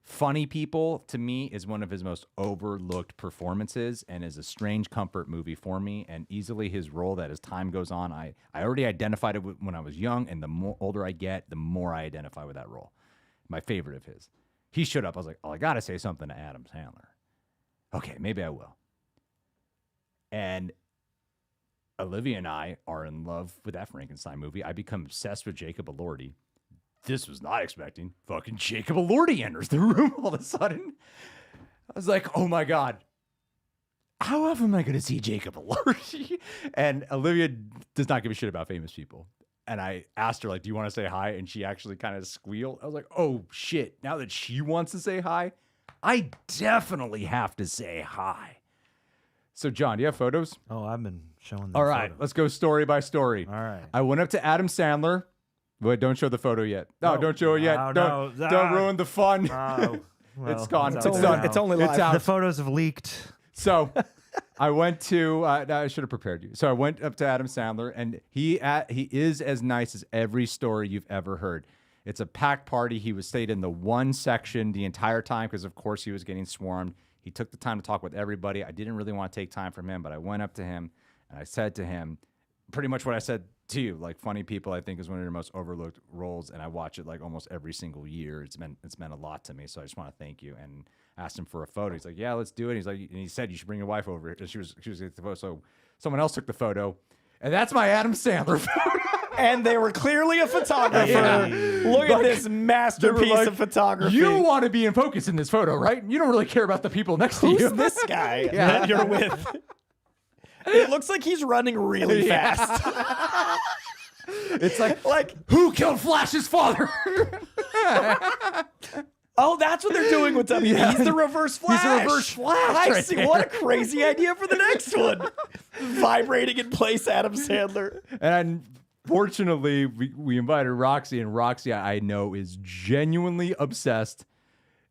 Funny People, to me, is one of his most overlooked performances and is a strange comfort movie for me, and easily his role that as time goes on, I already identified it when I was young, and the more older I get, the more I identify with that role. My favorite of his. He showed up. I was like, oh, I got to say something to Adam Sandler. Okay, maybe I will. And Olivia and I are in love with that Frankenstein movie. I become obsessed with Jacob Elordi. This was not expecting. Fucking Jacob Elordi enters the room all of a sudden. I was like, oh my God. How often am I going to see Jacob Elordi? And Olivia does not give a shit about famous people. And I asked her, like, do you want to say hi? And she actually kind of squealed. I was like, oh, shit. Now that she wants to say hi, I definitely have to say hi. So, John, do you have photos? Oh, I've been showing them. All right, photos. let's go story by story. All right. I went up to Adam Sandler. Wait, don't show the photo yet. No, don't show it yet. No, Don't ruin the fun. Oh, well, It's gone. It's It's only, done. it's only live. It's out. The photos have leaked. So I went to, I should have prepared you. So I went up to Adam Sandler, and he is as nice as every story you've ever heard. It's a packed party. He was stayed in the one section the entire time because, of course, he was getting swarmed. He took the time to talk with everybody. I didn't really want to take time from him, but I went up to him, and I said to him pretty much what I said to you. Like, Funny People, I think, is one of your most overlooked roles, and I watch it like almost every single year. It's meant a lot to me, so I just want to thank you. And asked him for a photo. He's like, yeah, let's do it. He's like, and he said you should bring your wife over. And she was getting the photo. So someone else took the photo, and that's my Adam Sandler photo. And they were clearly a photographer. Yeah. Look at this masterpiece of photography. You want to be in focus in this photo, right? You don't really care about the people next to you. Who's this guy that you're with? It looks like he's running really fast. It's like who killed Flash's father? Oh, that's what they're doing with W. Yeah. He's the reverse Flash. He's the reverse Flash. I right see. there. What a crazy idea for the next one. Vibrating in place, Adam Sandler. And fortunately, we invited Roxy, and Roxy, I know, is genuinely obsessed.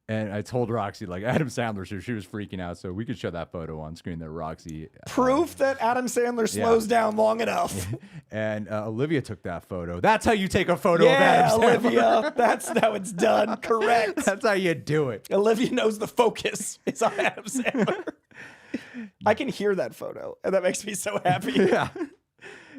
And I told Roxy, like, Adam Sandler, so she was freaking out. So we could show that photo on screen that Roxy. Proof that Adam Sandler slows down long enough. And Olivia took that photo. That's how you take a photo of Yeah, Adam Sandler. Olivia. That's how it's done. Correct. That's how you do it. Olivia knows the focus is on Adam Sandler. I can hear that photo, and that makes me so happy. Yeah.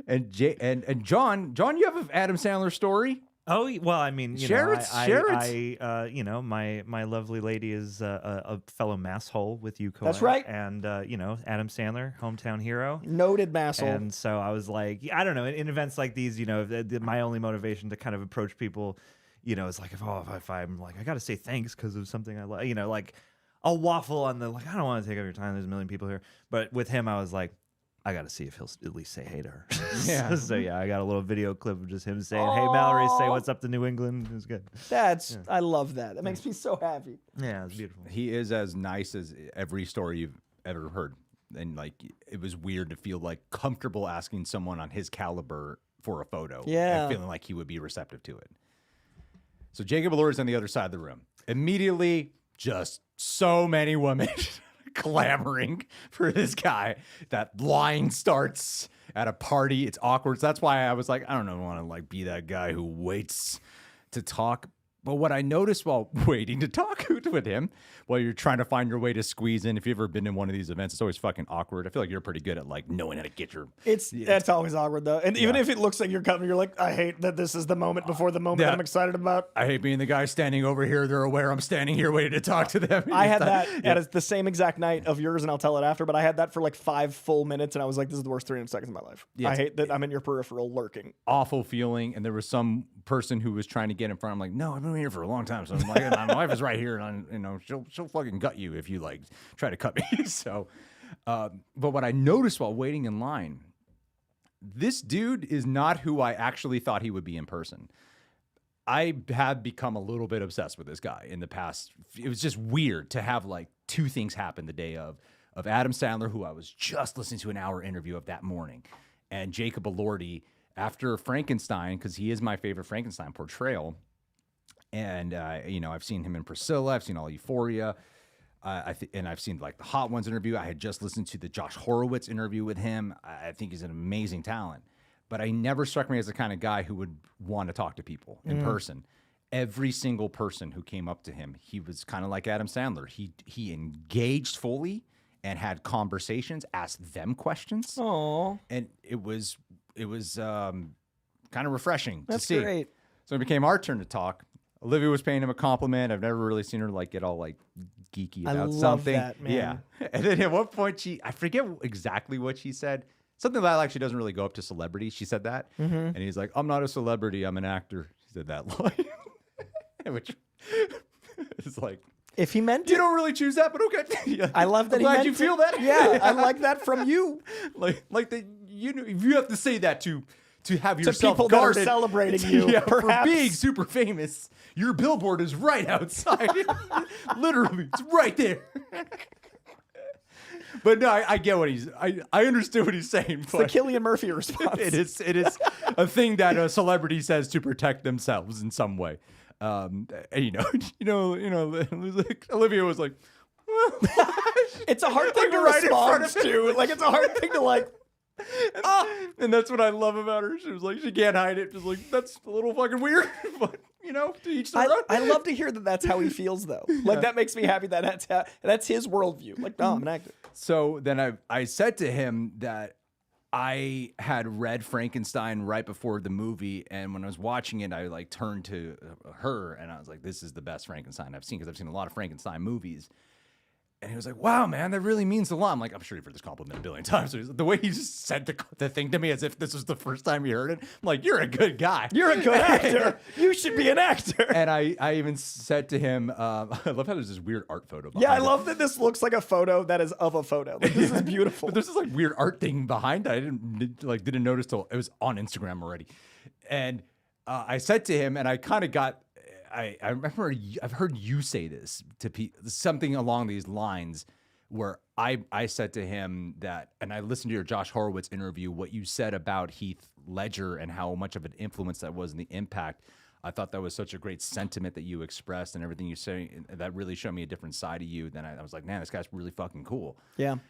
And John, you have an Adam Sandler story? Oh, well, I mean, Share it. you know, my lovely lady is a fellow masshole with you, Coy. That's right. And, you know, Adam Sandler, hometown hero. Noted masshole. And so I was like, I don't know, in events like these, you know, my only motivation to kind of approach people, you know, is like, if I'm like, I got to say thanks because of something I like, you know, like I'll waffle on the, like, I don't want to take up your time. There's a million people here. But with him, I was like, I got to see if he'll at least say hey to her. Yeah. So yeah, I got a little video clip of just him saying, hey, Mallory, say what's up to New England. It was good. I love that. That makes me so happy. Yeah, it's beautiful. He is as nice as every story you've ever heard. And like, it was weird to feel like comfortable asking someone on his caliber for a photo. Yeah. And feeling like he would be receptive to it. So Jacob Elordi's on the other side of the room. Immediately, just so many women clamoring for this guy. That line starts at a party. It's awkward. So that's why I was like, I don't want to like be that guy who waits to talk. But what I noticed while waiting to talk with him, while you're trying to find your way to squeeze in, if you've ever been in one of these events, it's always fucking awkward. I feel like you're pretty good at like knowing how to get your. That's always awkward though, and even if it looks like you're coming, you're like, I hate that this is the moment before the moment I'm excited about. I hate being the guy standing over here. They're aware I'm standing here waiting to talk to them. I had that at the same exact night of yours, and I'll tell it after. But I had that for like 5 full minutes, and I was like, this is the worst 300 seconds of my life. I hate that I'm in your peripheral lurking. Awful feeling, and there was some person who was trying to get in front. I'm like, no, I've been here for a long time. So I'm like, my wife is right here, and she'll fucking gut you if you like try to cut me. So, but what I noticed while waiting in line, this dude is not who I actually thought he would be in person. I had become a little bit obsessed with this guy in the past. It was just weird to have like 2 things happen the day of Adam Sandler, who I was just listening to an hour interview of that morning, and Jacob Elordi after Frankenstein, because he is my favorite Frankenstein portrayal. And, I've seen him in Priscilla. I've seen all Euphoria. And I've seen like the Hot Ones interview. I had just listened to the Josh Horowitz interview with him. I think he's an amazing talent. But I never struck me as the kind of guy who would want to talk to people in person. Every single person who came up to him, he was kind of like Adam Sandler. He engaged fully and had conversations, asked them questions. Aww. And it was kind of refreshing to see. That's great. So it became our turn to talk. Olivia was paying him a compliment. I've never really seen her like get all like geeky about I love something. that, man. Yeah. And then at one point I forget exactly what she said. Something that like she doesn't really go up to celebrities. She said that. And he's like, I'm not a celebrity, I'm an actor. She said that line. Which is like, if he meant you it, don't really choose that, but okay. Yeah. I love that. I'm he glad meant you feel it. that. Yeah, I like that from you. like that. If you have to say that to have yourself people guarded, that are celebrating you, yeah, perhaps. for being super famous. Your billboard is right outside. Literally, it's right there. But no, I get what I understood what he's saying. It's the Cillian Murphy response. It is a thing that a celebrity says to protect themselves in some way. And Olivia was like, it's a hard thing to right in front respond of to. Like, it's a hard thing to like. And that's what I love about her. She was like, she can't hide it. Just like, that's a little fucking weird, but to each their own. I love to hear that that's how he feels though. Like that makes me happy that that's his worldview. Like, no, I'm an actor. So then I said to him that I had read Frankenstein right before the movie, and when I was watching it, I like turned to her and I was like, this is the best Frankenstein I've seen, because I've seen a lot of Frankenstein movies. And he was like, wow, man, that really means a lot. I'm like, I'm sure you've heard this compliment a billion times. So the way he just said the thing to me as if this was the first time he heard it, I'm like, you're a good guy. You're a good actor. You should be an actor. And I even said to him, I love how there's this weird art photo behind Yeah, I it. love that this looks like a photo that is of a photo. Like, this is beautiful. But there's this like weird art thing behind that I didn't notice till it was on Instagram already. And I said to him, and I kind of got, I remember I've heard you say this to something along these lines, where I said to him that, and I listened to your Josh Horowitz interview, what you said about Heath Ledger and how much of an influence that was in the impact. I thought that was such a great sentiment that you expressed, and everything you say that really showed me a different side of you. Then I was like, man, this guy's really fucking cool. Yeah. And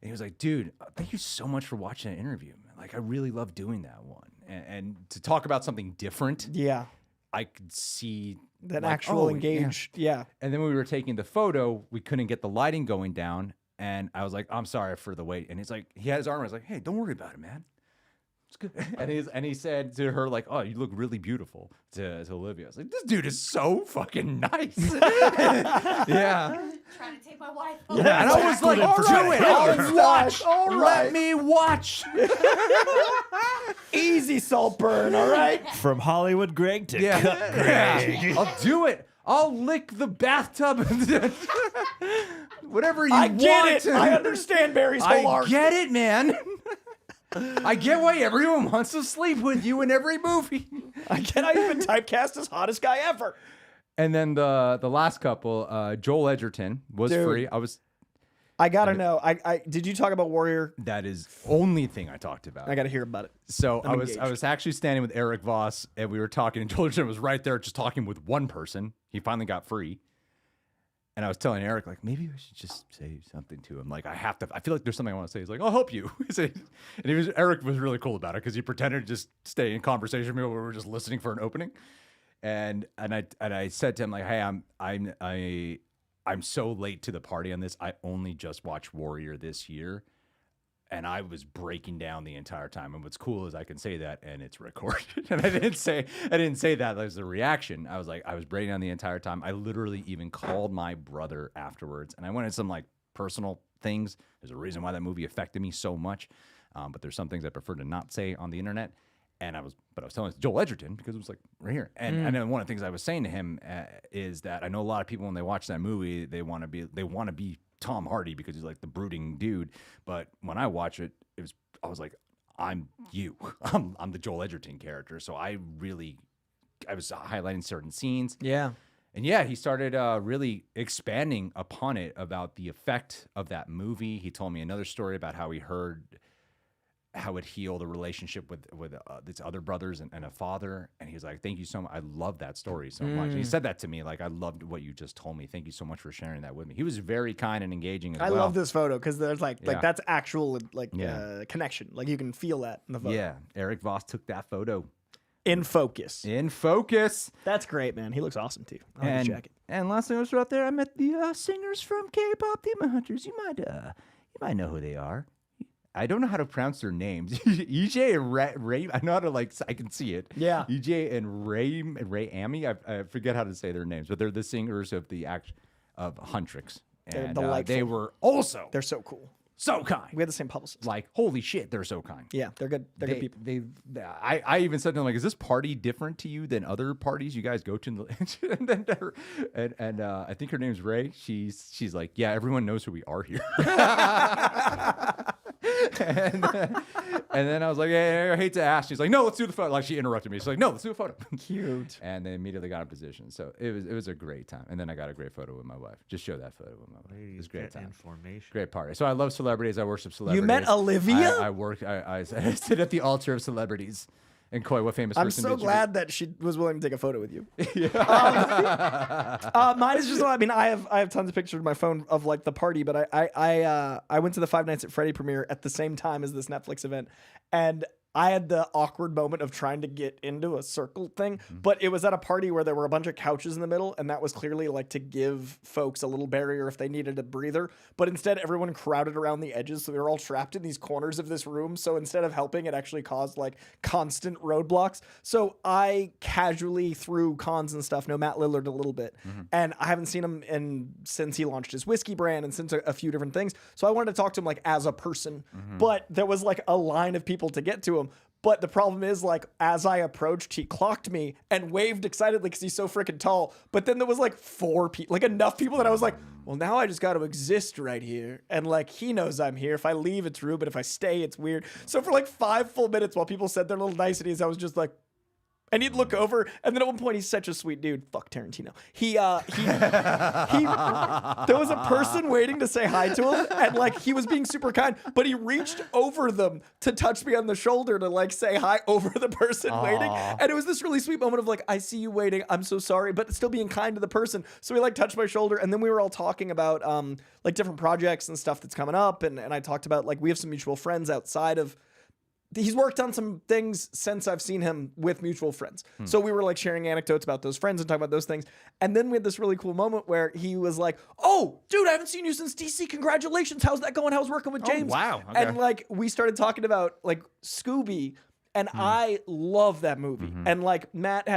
he was like, dude, thank you so much for watching that interview. Like, I really love doing that one. And to talk about something different. Yeah. I could see that like, actual engaged. Yeah. And then when we were taking the photo, we couldn't get the lighting going down. And I was like, I'm sorry for the wait. And he's like, he had his arm. I was like, hey, don't worry about it, man. It's good. And he said to her, like, oh, you look really beautiful, to Olivia. I was like, this dude is so fucking nice. Yeah. Trying to take my wife Yeah, home. and I was like, all do right, it. I'll watch. all Let me watch. Easy Saltburn, all right? From Hollywood Greg to Yeah. Cut Greg. Yeah. I'll do it. I'll lick the bathtub. Whatever you I want. get it. I understand Barry's whole I arc. get it, man. I get why everyone wants to sleep with you in every movie. I cannot even typecast as hottest guy ever. And then the last couple, Joel Edgerton was Dude. free. I gotta know. I did you talk about Warrior? That is only thing I talked about. I gotta hear about it. So I'm I engaged. was actually standing with Eric Voss, and we were talking, and Joel was right there just talking with one person. He finally got free. And I was telling Eric, like, maybe I should just say something to him. Like, I feel like there's something I want to say. He's like, I'll help you. Eric was really cool about it because he pretended to just stay in conversation with me while we were just listening for an opening. And I said to him, like, hey, I'm so late to the party on this. I only just watched Warrior this year. And I was breaking down the entire time. And what's cool is I can say that and it's recorded. And I didn't say that as a reaction. I was breaking down the entire time. I literally even called my brother afterwards. And I went into some like personal things. There's a reason why that movie affected me so much. But there's some things I prefer to not say on the internet. And I was telling Joel Edgerton because it was like right here. And then one of the things I was saying to him is that I know a lot of people when they watch that movie, they want to be Tom Hardy because he's like the brooding dude. But when I watch it, I was like, I'm you. I'm the Joel Edgerton character. So I was highlighting certain scenes. Yeah. And yeah, he started really expanding upon it about the effect of that movie. He told me another story about how he heard how it healed a relationship with these other brothers and a father. And he was like, thank you so much. I love that story so much. And he said that to me, like, I loved what you just told me. Thank you so much for sharing that with me. He was very kind and engaging as I well. love this photo because there's like Yeah. that's actual like Yeah. connection. Like you can feel that in the photo. Yeah, Eric Voss took that photo. In focus. In focus. That's great, man. He looks awesome too. I like his jacket. And last thing I was out there, I met the singers from K-pop Demon Hunters. You might know who they are. I don't know how to pronounce their names. EJ and Ray. I know how to I can see it. Yeah. EJ and Ray Amy. I forget how to say their names, but they're the singers of of Huntrix. They're And delightful. they were also They're so cool. so kind. We had the same publicist. Like, holy shit, they're so kind. Yeah, they're good. They're good people. I even said to them, like, is this party different to you than other parties you guys go to? And I think her name's Ray. She's like, yeah, everyone knows who we are here. and then I was like, hey, I hate to ask. She's like, no, let's do the photo. Like, she interrupted me. She's like, no, let's do a photo. Cute. And they immediately got in position. So it was a great time. And then I got a great photo with my wife. Just show that photo with my wife. It was a great time. Information. Great party. So I love celebrities. I worship celebrities. You met Olivia? I sit at the altar of celebrities. And Coy, what famous I'm person so did you glad that she was willing to take a photo with you. Mine is just, I mean, I have tons of pictures on my phone of like the party, but I went to the Five Nights at Freddy premiere at the same time as this Netflix event, and I had the awkward moment of trying to get into a circle thing, but it was at a party where there were a bunch of couches in the middle, and that was clearly like to give folks a little barrier if they needed a breather. But instead, everyone crowded around the edges, so they were all trapped in these corners of this room. So instead of helping, it actually caused like constant roadblocks. So I casually threw cons and stuff, know Matt Lillard a little bit, and I haven't seen him since he launched his whiskey brand and since a few different things. So I wanted to talk to him like as a person, but there was like a line of people to get to him. But the problem is, like, as I approached, he clocked me and waved excitedly because he's so freaking tall. But then there was like 4 people, like enough people that I was like, well, now I just got to exist right here. And like, he knows I'm here. If I leave, it's rude. But if I stay, it's weird. So for like 5 full minutes while people said their little niceties, I was just like, and he'd look over, and then at one point, he's such a sweet dude. Fuck Tarantino. There was a person waiting to say hi to him, and like he was being super kind, but he reached over them to touch me on the shoulder to like say hi over the person waiting, and it was this really sweet moment of like, I see you waiting. I'm so sorry, but still being kind to the person. So he like touched my shoulder, and then we were all talking about like different projects and stuff that's coming up, and I talked about like we have some mutual friends outside of. He's worked on some things since I've seen him with mutual friends. So we were like sharing anecdotes about those friends and talking about those things. And then we had this really cool moment where he was like, oh, dude, I haven't seen you since DC. Congratulations. How's that going? How's working with James? wow. Okay. And like we started talking about like Scooby. And I love that movie. And like Matt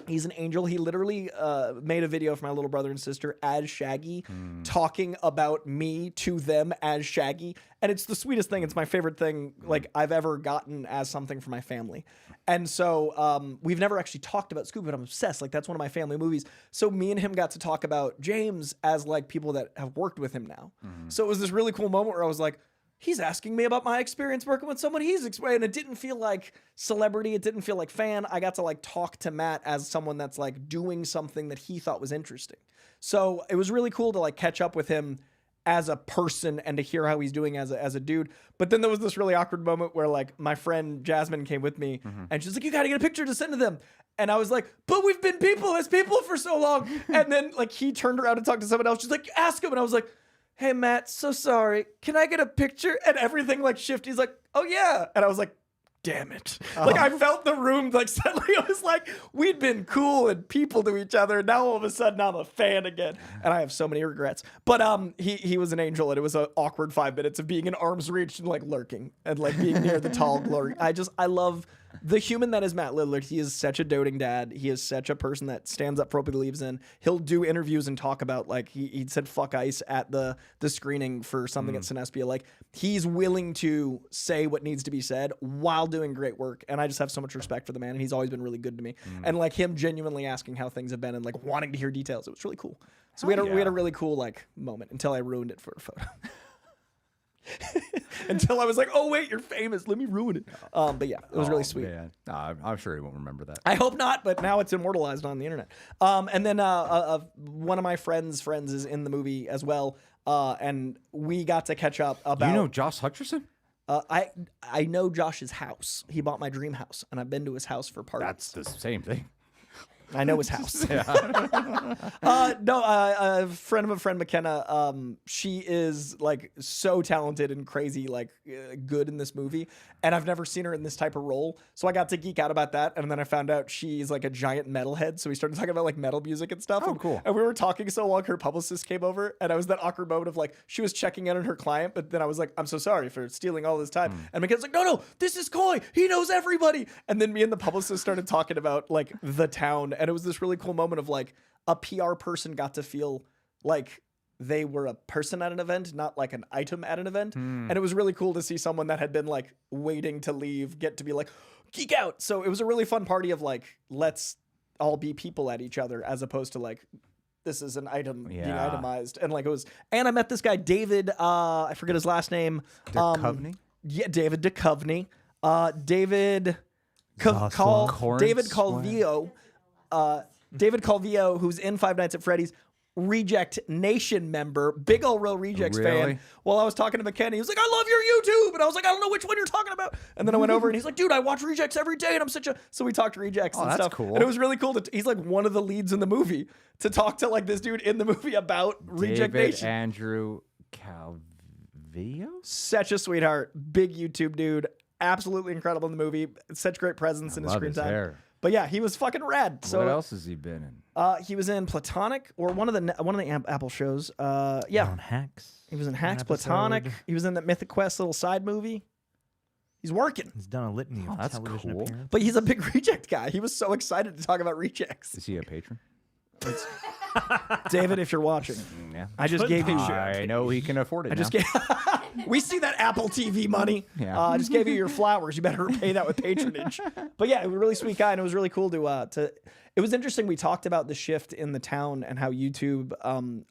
he's an angel. He literally made a video for my little brother and sister as Shaggy, talking about me to them as Shaggy. And it's the sweetest thing. It's my favorite thing like I've ever gotten as something for my family. And so we've never actually talked about Scooby, but I'm obsessed. Like that's one of my family movies. So me and him got to talk about James as like people that have worked with him now. So it was this really cool moment where I was like, he's asking me about my experience working with someone he's explained. It didn't feel like celebrity. It didn't feel like fan. I got to like talk to Matt as someone that's like doing something that he thought was interesting. So it was really cool to like catch up with him as a person and to hear how he's doing as a dude. But then there was this really awkward moment where like my friend Jasmine came with me and she's like, you got to get a picture to send to them. And I was like, but we've been people as people for so long. And then like he turned around and talked to someone else. She's like, ask him. And I was like, hey, Matt, so sorry. Can I get a picture? And everything like shifted. He's like, oh, yeah. And I was like, damn it. Like I felt the room like suddenly it was like we'd been cool and people to each other. And now all of a sudden I'm a fan again. And I have so many regrets. But he was an angel and it was an awkward 5 minutes of being in arm's reach and like lurking and like being near the tall glory. I love the human that is Matt Lillard. He is such a doting dad. He is such a person that stands up for what he believes in. He'll do interviews and talk about like he said fuck ice at the screening for something at Cinespia. Like he's willing to say what needs to be said while doing great work. And I just have so much respect for the man. And he's always been really good to me. And like him genuinely asking how things have been and like wanting to hear details. It was really cool. So we had a really cool like moment until I ruined it for a photo. Until I was like, oh wait, you're famous. Let me ruin it. But yeah, it was really sweet. Man. Nah, I'm sure he won't remember that. I hope not, but now it's immortalized on the internet. And then one of my friends is in the movie as well. And we got to catch up about. You know Josh Hutcherson? I know Josh's house. He bought my dream house, and I've been to his house for parties. That's the same thing. I know his house. A friend of a friend, McKenna, she is like so talented and crazy, like good in this movie. And I've never seen her in this type of role. So I got to geek out about that. And then I found out she's like a giant metalhead. So we started talking about like metal music and stuff. Oh, cool. And we were talking so long, her publicist came over. And I was that awkward moment of like, she was checking in on her client. But then I was like, I'm so sorry for stealing all this time. And McKenna's like, no, this is Coy. He knows everybody. And then me and the publicist started talking about like the town. And it was this really cool moment of like a PR person got to feel like they were a person at an event, not like an item at an event. And it was really cool to see someone that had been like waiting to leave get to be like geek out. So it was a really fun party of like, let's all be people at each other as opposed to like, this is an item being itemized. And like it was, and I met this guy, David, I forget his last name. Duchovny? Yeah, David Duchovny. David Calvillo, who's in Five Nights at Freddy's, Reject Nation member, big ol' Real Rejects fan. While I was talking to McKenna, he was like, I love your YouTube. And I was like, I don't know which one you're talking about. And then I went over and he's like, dude, I watch Rejects every day. And I'm such a... So we talked Rejects and that's stuff. Cool. And it was really cool. He's like one of the leads in the movie to talk to like this dude in the movie about Reject Nation. Andrew Calvillo? Such a sweetheart. Big YouTube dude. Absolutely incredible in the movie. Such great presence in his screen time. Hair. But yeah, he was fucking rad. So what else has he been in? He was in Platonic or one of the Apple shows. Yeah, on Hacks. He was in Hacks, Platonic. He was in that Mythic Quest little side movie. He's working. He's done a litany of television appearances. But he's a big Reject guy. He was so excited to talk about Rejects. Is he a patron? David, if you're watching, Yeah. I just gave you. I know he can afford it. I just gave. We see that Apple TV money. Yeah. I just gave you your flowers. You better repay that with patronage. But yeah, it was a really sweet guy, and it was really cool to. It was interesting. We talked about the shift in the town and how YouTube,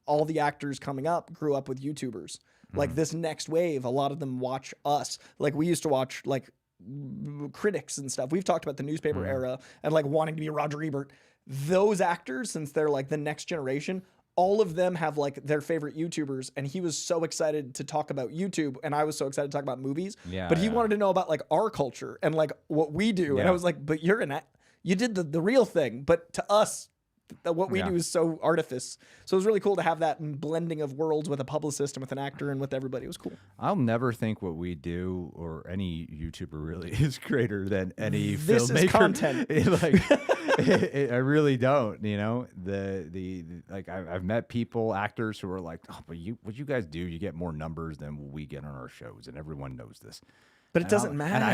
all the actors coming up grew up with YouTubers. Like this next wave, a lot of them watch us. Like we used to watch like critics and stuff. We've talked about the newspaper era and like wanting to be Roger Ebert. Those actors, since they're like the next generation, all of them have like their favorite YouTubers, and he was so excited to talk about YouTube, and I was so excited to talk about movies. Yeah, but he wanted to know about like our culture and like what we do, and I was like, "But you did the real thing." But to us, what we do is so artifice. So it was really cool to have that blending of worlds with a publicist and with an actor and with everybody. It was cool. I'll never think what we do or any YouTuber really is greater than any this filmmaker. Is content. I really don't. You know, the like I've met people, actors who are like, oh, but what you guys do, you get more numbers than what we get on our shows, and everyone knows this. But it doesn't matter.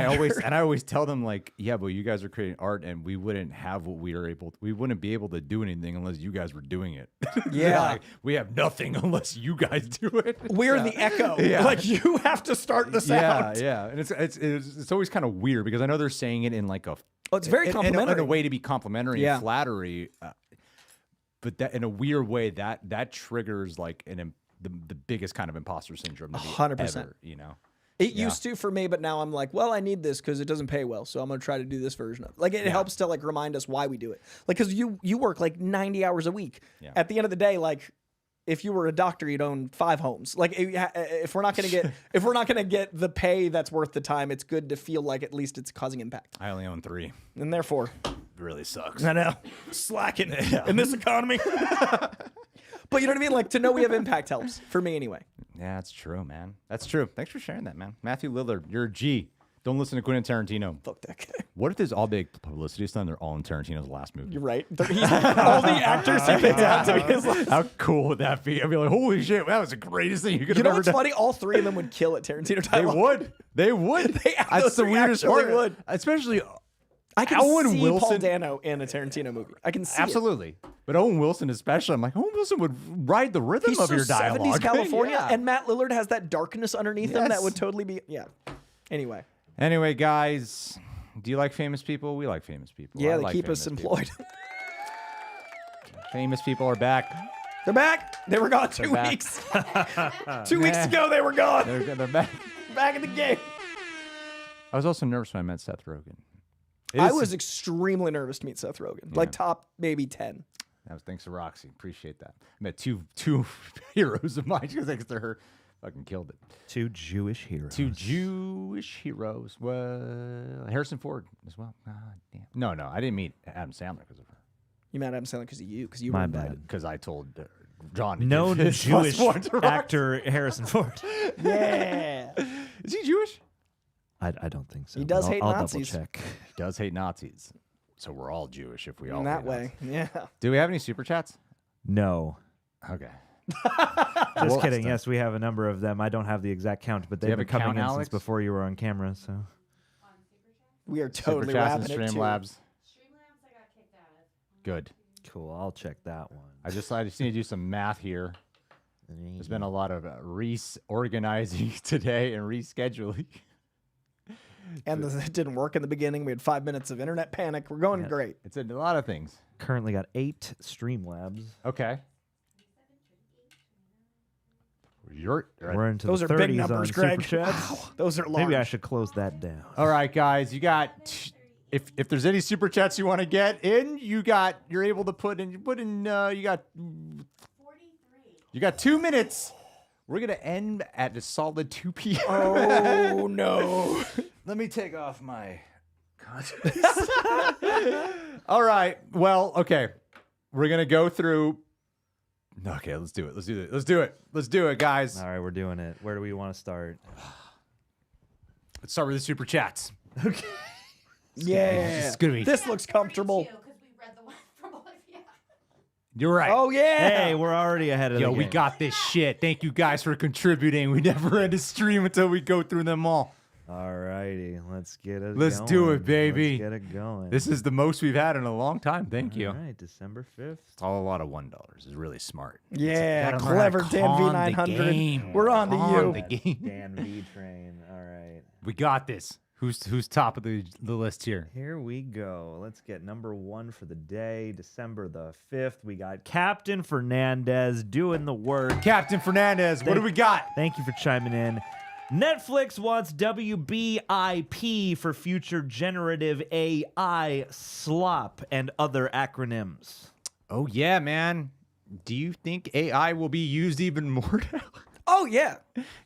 And I always tell them like, yeah, but you guys are creating art, and we wouldn't have what we wouldn't be able to do anything unless you guys were doing it. Yeah, like, we have nothing unless you guys do it. We're the echo. Yeah. Like you have to start the sound. Yeah, and it's always kind of weird because I know they're saying it in like a. Oh, it's very complimentary. In a way to be complimentary and flattery, but that in a weird way that triggers like the biggest kind of imposter syndrome. 100%. You know. It used to for me, but now I'm like, well, I need this because it doesn't pay well, so I'm gonna try to do this version of it. Like it helps to like remind us why we do it. Like because you work like 90 hours a week. Yeah. At the end of the day, like if you were a doctor, you'd own 5 homes. Like if we're not gonna get the pay that's worth the time, it's good to feel like at least it's causing impact. I only own 3. And therefore, It really sucks. I know, slacking in this economy. But you know what I mean? Like to know we have impact helps for me anyway. Yeah, that's true, man. That's true. Thanks for sharing that, man. Matthew Lillard, you're a G. Don't listen to Quentin Tarantino. Fuck that guy. What if there's all big publicity stunt? They're all in Tarantino's last movie. You're right. All the actors he picked out to be his last. How cool would that be? I'd be like, holy shit, that was the greatest thing you could You have know ever what's done. funny? All 3 of them would kill at Tarantino They dialogue. would. They would. Those That's the 3 weirdest actually part. would. Especially I can Owen see Wilson. Paul Dano in a Tarantino movie. I can see it. absolutely. But Owen Wilson especially, I'm like, Owen Wilson would ride the rhythm He's of so your dialogue. 70s California, Yeah. and Matt Lillard has that darkness underneath him that Yes. would totally be, Anyway, Anyway, guys, do you like famous people? We like famous people. yeah, I they like keep us famous people. employed. Famous people are back. They're back. They were gone 2 back. weeks. 2 weeks ago, they were gone. They're back. Back in the game. I was also nervous when I met Seth Rogen. I was extremely nervous to meet Seth Rogen. Like top maybe 10. That was thanks to Roxy. Appreciate that. I met two heroes of mine because thanks to her, fucking killed it. 2 Jewish heroes. 2 Jewish heroes. Well, Harrison Ford as well. God damn. No, I didn't meet Adam Sandler because of her. You met Adam Sandler because of you, because you My were bad. invited. Because I told John. to Known give his plus Jewish one to Roxy. actor Harrison Ford. Yeah. Is he Jewish? I don't think so. He does but hate I'll Nazis. double check. He does hate Nazis. So we're all Jewish if we all In that hate way. Nazis. Yeah. Do we have any super chats? No. Okay. Just kidding. Yes, we have a number of them. I don't have the exact count, but you they've have been a count, coming in Alex? since before you were on camera. So We are Super totally chats wrapping and it too. Streamlabs. Streamlabs I got kicked out of. Good. cool. I'll check that one. I just need to do some math here. There's been a lot of reorganizing today and rescheduling. And it didn't work in the beginning. We had 5 minutes of internet panic. We're going great. It's a lot of things. Currently got 8 Streamlabs. Okay. We're into Those the are 30s big numbers, on Greg. Super Chats. Wow, those are large. Maybe I should close that down. All right, guys, you got. If there's any super chats you want to get in, you're able to put in. You got 43. You got 2 minutes. We're gonna end at a solid 2 p.m. Oh no! Let me take off my contacts. All right. Well, okay. We're gonna go through. Okay, let's do it. Let's do it, guys. All right, we're doing it. Where do we want to start? Let's start with the super chats. Okay. Yeah. It's gonna be. This looks comfortable. Because we read the one from Olivia. You're right. Oh yeah. Hey, we're already ahead of the Yo, game. we got this shit. Thank you guys for contributing. We never end a stream until we go through them all. All righty, let's get it Let's going. do it, baby. Let's get it going. This is the most we've had in a long time. Thank you. All right, December 5th. It's all a lot of $1. It's really smart. Yeah, Gotta learn how to clever Dan calm the V900. game. We're on to Calm you. the game. Dan V Train. All right. We got this. Who's top of the list here? Here we go. Let's get number 1 for the day, December the 5th. We got Captain Fernandez doing the work. Captain Fernandez, what do we got? Thank you for chiming in. Netflix wants WBIP for future generative AI slop and other acronyms. Oh, yeah, man. Do you think AI will be used even more now? Oh yeah.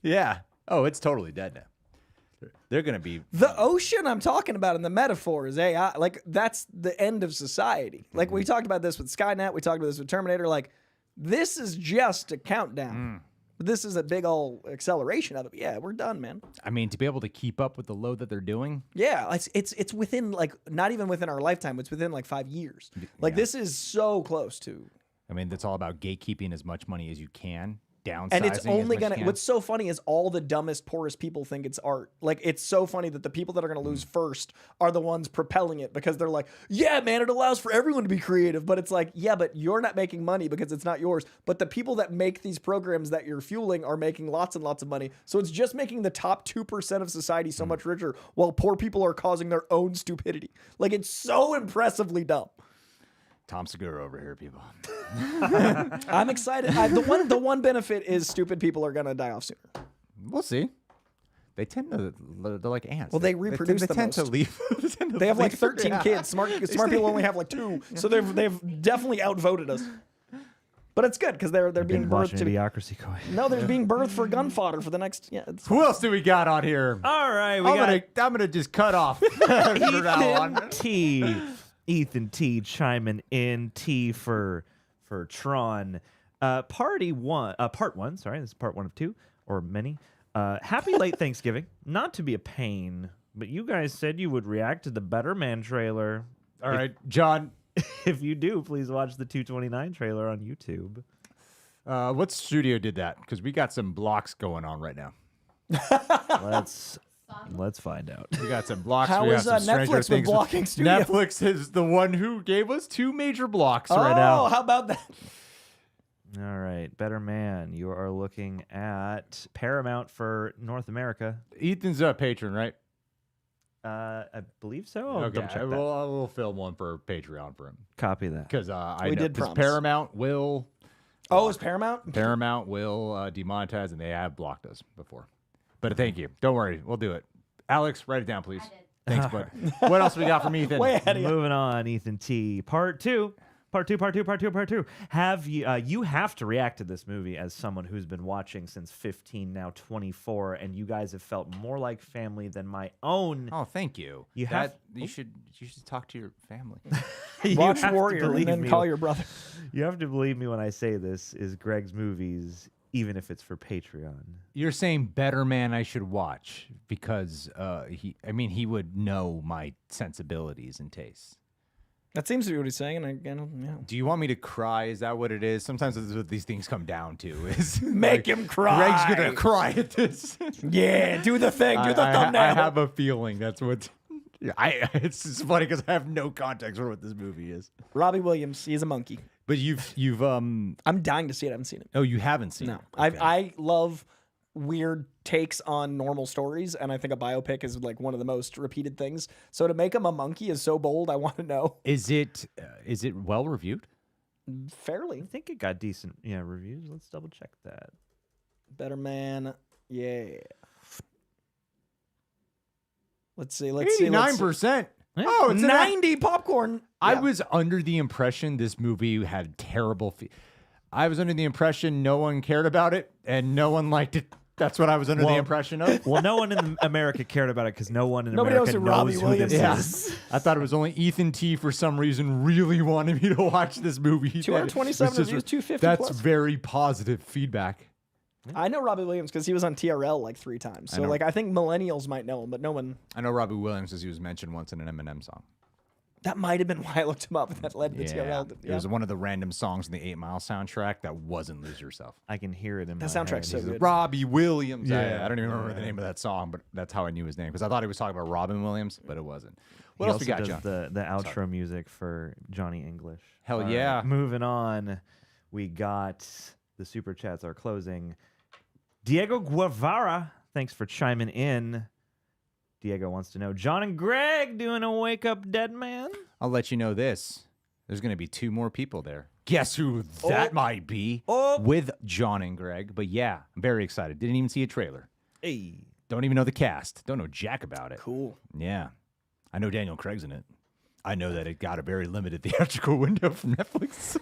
Yeah. Oh, it's totally dead now. They're going to be. The ocean I'm talking about in the metaphor is AI. Like, that's the end of society. Like, we talked about this with Skynet. We talked about this with Terminator. Like, this is just a countdown. This is a big old acceleration of it. Yeah, we're done, man. I mean, to be able to keep up with the load that they're doing. Yeah, it's within, like, not even within our lifetime. It's within, like, 5 years. Like, this is so close to. I mean, that's all about gatekeeping as much money as you can. Downsizing And it's as only much gonna. as you can. What's so funny is all the dumbest, poorest people think it's art. Like, it's so funny that the people that are gonna lose first are the ones propelling it because they're like, "Yeah, man, it allows for everyone to be creative." But it's like, yeah, but you're not making money because it's not yours. But the people that make these programs that you're fueling are making lots and lots of money. So it's just making the top 2% of society so much richer, while poor people are causing their own stupidity. Like, it's so impressively dumb. Tom Segura over here, people. I'm excited. The one benefit is stupid people are gonna die off sooner. We'll see. They tend to, they're like ants. Well, they reproduce They the tend to most. leave. They have like 13 kids. Smart people only have like 2. So they've definitely outvoted us. But it's good because they're being Been birthed watching to. Idiocracy Coin. No, they're being birthed for gun fodder for the next. Yeah. It's Who else do we got on here? All right, I'm I'm gonna just cut off from now on. Ethan T chiming in. T for Tron. Part one. Sorry, this is part 1 of 2 or many. Happy late Thanksgiving. Not to be a pain, but you guys said you would react to the Better Man trailer. All right, John. If you do, please watch the 229 trailer on YouTube. What studio did that? Because we got some blocks going on right now. Let's find out. We got some blocks. How we is got some Stranger Netflix with Things. blocking studio? Netflix is the one who gave us 2 major blocks right now. Oh, how about that? All right, Better Man. You are looking at Paramount for North America. Ethan's a patron, right? I believe so. I'll Okay, double check that. we'll film one for Patreon for him Copy that. because I We know did 'cause promise. Paramount will It's Paramount. demonetize, and they have blocked us before. But thank you. Don't worry, we'll do it. Alex, write it down, please. I did. Thanks, bud. What else we got from Ethan? Way ahead of you. Moving on, Ethan T. Part two. Have you have to react to this movie as someone who's been watching since 15, now 24, and you guys have felt more like family than my own. Oh, thank you. You You should talk to your family. You Watch have to Warrior and believe then me. call your brother. You have to believe me when I say this is Greg's movies, even if it's for Patreon. You're saying Better Man I should watch because he would know my sensibilities and tastes. That seems to be what he's saying. And again, yeah. Do you want me to cry? Is that what it is? Sometimes that's what these things come down to. Is Make him cry. Greg's gonna cry at this. Yeah, do the thing. Do the thumbnail. I have a feeling that's what. It's just funny because I have no context for what this movie is. Robbie Williams. He's a monkey. But you've I'm dying to see it. I haven't seen it. Oh, you haven't seen No, it. Okay. I love weird takes on normal stories, and I think a biopic is like one of the most repeated things. So to make him a monkey is so bold. I want to know. Is it well reviewed? Fairly. I think it got decent reviews. Let's double check that. Better Man. Yeah. Let's see. 89%. Oh, it's 90 popcorn. I Yeah. was under the impression this movie had terrible. I was under the impression no one cared about it and no one liked it. That's what I was under the impression of. Well, no one in America cared about it because no one in Nobody America knows who Robbie knows Williams who is. this is. I thought it was only Ethan T for some reason really wanted me to watch this movie. 227 That was reviews, 250 That's plus. very positive feedback. I know Robbie Williams because he was on TRL like 3 times. So know. like I think millennials might know him, but no one. I know Robbie Williams because he was mentioned once in an Eminem song. That might have been why I looked him up, and that led to the Yeah, TRL. it was one of the random songs in the 8 Mile soundtrack that wasn't Lose Yourself. I can hear it in my soundtrack's head. so good. Robbie Williams. Yeah. I don't even remember the name of that song, but that's how I knew his name because I thought he was talking about Robin Williams, but it wasn't. What He else we got, also John? does the outro music for Johnny English. Hell All yeah. Moving on, we got the super chats are closing. Diego Guevara, thanks for chiming in. Diego wants to know, John and Greg doing a Wake Up Dead Man? I'll let you know this. There's going to be 2 more people there. Guess who that might be? Oh. With John and Greg. But yeah, I'm very excited. Didn't even see a trailer. Hey. Don't even know the cast. Don't know jack about it. Cool. Yeah. I know Daniel Craig's in it. I know that it got a very limited theatrical window from Netflix.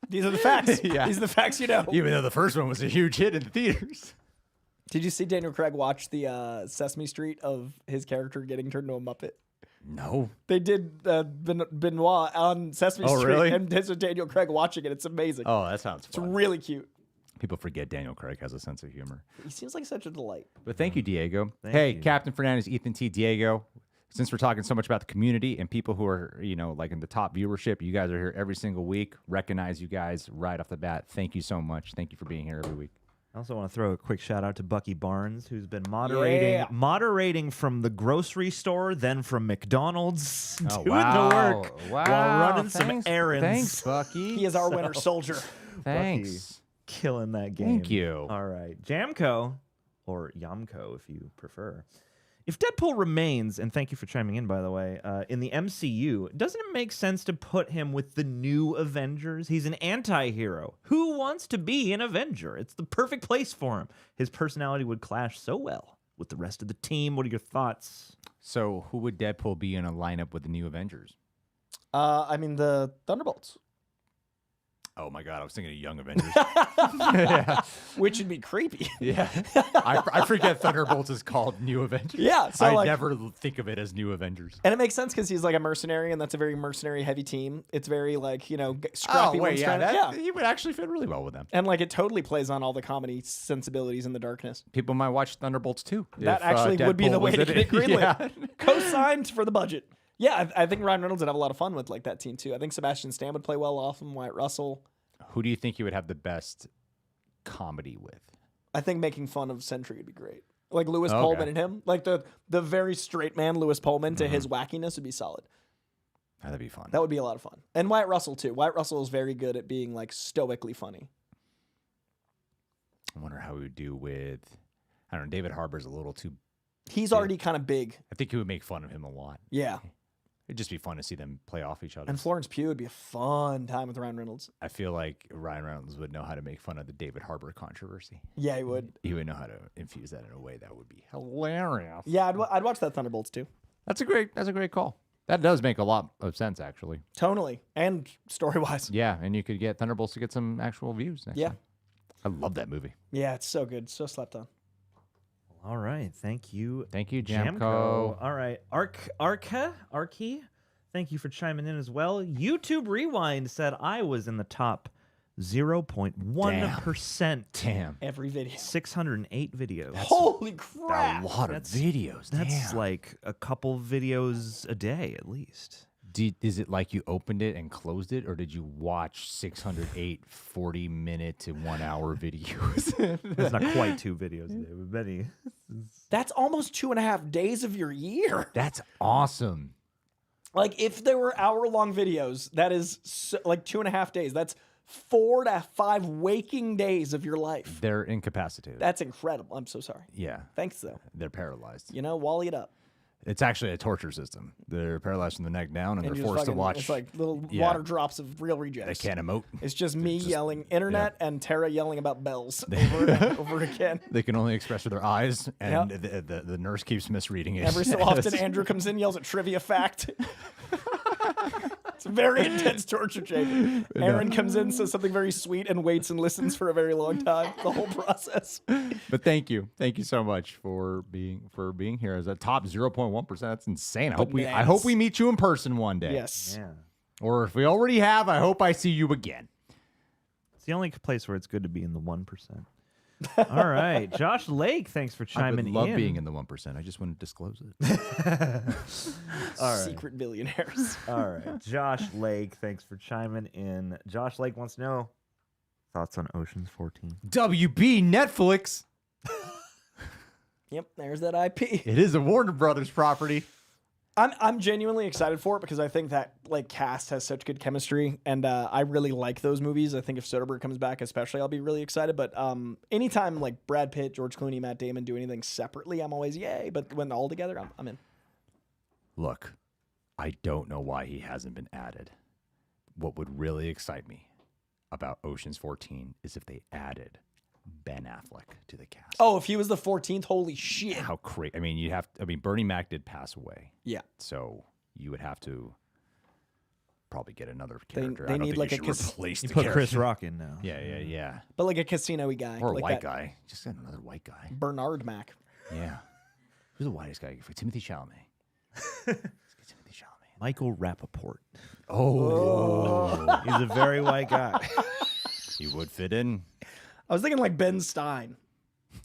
These are the facts. Yeah. These are the facts you know. Even though the first one was a huge hit in the theaters. Did you see Daniel Craig watch the Sesame Street of his character getting turned into a Muppet? No. They did Benoit on Sesame Oh, Street, really? and this was Daniel Craig watching it. It's amazing. Oh, that sounds It's fun. really cute. People forget Daniel Craig has a sense of humor. He seems like such a delight. But thank you, Diego. Thank Hey, you. Captain Fernandez, Ethan T. Diego. Since we're talking so much about the community and people who are, like in the top viewership, you guys are here every single week. Recognize you guys right off the bat. Thank you so much. Thank you for being here every week. I also want to throw a quick shout out to Bucky Barnes, who's been moderating from the grocery store, then from McDonald's, doing the work while running some errands. Thanks, Bucky. He is our winter soldier. Thanks. Killing that game. Thank you. All right. Jamco, or Yamco if you prefer. If Deadpool remains, and thank you for chiming in, by the way, in the MCU, doesn't it make sense to put him with the new Avengers? He's an anti-hero. Who wants to be an Avenger? It's the perfect place for him. His personality would clash so well with the rest of the team. What are your thoughts? So who would Deadpool be in a lineup with the new Avengers? I mean, the Thunderbolts. Oh my God, I was thinking of Young Avengers. Which would be creepy. Yeah. I forget Thunderbolts is called New Avengers. Yeah, so I like- never think of it as New Avengers. And it makes sense because he's like a mercenary, and that's a very mercenary heavy team. It's very like, you know, scrappy. Oh, wait, ones yeah, trying to- he would actually fit really well with them. And like it totally plays on all the comedy sensibilities in the darkness. People might watch Thunderbolts too. That actually would be the Deadpool way was to in get it greenlit. Yeah. Co-signed for the budget. Yeah, I think Ryan Reynolds would have a lot of fun with like that team too. I think Sebastian Stan would play well off him, Wyatt Russell. Who do you think you would have the best comedy with? I think making fun of Sentry would be great. Like Lewis Okay. Pullman and him. Like the very straight man Lewis Pullman to his wackiness would be solid. That'd be fun. That would be a lot of fun. And Wyatt Russell too. Wyatt Russell is very good at being like stoically funny. I wonder how we would do with, I don't know, David Harbour's a little too, He's already kind of big. I think it would make fun of him a lot. Yeah. It'd just be fun to see them play off each other. And Florence Pugh would be a fun time with Ryan Reynolds. I feel like Ryan Reynolds would know how to make fun of the David Harbour controversy. Yeah, he would. He would know how to infuse that in a way that would be hilarious. Yeah, I'd watch that Thunderbolts too. That's a great call. That does make a lot of sense, actually. Tonally and story-wise. Yeah, and you could get Thunderbolts to get some actual views. Next Yeah. time. I love that movie. Yeah, it's so good. So slept on. All right. Thank you. Thank you, Jamco. Jamco. All right. Arky, thank you for chiming in as well. YouTube Rewind said I was in the top 0.1%. Damn. Every video. 608 videos. Holy A crap. lot of videos. That's Damn. like a couple videos a day at least. Is it like you opened it and closed it, or did you watch 608 40-minute to 1 hour videos? It's not quite 2 videos a day, but many. That's almost 2.5 days of your year. That's awesome. Like, if there were hour-long videos, that is like 2.5 days. That's 4 to 5 waking days of your life. They're incapacitated. That's incredible. I'm so sorry. Yeah, Thanks, though. they're paralyzed. You know, wally it up. It's actually a torture system. They're paralyzed from the neck down, and And they're you just forced to fucking- watch. It's like little Yeah. water drops of real They rejects. can't emote. It's just me just- yelling internet and Tara yelling about bells over and over again. They can only express with their eyes, and the nurse keeps misreading it. Every so often, Andrew comes in, yells at trivia fact. It's a very intense torture chamber. Aaron comes in, says something very sweet, and waits and listens for a very long time. The whole process. But thank you so much for being here as a top 0.1%. That's insane. I hope we meet you in person one day. Yes. Yeah. Or if we already have, I hope I see you again. It's the only place where it's good to be in the 1%. All right. Josh Lake, thanks for I chiming would love in. being in the 1%. I just wouldn't disclose it. All right. Secret billionaires. All right. Josh Lake, thanks for chiming in. Josh Lake wants to know thoughts on Ocean's 14. WB Netflix. Yep, there's that IP. It is a Warner Brothers property. I'm genuinely excited for it because I think that like cast has such good chemistry, and I really like those movies. I think if Soderbergh comes back, especially, I'll be really excited. But anytime like Brad Pitt, George Clooney, Matt Damon do anything separately, I'm always yay. But when all together, I'm in. Look, I don't know why he hasn't been added. What would really excite me about Ocean's 14 is if they added Ben Affleck to the cast. Oh, if he was the 14th, holy shit! How crazy! I mean, Bernie Mac did pass away, Yeah, so you would have to probably get another character. they I don't need think like you a should replace You the put character. Chris Rock in now. Yeah. but like a casino-y guy, Or a like white that guy. Just get another white guy. Bernard Mac. Yeah. Who's the whitest guy? For Timothy Chalamet. Let's get Timothy Chalamet. Michael Rappaport. Oh. He's a very white guy. He would fit in. I was thinking like Ben Stein.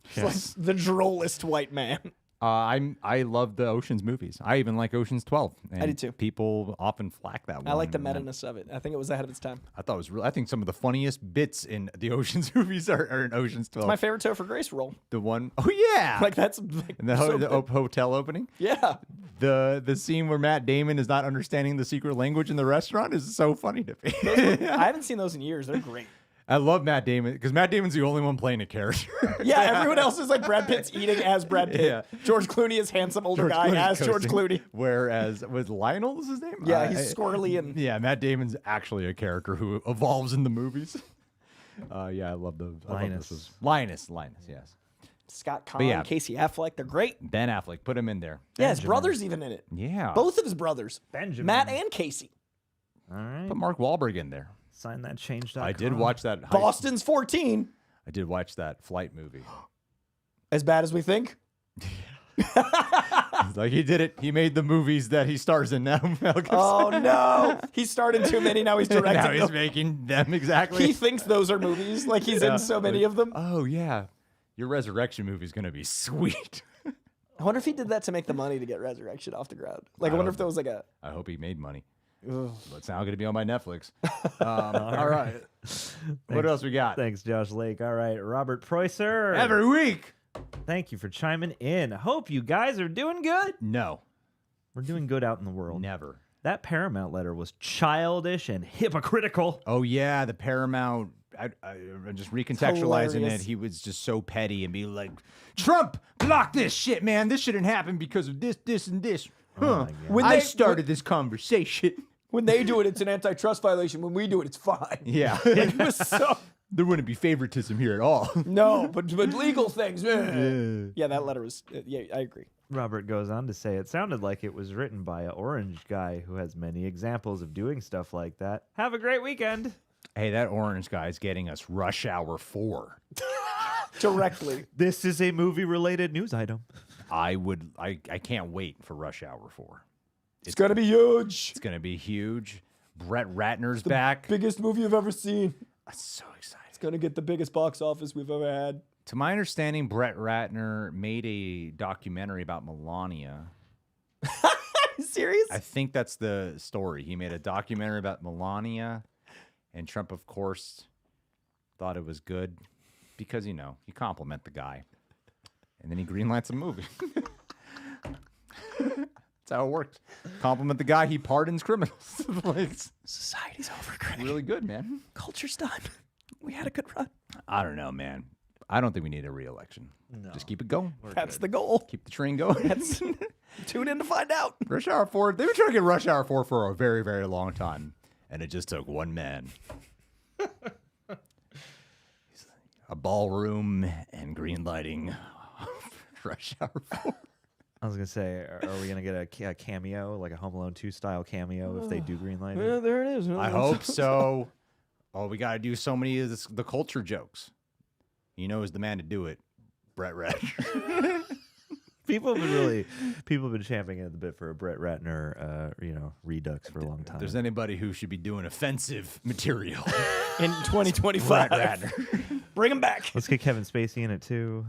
It's Yes. like the drollest white man. I love the Ocean's movies. I even like Ocean's 12. And I do too. People often flack that one. I like the and meta-ness of it. I think it was ahead of its time. I thought it was real. I think some of the funniest bits in the Ocean's movies are in Ocean's 12. My favorite Topher Grace role. The one, oh yeah, Like that's like, and the, so the good. hotel opening. Yeah. The scene where Matt Damon is not understanding the secret language in the restaurant is so funny to me. I haven't seen those in years. They're great. I love Matt Damon because Matt Damon's the only one playing a character. Yeah, everyone else is like Brad Pitt's eating as Brad Pitt. Yeah. George Clooney is handsome older George guy Clooney's as George coasting. Clooney. Whereas with Lionel is his name? Yeah, he's squirrely and Yeah, Matt Damon's actually a character who evolves in the movies. Yeah, I love the Linus. Linus, yes. Scott Conn, yeah. Casey Affleck. They're great. Ben Affleck, put him in there. Yeah, his brother's even in it. Yeah. Both of his brothers. Benjamin. Matt and Casey. All right. Put Mark Wahlberg in there. Sign that change.com. I did watch that. Boston's 14. I did watch that Flight movie. As bad as we think. Like he did it. He made the movies that he stars in now. Mel Gibson. Oh no, he starred in too many. Now he's directing. Now he's them. making them exactly. He thinks those are movies. Like he's in so many of them. Oh yeah, your Resurrection movie is gonna be sweet. I wonder if he did that to make the money to get Resurrection off the ground. Like I wonder if there was like a. I hope he made money. It's now going to be on my Netflix. All right. What else we got? Thanks, Josh Lake. All right, Robert Preußer. Every week. Thank you for chiming in. Hope you guys are doing good. No. We're doing good out in the world. Never. That Paramount letter was childish and hypocritical. Oh, yeah. The Paramount. I'm just recontextualizing Hilarious. it. He was just so petty and be like, Trump, block this shit, man. This shouldn't happen because of this, and this. Huh. When I they- started this conversation. When they do it, it's an antitrust violation. When we do it, it's fine. Yeah. It was so. There wouldn't be favoritism here at all. No, but legal things. Yeah, that letter was. Yeah, I agree. Robert goes on to say, it sounded like it was written by an orange guy who has many examples of doing stuff like that. Have a great weekend. Hey, that orange guy's getting us Rush Hour 4. Directly. This is a movie-related news item. I can't wait for Rush Hour 4. It's gonna be huge. It's going to be huge. Brett Ratner's back. Biggest movie I've ever seen. I'm so excited. It's gonna get the biggest box office we've ever had. To my understanding, Brett Ratner made a documentary about Melania. Are you serious? I think that's the story. He made a documentary about Melania, and Trump, of course, thought it was good because, you compliment the guy. And then he greenlights a movie. That's how it works. Compliment the guy, he pardons criminals. Like, Society's over, Craig. really good, man. Culture's done. We had a good run. I don't know, man. I don't think we need a re-election. No. Just keep it going. That's the goal. Keep the train going. Tune in to find out. Rush Hour 4. They've been trying to get Rush Hour 4 for a very, very long time. And it just took one man. A ballroom and green lighting. Rush Hour 4. I was going to say, are we going to get a cameo, like a Home Alone 2 style cameo if they do greenlight it? Yeah, there it is. I hope so. Oh, we got to do so many of the culture jokes. You know who's the man to do it? Brett Ratner. People have been champing at the bit for a Brett Ratner, redux for a long time. If there's anybody who should be doing offensive material. In 2025. Brett Ratner. Bring him back. Let's get Kevin Spacey in it too.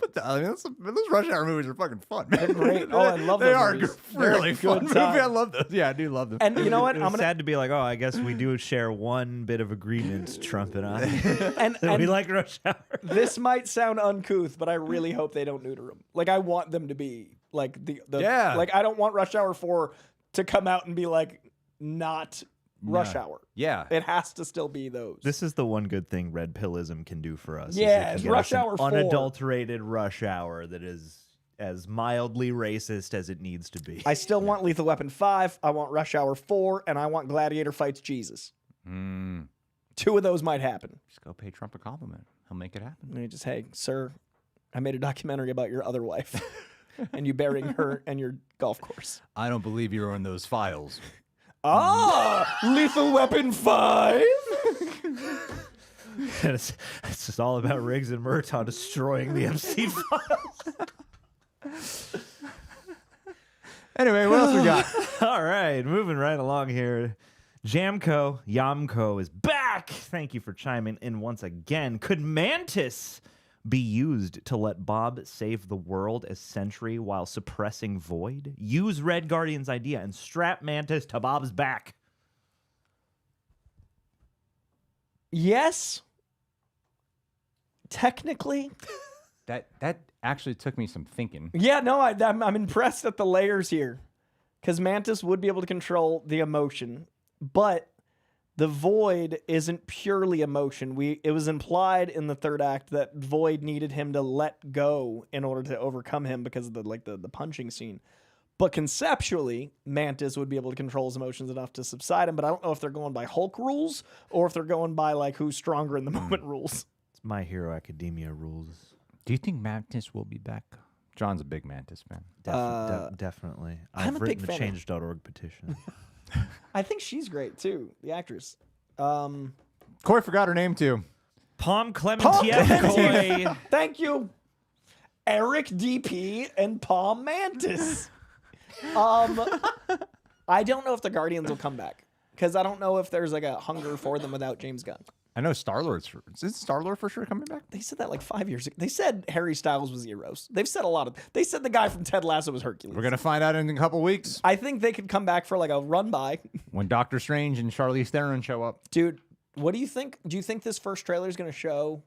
But those Rush Hour movies are fucking fun, man. They're great. Oh, I love They those are movies. really They're a fun. good time. I love those. Yeah, I do love them. And you know what? It was sad to be like, I guess we do share one bit of agreement, Trump and I. And We like Rush Hour. this might sound uncouth, but I really hope they don't neuter them. Like I want them to be like the Yeah. Like I don't want Rush Hour 4 to come out and be like not Rush Hour. Yeah. It has to still be those. This is the one good thing Red Pillism can do for us. is it Yeah, can it's get Rush us an Hour 4. unadulterated Rush Hour that is as mildly racist as it needs to be. I still want Lethal Weapon 5. I want Rush Hour 4, and I want Gladiator Fights Jesus. Two of those might happen. Just go pay Trump a compliment. He'll make it happen. And you just, hey, sir, I made a documentary about your other wife, and you burying her and your golf course. I don't believe you're in those files. Lethal Weapon 5. it's just all about Riggs and Murtaugh destroying the MC files. Anyway, what else we got? All right, moving right along here. Yamco is back. Thank you for chiming in once again. Could Mantis be used to let Bob save the world as Sentry while suppressing Void? Use Red Guardian's idea and strap Mantis to Bob's back. Yes. Technically. That actually took me some thinking. Yeah, no, I'm impressed at the layers here. Because Mantis would be able to control the emotion, but the Void isn't purely emotion. It was implied in the third act that Void needed him to let go in order to overcome him because of the punching scene. But conceptually, Mantis would be able to control his emotions enough to subside him. But I don't know if they're going by Hulk rules or if they're going by like who's stronger in the moment rules. It's My Hero Academia rules. Do you think Mantis will be back? John's a big Mantis fan. Definitely. I'm I've a big written the fan of- change.org petition. I think she's great too, the actress. Coy forgot her name too. Palm Clementine Coy. Thank you. Eric DP and Palm Mantis. I don't know if the Guardians will come back because I don't know if there's like a hunger for them without James Gunn. I know Star-Lord's. Is Star-Lord for sure coming back? They said that like 5 years ago. They said Harry Styles was Eros. They've said a lot of. They said the guy from Ted Lasso was Hercules. We're gonna find out in a couple weeks I think they could come back for like a run by. when Doctor Strange and Charlize Theron show up. Dude, what do you think? Do you think this first trailer is going to show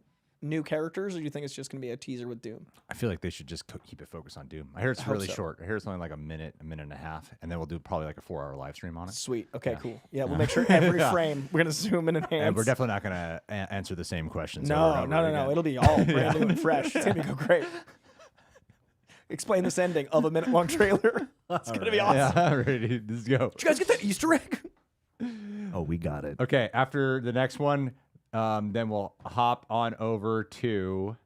new characters, or do you think it's just going to be a teaser with Doom? I feel like they should just keep it focused on Doom. I hear it's really short. I hear it's only like a minute and a half, and then we'll do probably like a 4-hour live stream on it. Sweet. Okay, cool. Yeah, we'll make sure every frame we're going to zoom in and enhance. And we're definitely not gonna answer the same questions. No. It'll be all brand new and fresh. It's going to go great. Explain this ending of a minute-long trailer. It's going to be awesome. Yeah, ready. Let's go. Did you guys get that Easter egg? Oh, we got it. Okay, after the next one, then we'll hop on over to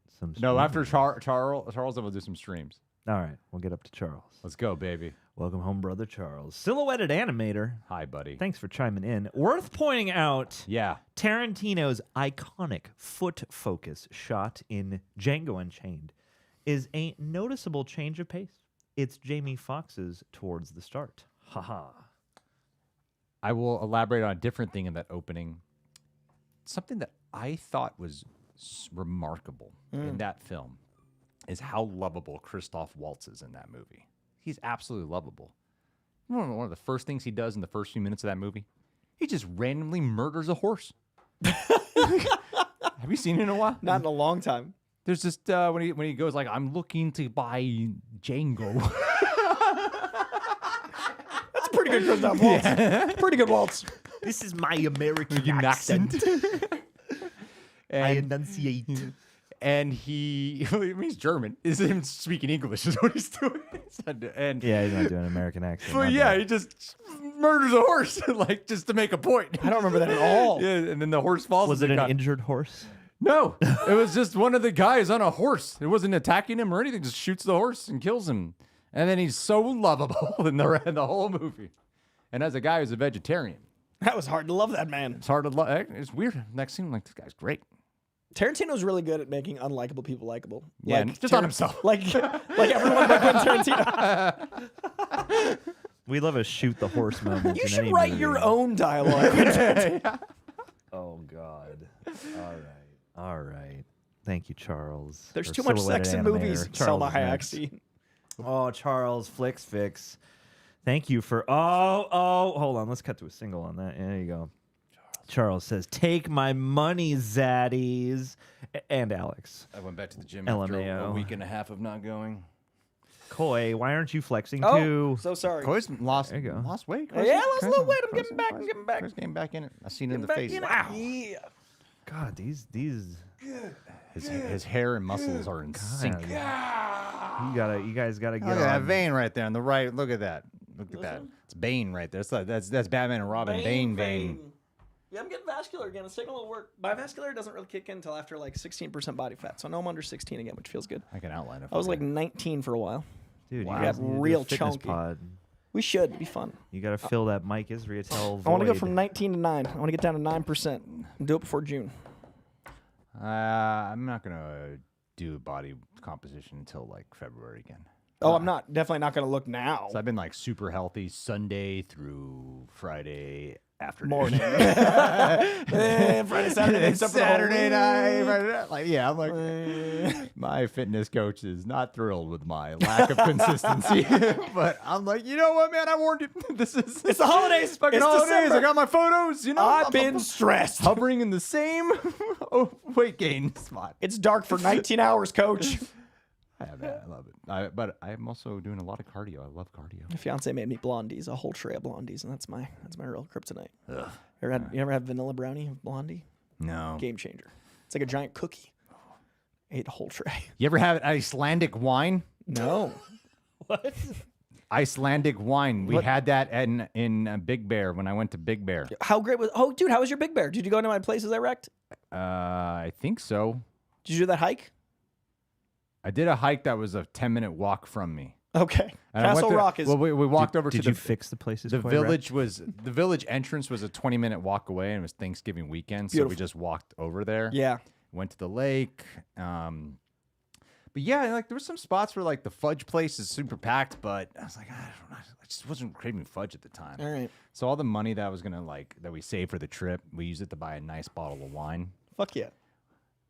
after Charles, then we'll do some streams. All right, we'll get up to Charles. Let's go, baby. Welcome home, brother Charles. Silhouetted animator. Hi, buddy. Thanks for chiming in. Worth pointing out, Yeah. Tarantino's iconic foot focus shot in Django Unchained is a noticeable change of pace. It's Jamie Foxx's towards the start. Haha. I will elaborate on a different thing in that opening. Something that I thought was remarkable in that film is how lovable Christoph Waltz is in that movie. He's absolutely lovable. One of the first things he does in the first few minutes of that movie, he just randomly murders a horse. Have you seen it in a while? Not in a long time. There's just when he goes like, "I'm looking to buy Django." That's a pretty good Christoph Waltz. Yeah. Pretty good waltz. This is my American accent. I enunciate. And he's German. Is him speaking English is what he's doing. And Yeah, he's not doing an American accent. well, my yeah, bad. he just murders a horse, like just to make a point. I don't remember that at all. Yeah, and then the horse falls. Was and it an got- injured horse? No, it was just one of the guys on a horse. It wasn't attacking him or anything. Just shoots the horse and kills him. And then he's so lovable in the whole movie. And as a guy who's a vegetarian, That was hard to love that man. it's hard to love. It's weird. Next scene, I'm like, this guy's great. Tarantino's really good at making unlikable people likable. Yeah, and just on himself. Like everyone but Quentin Tarantino. We love a shoot the horse moment. You in should any write movie. your own dialogue. Oh God. All right. Thank you, Charles. There's Our too much silhouetted sex in animator. movies. Charles Selma is Hayek next. scene. Oh, Charles, Fix. Thank you for. Hold on. Let's cut to a single on that. There you go. Charles says, "Take my money, zaddies," and Alex. I went back to the gym LMAO. after a week and a half of not going. Coy, why aren't you flexing Oh, too? so sorry. Coy's lost There you go. weight. Yeah, I lost a little weight. I'm getting back. I'm getting back. Coy's getting back in it. I seen it in the Back face. in it. Wow. Yeah. God, these. His hair and muscles are in sync. You guys gotta get Look at that on. vein right there on the right. Look at that. Look at that. It's Bane right there. That's Batman and Robin. Bane. Yeah, I'm getting vascular again. It's taking a little work. My vascular doesn't really kick in until after like 16% body fat. So I know I'm under 16 again, which feels good. I can outline it. I was like 19 for a while. Dude, Wow. you guys need to do a Real fitness chunky. pod. We should. It'd be fun. You gotta fill that Mike Israetel void. I want to go from 19 to 9. I want to get down to 9%. And do it before June. I'm not gonna do body composition until like February again. Oh, I'm not. Definitely not going to look now. So I've been like super healthy Sunday through Friday afternoon. Morning. Friday, Saturday, except for the whole Saturday week. night. Friday night. Like, yeah, I'm like, my fitness coach is not thrilled with my lack of consistency. But I'm like, you know what, man? I warned you. It's the holidays. Fucking It's holidays. December. I got my photos. You know, I've I'm been stressed. hovering in the same weight gain spot. It's dark for 19 hours, coach. I love it. But I'm also doing a lot of cardio. I love cardio. My fiance made me blondies, a whole tray of blondies, and that's my real kryptonite. You ever had vanilla brownie of blondie? No. Game changer. It's like a giant cookie. Ate a whole tray. You ever have Icelandic wine? No. What? Icelandic wine. We What? had that in Big Bear when I went to Big Bear. How great was? Oh, dude, how was your Big Bear? Did you go into my places I wrecked? I think so. Did you do that hike? I did a hike that was a 10-minute walk from me. Okay. And I went Castle to- Rock is. Well, we walked over to Did you the fix the places? the quite village the village entrance was a 20-minute walk away, and it was Thanksgiving weekend, so we Beautiful. just walked over there. yeah. Went to the lake. But yeah, like there were some spots where like the fudge place is super packed, but I was like, I just wasn't craving fudge at the time. All right. So all the money that was gonna that we saved for the trip, we used it to buy a nice bottle of wine, Fuck yeah.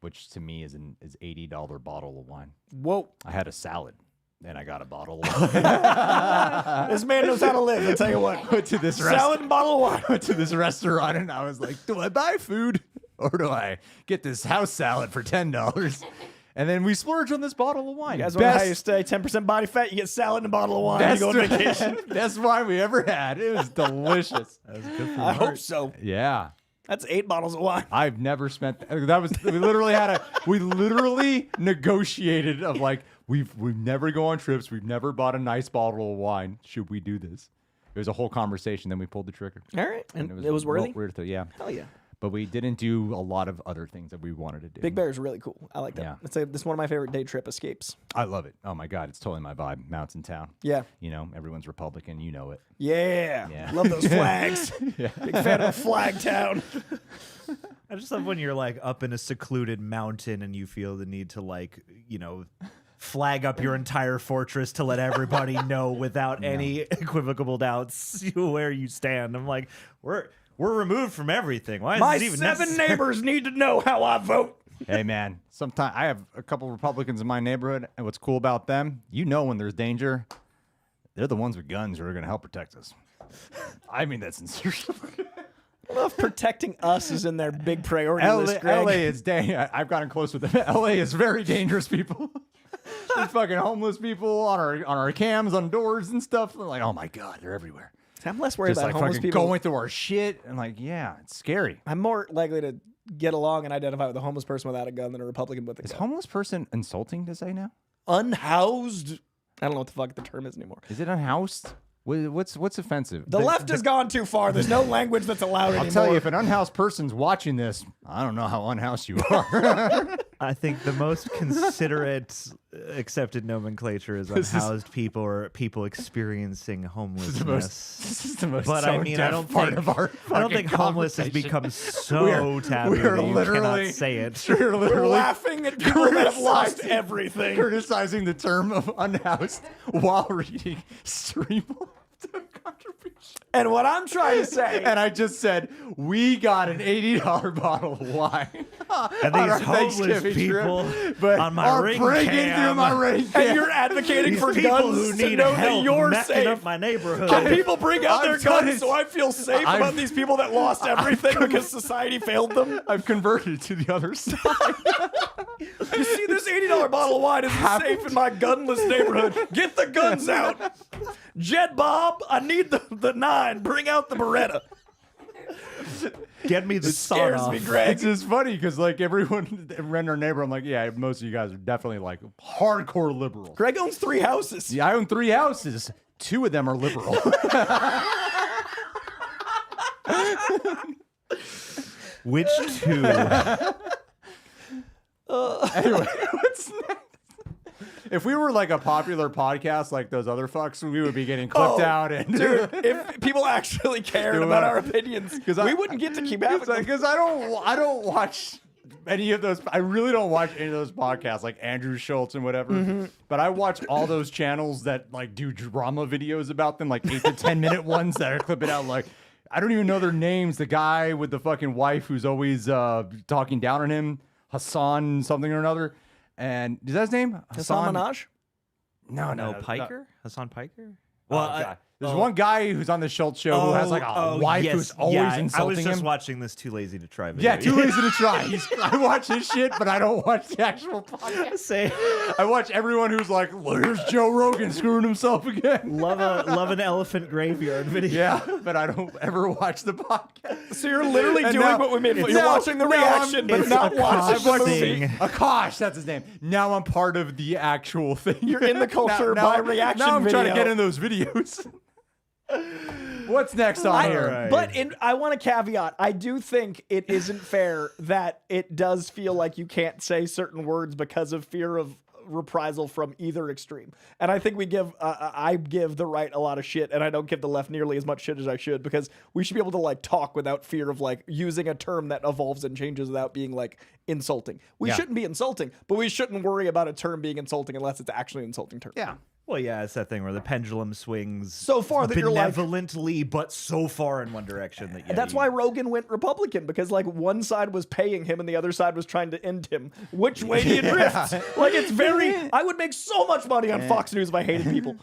which to me is $80 bottle of wine. Whoa. I had a salad, and I got a bottle of wine. This man knows how to live. I'll tell you what. Went to this Salad and bottle of wine. went to this restaurant, and I was like, do I buy food or do I get this house salad for $10? And then we splurged on this bottle of wine. You guys want to know how you stay 10% body fat? You get salad and a bottle of wine. You Best, go on vacation. best wine we ever had. It was delicious. That was good for I hope so. Yeah. That's 8 bottles of wine. I've never spent that was we literally negotiated of like we've never go on trips, we've never bought a nice bottle of wine. Should we do this? It was a whole conversation, then we pulled the trigger. All right. And it was worthy? Yeah. Hell yeah. But we didn't do a lot of other things that we wanted to do. Big Bear is really cool. I like that. Yeah. This is one of my favorite day trip escapes. I love it. Oh my God, it's totally my vibe. Mountain town. Yeah. You know, everyone's Republican. You know it. Yeah. Yeah. Love those flags. Yeah. Big fan of Flag Town. I just love when you're like up in a secluded mountain and you feel the need to flag up your entire fortress to let everybody know without any equivocal doubts where you stand. I'm like, we're removed from everything. Why is My it even 7 necessary? neighbors need to know how I vote. Hey man, sometimes I have a couple Republicans in my neighborhood, and what's cool about them, you know, when there's danger, they're the ones with guns who are going to help protect us. I mean that sincerely. I don't know if protecting us is in their big priority list, Greg. LA is I've gotten close with them. LA is very dangerous, people. There's fucking homeless people on our cams on doors and stuff. They're like, oh my God, they're everywhere. I'm less worried Just about like homeless fucking people. going through our shit and like, yeah, it's scary. I'm more likely to get along and identify with a homeless person without a gun than a Republican with a Is gun. homeless person insulting to say now? Unhoused. I don't know what the fuck the term is anymore. Is it unhoused? What's offensive? The left has gone too far. There's no language that's allowed anymore. I'll tell you, if an unhoused person's watching this, I don't know how unhoused you are. I think the most considerate accepted nomenclature is unhoused people or people experiencing homelessness. This is the most. But I mean, I don't part think of our I don't think fucking homeless has conversation. become so taboo we are that you literally- cannot say it. We're We're literally laughing at people that have lost criticizing- everything. criticizing the term of unhoused while reading stream contribution. And what I'm trying to say, And I just said, we got an $80 bottle of wine. And on our these homeless Thanksgiving people trip, but on my are ring breaking cam. through my ring cam. and you're advocating These for people guns who to need know help that you're messing safe. up my neighborhood. Can people bring out their I've done guns it. so I feel safe I've- about these people that lost everything because society failed them? I've converted to the other side. You see, this $80 bottle of wine is safe in my gunless neighborhood. Get the guns out. Jed Bob, I need the 9. Bring out the Beretta. Get me the It scares sun me, off. Greg. It's just funny because like everyone around our neighbor, I'm like, yeah, most of you guys are definitely like hardcore liberal. Greg owns 3 houses. Yeah, I own 3 houses. 2 of them are liberal. Which two? Anyway, what's next? If we were like a popular podcast like those other fucks, we would be getting clipped out and Dude, if people actually cared Dude, about our opinions, I- we wouldn't get to keep having them. because I don't watch any of those. I really don't watch any of those podcasts like Andrew Schultz and whatever. But I watch all those channels that like do drama videos about them, like 8 to 10 minute ones that are clipping out like. I don't even know their names. The guy with the fucking wife who's always talking down on him, Hassan something or another. And is that his name? Hassan Minaj? No, Piker? Hassan Piker? God. There's one guy who's on the Schultz show who has like a wife who's always insulting I was just him. watching this Too Lazy to Try video. Yeah, too lazy to try. I watch his shit, but I don't watch the actual podcast. Say, I watch everyone who's like, well, here's Joe Rogan screwing himself again. love an elephant graveyard video. Yeah, but I don't ever watch the podcast. So you're literally And doing now- what we made. You're now- watching the now I'm- reaction, but it's not a watching the Kosh movie. thing. Akash, that's his name. Now I'm part of the actual thing. You're in the culture by reaction Now I'm trying to video. get in those videos. What's next on here? Right. But I want a caveat. I do think it isn't fair that it does feel like you can't say certain words because of fear of reprisal from either extreme. And I think I give the right a lot of shit, and I don't give the left nearly as much shit as I should, because we should be able to like talk without fear of like using a term that evolves and changes without being like insulting. We shouldn't be insulting, but we shouldn't worry about a term being insulting unless it's actually an insulting term. Yeah. Well, yeah, it's that thing where the pendulum swings So far that you're like- benevolently, but so far in one direction that That's why Rogan went Republican, because like one side was paying him and the other side was trying to end him. Which way do you drift? Like it's very. I would make so much money on Fox News if I hated people.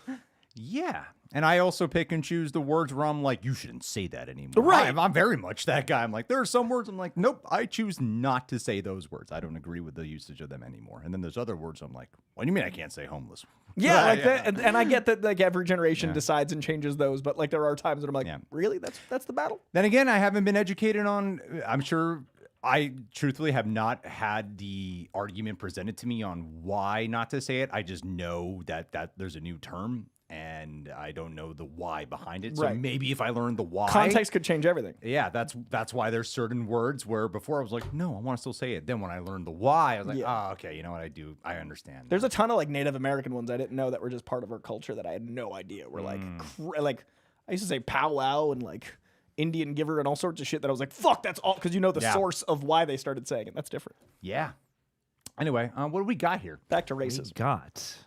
Yeah. And I also pick and choose the words where I'm like, you shouldn't say that anymore. Right. I'm very much that guy. I'm like, there are some words I'm like, nope, I choose not to say those words. I don't agree with the usage of them anymore. And then there's other words I'm like, what do you mean I can't say homeless? Yeah, like that, and I get that like every generation decides and changes those, but like there are times when I'm like, really? That's the battle? Then again, I haven't been educated on, I'm sure I truthfully have not had the argument presented to me on why not to say it. I just know that there's a new term. And I don't know the why behind it. So Right. maybe if I learned the why. Context could change everything. Yeah, that's why there's certain words where before I was like, no, I want to still say it. Then when I learned the why, I was like, oh, okay, you know what I do? I understand. There's a ton of like Native American ones I didn't know that were just part of our culture that I had no idea were like, like I used to say powwow and like Indian giver and all sorts of shit that I was like, fuck, that's all, because you know the source of why they started saying it. That's different. Yeah. Anyway, what do we got here? Back to racism. We got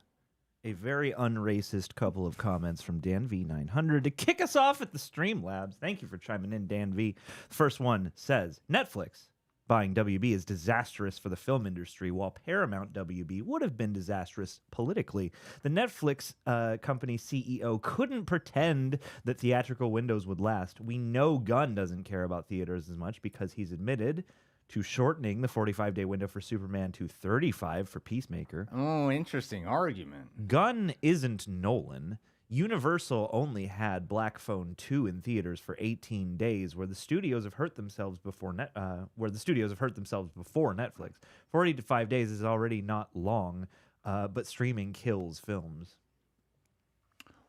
a very unracist couple of comments from Dan V900 to kick us off at the Streamlabs. Thank you for chiming in, Dan V. The first one says, Netflix buying WB is disastrous for the film industry, while Paramount WB would have been disastrous politically. The Netflix company CEO couldn't pretend that theatrical windows would last. We know Gunn doesn't care about theaters as much because he's admitted to shortening the 45-day window for Superman to 35 for Peacemaker. Oh, interesting argument. Gunn isn't Nolan. Universal only had Black Phone 2 in theaters for 18 days, where the studios have hurt themselves before Netflix. 40 to 5 days is already not long, but streaming kills films.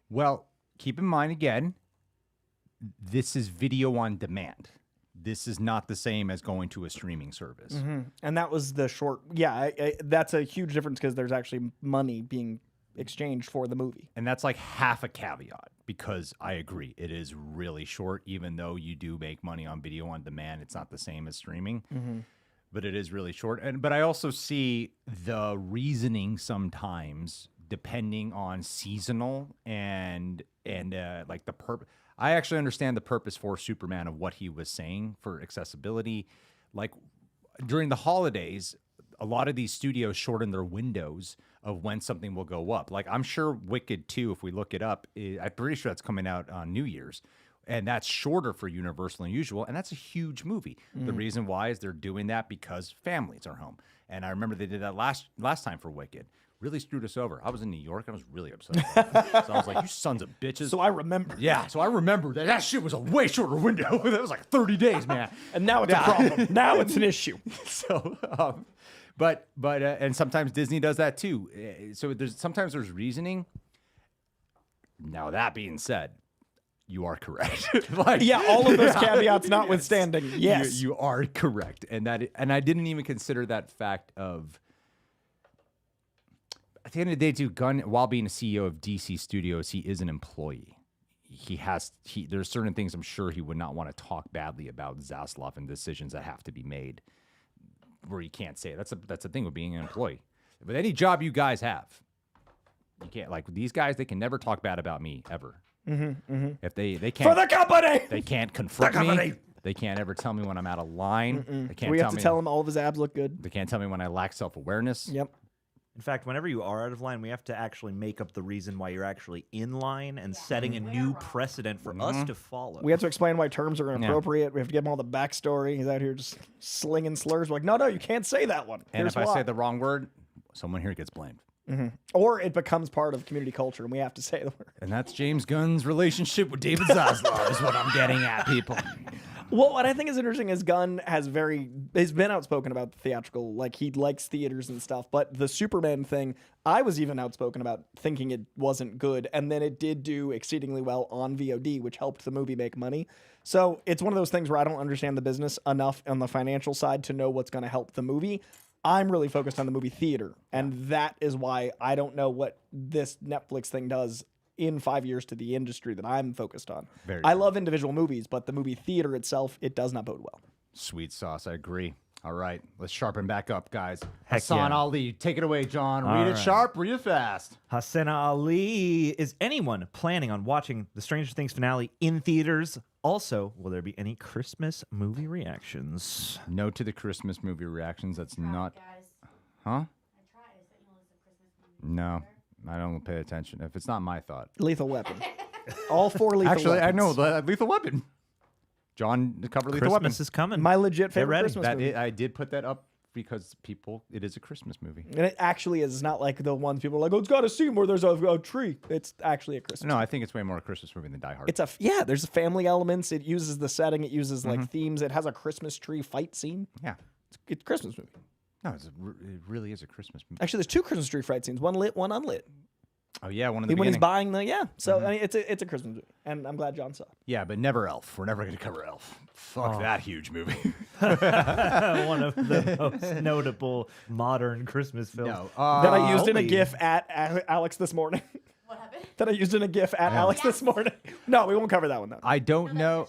Well, keep in mind again, this is video on demand. This is not the same as going to a streaming service. And that was the short. Yeah, that's a huge difference because there's actually money being exchanged for the movie. And that's like half a caveat, because I agree, it is really short. Even though you do make money on video on demand, it's not the same as streaming. But it is really short. But I also see the reasoning sometimes depending on seasonal and like the purpose. I actually understand the purpose for Superman of what he was saying for accessibility. Like during the holidays, a lot of these studios shorten their windows of when something will go up. Like I'm sure Wicked 2, if we look it up, I'm pretty sure that's coming out on New Year's. And that's shorter for Universal than usual. And that's a huge movie. The reason why is they're doing that because families are home. And I remember they did that last time for Wicked. Really screwed us over. I was in New York. I was really upset about it. So I was like, you sons of bitches. So I remember. Yeah, so I remember that shit was a way shorter window. That was like 30 days, man. And now it's a problem. Now it's an issue. So, but and sometimes Disney does that too. So sometimes there's reasoning. Now that being said, you are correct. Like, Yeah, all of those caveats notwithstanding. Yes. you are correct, and I didn't even consider that fact of. At the end of the day, too, Gunn, while being a CEO of DC Studios, he is an employee. There's certain things I'm sure he would not want to talk badly about Zaslav and decisions that have to be made where you can't say it. That's the thing with being an employee. But any job you guys have, you can't, like these guys, they can never talk bad about me ever. If they can't For the company. they can't confront me. They can't ever tell me when I'm out of line. They can't We have tell to me, tell him all of his abs look good. They can't tell me when I lack self-awareness. Yep. In fact, whenever you are out of line, we have to actually make up the reason why you're actually in line and setting a new precedent for us to follow. We have to explain why terms are inappropriate. We have to give him all the backstory. He's out here just slinging slurs. We're like, no, you can't say that one. And Here's if I why. say the wrong word, someone here gets blamed. Or it becomes part of community culture, and we have to say the word. And that's James Gunn's relationship with David Zaslav is what I'm getting at, people. Well, what I think is interesting is Gunn he's been outspoken about the theatrical, like he likes theaters and stuff, but the Superman thing, I was even outspoken about thinking it wasn't good, and then it did do exceedingly well on VOD, which helped the movie make money. So it's one of those things where I don't understand the business enough on the financial side to know what's going to help the movie. I'm really focused on the movie theater, and that is why I don't know what this Netflix thing does in 5 years to the industry that I'm focused on. I love individual movies, but the movie theater itself, it does not bode well. Sweet sauce. I agree. All right, let's sharpen back up, guys. Heck Hassan yeah. Ali, take it away, John. All Read it right. sharp, read it fast. Hassan Ali. Is anyone planning on watching the Stranger Things finale in theaters? Also, will there be any Christmas movie reactions? No to the Christmas movie reactions. That's not. Guys, Huh? I tried. I sent you a list of Christmas movies. No, I don't pay attention. If it's not my thought. Lethal Weapon. All 4 Lethal Actually, I know Weapons. the Lethal Weapon. John covered Lethal Weapon. Christmas is coming. My legit favorite ready. Christmas movie. I did put that up because it is a Christmas movie. And it actually is not like the ones people are like, oh, it's got a scene where there's a tree. It's actually a Christmas. No, I think it's way more a Christmas movie than Die Hard. It's there's family elements. It uses the setting. It uses like themes. It has a Christmas tree fight scene. yeah. It's a Christmas movie. No, it really is a Christmas movie. Actually, there's 2 Christmas tree fight scenes. One lit, one unlit. Oh yeah, one of the When he's beginning. buying So I mean, it's a Christmas movie, and I'm glad John saw it. Yeah, but never Elf. We're never going to cover Elf. Fuck that huge movie. One of the most notable modern Christmas films. No. That I used in a only- GIF at Alex this morning. What happened? That I used in a GIF at Alex this morning. No, we won't cover that one though. I don't know.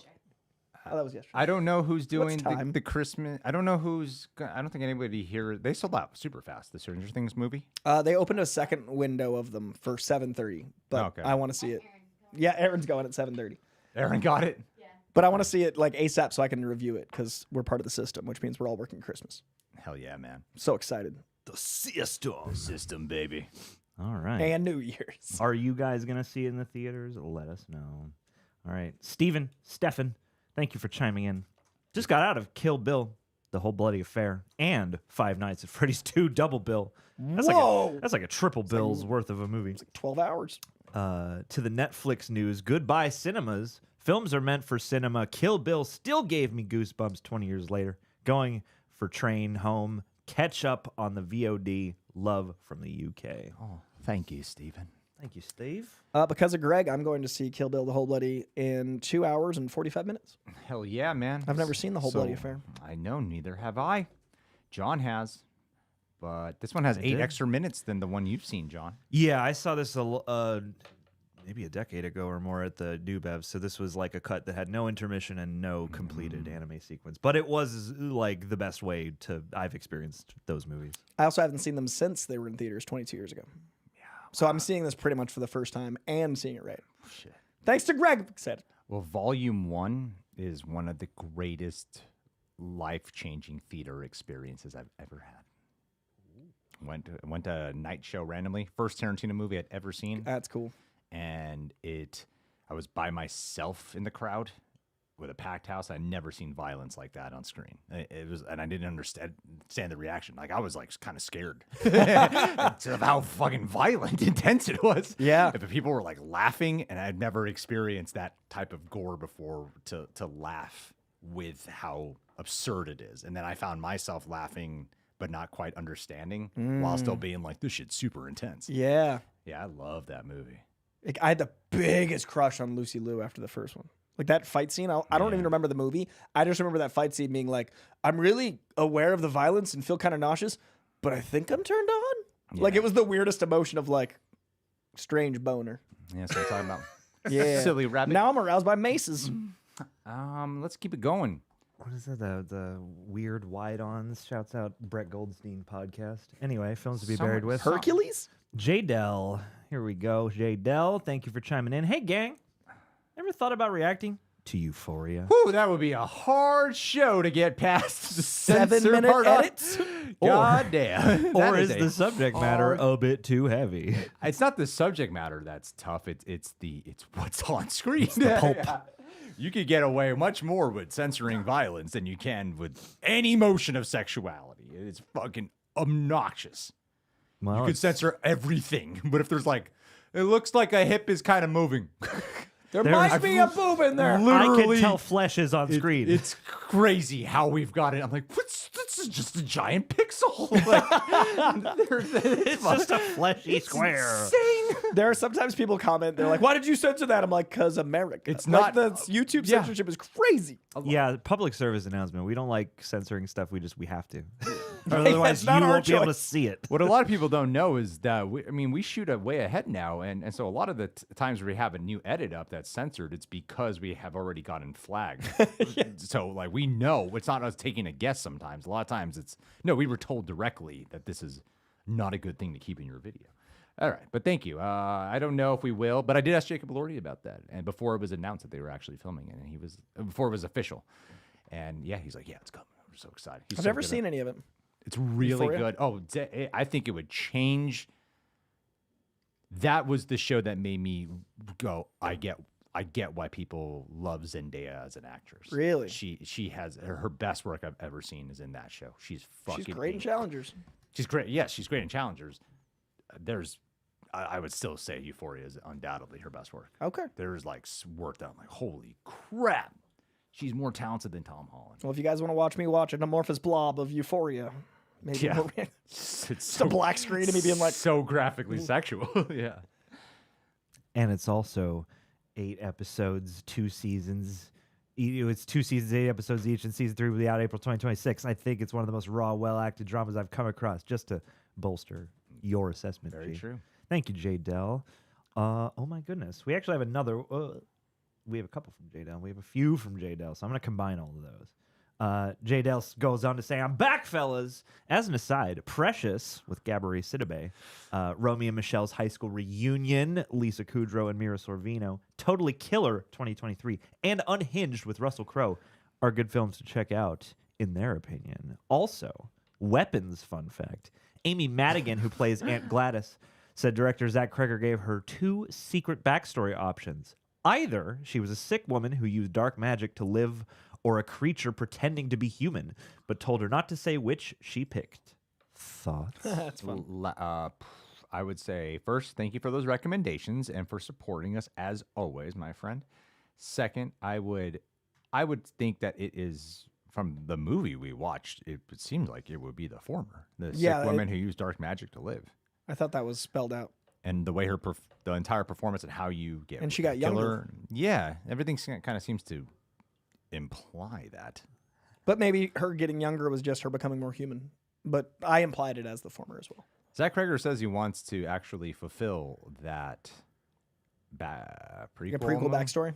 That was yesterday. I don't know who's doing time? the Christmas. I don't know who's. I don't think anybody here. They sold out super fast. The Stranger Things movie. They opened a second window of them for 7:30, but Okay. I want to see it. Yeah, Aaron's going at 7:30, Aaron got it. but I want to see it like ASAP so I can review it because we're part of the system, which means we're all working Christmas. Hell yeah, man. So excited. The system. System, baby. All right. And New Year's. Are you guys going to see it in the theaters? Let us know. All right. Stefan, thank you for chiming in. Just got out of Kill Bill, The Whole Bloody Affair, and Five Nights at Freddy's 2 double bill. That's Whoa! That's like a triple bill's worth of a movie. 12 hours. To the Netflix news, goodbye cinemas. Films are meant for cinema. Kill Bill still gave me goosebumps 20 years later. Going for Train Home. Catch up on the VOD. Love from the UK. Oh, thank you, Stephen. Thank you, Steve. Because of Greg, I'm going to see Kill Bill: The Whole Bloody in 2 hours and 45 minutes. Hell yeah, man. I've never seen The Whole Bloody Affair. I know, neither have I. John has, but this one has 8 did. extra minutes than the one you've seen, John. Yeah, I saw this maybe a decade ago or more at the Dubev. So this was like a cut that had no intermission and no completed anime sequence. But it was like the best way I've experienced those movies. I also haven't seen them since they were in theaters 22 years ago. Yeah. So I'm seeing this pretty much for the first time and seeing it right. Shit. Thanks to Greg. Said. Well, Volume 1 is one of the greatest life-changing theater experiences I've ever had. Went to a night show randomly. First Tarantino movie I'd ever seen. That's cool. And I was by myself in the crowd with a packed house. I'd never seen violence like that on screen. And I didn't understand the reaction. Like I was like kind of scared of how fucking violent, intense it was. Yeah. If people were like laughing, and I'd never experienced that type of gore before to laugh with how absurd it is. And then I found myself laughing but not quite understanding while still being like, this shit's super intense. Yeah. Yeah, I love that movie. Like, I had the biggest crush on Lucy Liu after the first one. Like that fight scene, I don't even remember the movie. I just remember that fight scene being like, I'm really aware of the violence and feel kind of nauseous, but I think I'm turned on. Yeah. Like it was the weirdest emotion of like strange boner. Yeah, that's what I'm talking about. Yeah. Silly rabbit. Now I'm aroused by maces. Let's keep it going. What is it? The Weird Wide-Ons shouts out Brett Goldstein podcast. Anyway, films to be buried with. Hercules? J-Dell. Here we go. J-Dell, thank you for chiming in. Hey, gang. Ever thought about reacting to Euphoria? Whew, that would be a hard show to get past the 7-minute part of- edits? God damn. Or That is a the subject matter a bit too heavy? It's not the subject matter that's tough. It's what's on screen. pulp. You could get away much more with censoring violence than you can with any motion of sexuality. It's fucking obnoxious. Well, You could censor everything, but if there's like, it looks like a hip is kind of moving. There might be a boob in there. I Literally, can tell flesh is on screen. It's crazy how we've got it. I'm like, this is just a giant pixel. Like, It's just a fleshy square. insane. There are sometimes people comment, they're like, why did you censor that? I'm like, because America. It's like, not- the YouTube yeah. censorship is crazy. Yeah, public service announcement. We don't like censoring stuff. We have to. Otherwise, not you our won't be able to choice. see it. What a lot of people don't know is that we shoot a way ahead now, and so a lot of the times we have a new edit up that's censored, it's because we have already gotten flagged. So like we know it's not us taking a guess. Sometimes, a lot of times it's no, we were told directly that this is not a good thing to keep in your video. All right, but thank you. I don't know if we will, but I did ask Jacob Elordi about that, and before it was announced that they were actually filming it, and he was before it was official, and yeah, he's like, yeah, it's coming. I'm so excited. He's I've so never good at seen any of it. It's really Euphoria? good. Oh, I think it would change. That was the show that made me go, I get why people love Zendaya as an actress. Really? She has her best work I've ever seen is in that show. She's fucking She's great in Challengers. She's great. Yes, she's great in Challengers. I would still say Euphoria is undoubtedly her best work. Okay. There's like work that I'm like, holy crap. She's more talented than Tom Holland. Well, if you guys want to watch me watch an amorphous blob of Euphoria, maybe Yeah. it's It's a black screen of me being like, so graphically sexual. Yeah. And it's also 8 episodes, 2 seasons. It's 2 seasons, 8 episodes each, and season 3 will be out April 2026. I think it's one of the most raw, well-acted dramas I've come across, just to bolster your assessment. Very G. true. Thank you, J. Dell. Oh my goodness, we actually have another. We have a couple from J. Dell. We have a few from J. Dell, so I'm going to combine all of those. J. Dell goes on to say, "I'm back, fellas." As an aside, Precious with Gabourey Sidibe, Romeo and Michelle's high school reunion, Lisa Kudrow and Mira Sorvino, Totally Killer 2023, and Unhinged with Russell Crowe are good films to check out in their opinion. Also, Weapons fun fact: Amy Madigan, who plays Aunt Gladys, said director Zach Cregger gave her 2 secret backstory options. Either she was a sick woman who used dark magic to live, or a creature pretending to be human, but told her not to say which she picked. Thoughts? that's fun. I would say, first, thank you for those recommendations and for supporting us as always, my friend. Second, I would think that it is from the movie we watched. It seems like it would be the former, the Yeah, sick woman who used dark magic to live, I thought that was spelled out. and the way the entire performance and how you get And she got younger. Yeah, everything kind of seems to imply that. But maybe her getting younger was just her becoming more human. But I implied it as the former as well. Zach Cregger says he wants to actually fulfill that prequel. A prequel backstory.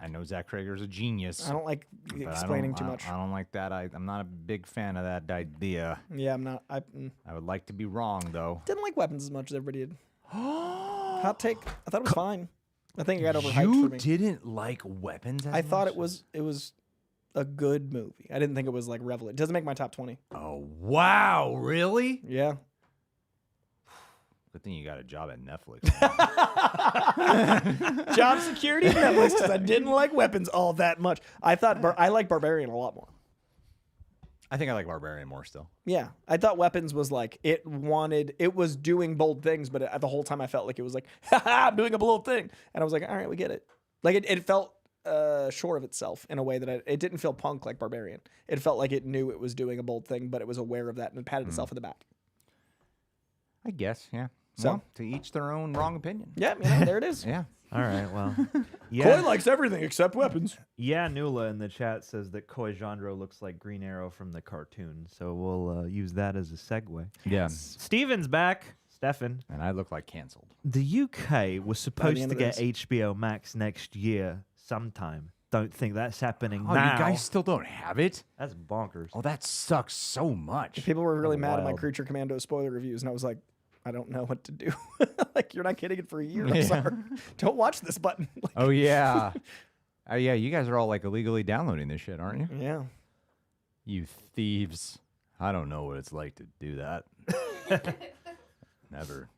I know Zach Cregger's a genius. I don't like but explaining too much. I don't like that. I'm not a big fan of that idea. Yeah, I'm not. I I would like to be wrong, though. didn't like Weapons as much as everybody did. Hot take. I thought it was fine. I think it got overhyped You for me. didn't like Weapons as I thought much? it was a good movie. I didn't think it was like revelatory. It doesn't make my top 20. Oh, wow. Really? Yeah. Good thing you got a job at Netflix. Job security at Netflix because I didn't like Weapons all that much. I thought I like Barbarian a lot more. I think I like Barbarian more still. Yeah, I thought Weapons was like it was doing bold things, but the whole time I felt like it was like, haha, I'm doing a bold thing, and I was like, all right, we get it. Like it felt sure of itself in a way that it didn't feel punk like Barbarian. It felt like it knew it was doing a bold thing, but it was aware of that and patted itself in the back. I guess, yeah. So- Well, to each their own wrong opinion. Yeah, there it is. Yeah. All right, well. Coy Yeah, likes everything except Weapons. yeah, Nula in the chat says that Coy Jandreau looks like Green Arrow from the cartoon, so we'll use that as a segue. Yeah. Steven's back. Stefan. And I look like canceled. The UK was supposed end to of get this. HBO Max next year sometime. Don't think that's happening Oh, now. you guys still don't have it? That's bonkers. Oh, that sucks so much. People were really mad at my wild. Creature Commando spoiler reviews, and I was like, I don't know what to do. Like, you're not getting it for a year. I'm Yeah. sorry. Don't watch this button. Like, Oh, yeah. Oh, yeah, you guys are all like illegally downloading this shit, aren't you? yeah. You thieves. I don't know what it's like to do that. Never.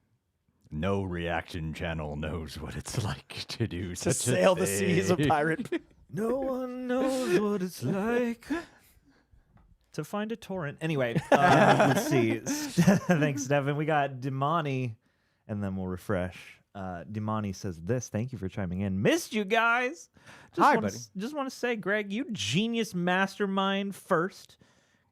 No reaction channel knows what it's like to do To such sail a the seas of thing. pirate. No one knows what it's like to find a torrent. Anyway, let's see. Thanks, Stefan. We got Dimani, and then we'll refresh. Dimani says this. Thank you for chiming in. Missed you guys. Hi, wanna, buddy. Just want to say, Greg, you genius mastermind first.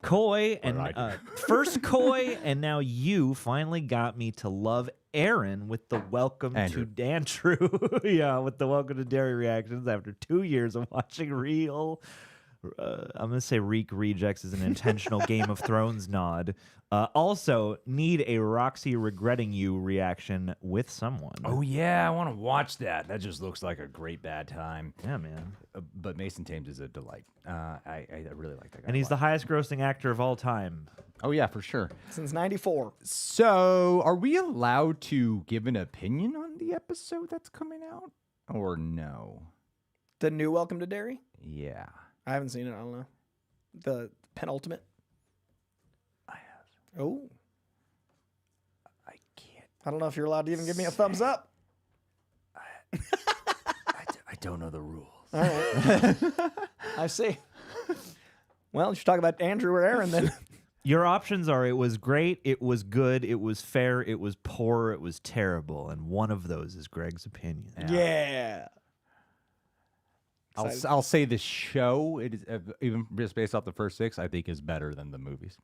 Coy and What I first Coy, and now you finally got me to love Aaron with the welcome Andrew. to Andrew. Yeah, with the welcome to Dairy reactions after 2 years of watching real I'm gonna say Reek Rejects is an intentional Game of Thrones nod. Also, need a Roxy regretting you reaction with someone. Oh yeah, I want to watch that. That just looks like a great bad time. Yeah, man. But Mason Thames is a delight. I really like that guy. And he's the highest grossing actor of all time. Oh yeah, for sure. Since '94. So, are we allowed to give an opinion on the episode that's coming out, or no? The new Welcome to Derry? Yeah, I haven't seen it. I don't know. The penultimate? I have. Oh. I can't. I don't know if you're allowed to even give me a thumbs up. I don't know the rules. All right. I see. Well, you should talk about Andrew or Aaron then. Your options are: it was great, it was good, it was fair, it was poor, it was terrible, and one of those is Greg's opinion. Yeah. I'll say the show, it is even just based off the first 6, I think is better than the movies.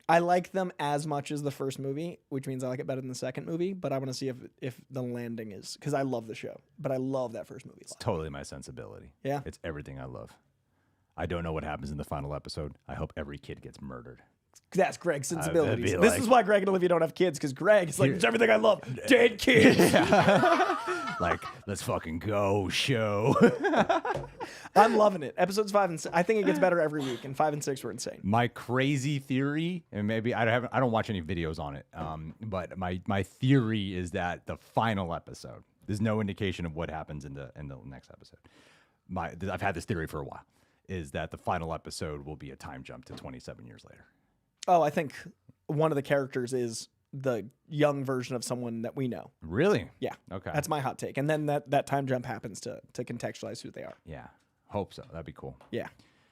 I like them as much as the first movie, which means I like it better than the second movie, but I want to see if the landing is, because I love the show, but I love that first movie. It's totally my sensibility. Yeah. It's everything I love. I don't know what happens in the final episode. I hope every kid gets murdered. That's Greg's sensibilities. be This like- is why Greg and Olivia don't have kids, because Greg is like, it's everything I love. Dead kids. Like, let's fucking go, show. I'm loving it. Episodes 5 and 6, I think it gets better every week, and 5 and 6 were insane. My crazy theory, and maybe I don't watch any videos on it, but my theory is that the final episode, there's no indication of what happens in the next episode. I've had this theory for a while, is that the final episode will be a time jump to 27 years later. Oh, I think one of the characters is the young version of someone that we know. Really? Yeah. Okay. That's my hot take. And then that time jump happens to contextualize who they are. Yeah. Hope so. That'd be cool. Yeah.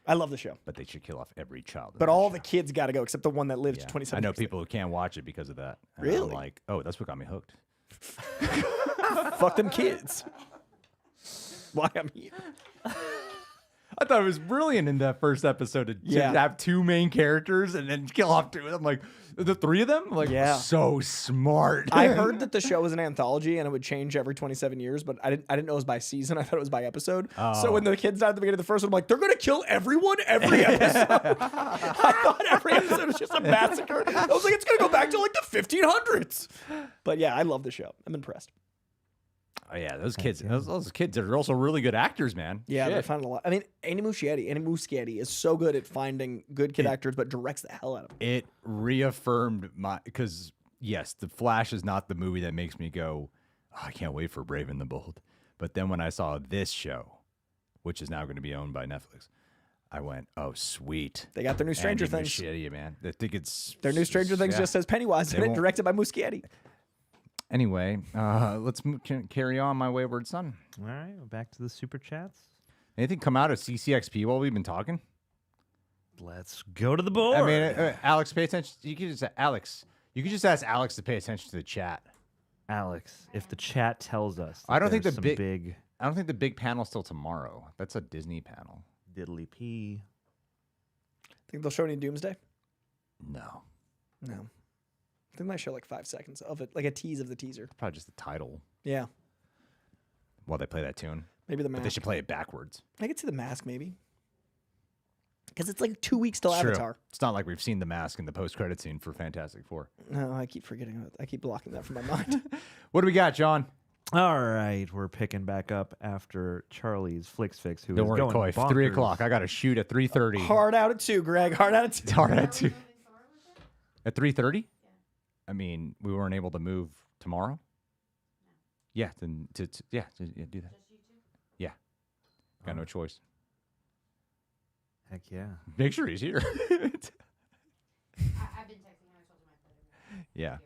I love the show. But they should kill off every child. in But that all show. the kids got to go except the one that lives Yeah. 27 I know years people who can't watch it because of that. And Really? I'm like, oh, that's what got me hooked. later. Fuck them kids. Why I'm here. I thought it was brilliant in that first episode to Yeah. have 2 main characers and then kill off 2 of them. Like, the 3 of them? Like, Yeah. so smart. I heard that the show was an anthology and it would change every 27 years, but I didn't know it was by season. I thought it was by episode. So when the kids died at the beginning of the first one, I'm like, they're gonna kill everyone every episode. I thought every episode was just a massacre. I was like, it's gonna go back to like the 1500s. But yeah, I love the show. I'm impressed. Oh, yeah, those kids. Those kids are also really good actors, man. Yeah, they're Shit. finding a lot. I mean, Andy Muschietti is so good at finding good kid actors, but directs the hell out of them. It reaffirmed because yes, The Flash is not the movie that makes me go, oh, I can't wait for Brave and the Bold. But then when I saw this show, which is now going to be owned by Netflix, I went, oh, sweet. They got their new Stranger Andy Things. Muschietti, man. I think it's Their new Stranger Things yeah. just says Pennywise in They it, won't- directed by Muschietti. Anyway, let's carry on, my wayward son. All right, we're back to the super chats. Anything come out of CCXP while we've been talking? Let's go to the board. I mean, Alex, pay attention. You could just ask Alex to pay attention to the chat. Alex, if the chat tells us, that I don't think there's the some big- I don't think the big panel's till tomorrow. That's a Disney panel. diddly pee. Think they'll show any Doomsday? No, No. I think they might show like 5 seconds of it, like a tease of the teaser. probably just the title Yeah. while they play that tune. Maybe the But they mask. should play it backwards. I could see the mask maybe. Because it's like 2 weeks till It's true. Avatar. It's not like we've seen the mask in the post-credit scene for Fantastic Four. No, I keep forgetting. I keep blocking that from my mind. What do we got, John? All right, we're picking back up after Charlie's Flicks Fix, who Don't is worry, going Coy. bonkers. 3 o'clock. I got to shoot at 3:30. Hard out at 2, Greg. Hard out at 2. Hard at 2. At 3:30? I mean, we weren't able to move tomorrow. Yeah, then do that. Yeah, got no choice. Heck yeah. Make sure he's here. I've been texting him. I told him I put it. Yeah.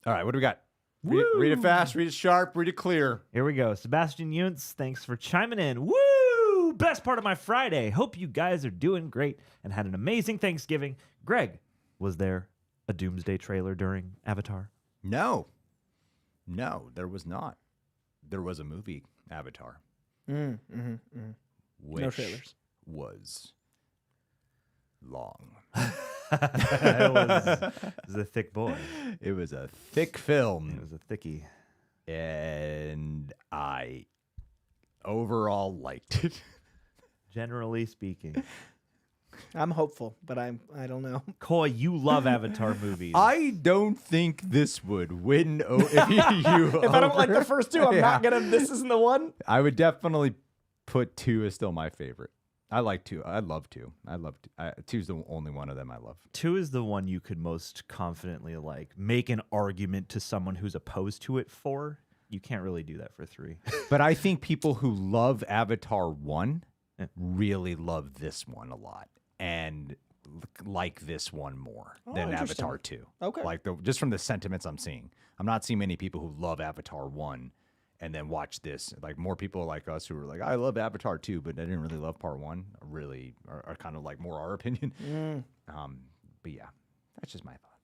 All right, what do we got? Read it fast, read it sharp, read it clear. Here we go. Sebastian Yuntz, thanks for chiming in. Woo! Best part of my Friday. Hope you guys are doing great and had an amazing Thanksgiving. Greg, was there a Doomsday trailer during Avatar? No, there was not. There was a movie, Avatar, which No trailers. was long. it was a thick boy. It was a thick film. It was a thickie. And I overall liked it. Generally speaking. I'm hopeful, but I don't know. Coy, you love Avatar movies. I don't think this would win. If If I don't like the first two, I'm not gonna. This isn't the one. I would definitely put 2 as still my favorite. I like 2. I love 2. I love 2's the only one of them I love. 2 is the one you could most confidently like make an argument to someone who's opposed to it for. You can't really do that for 3. But I think people who love Avatar 1 really love this one a lot and like this one more than interesting. Avatar 2. Okay. Like just from the sentiments I'm seeing. I'm not seeing many people who love Avatar 1 and then watch this. Like more people like us who are like, I love Avatar 2, but I didn't really love part 1. Really are kind of like more our opinion. But yeah, that's just my thought.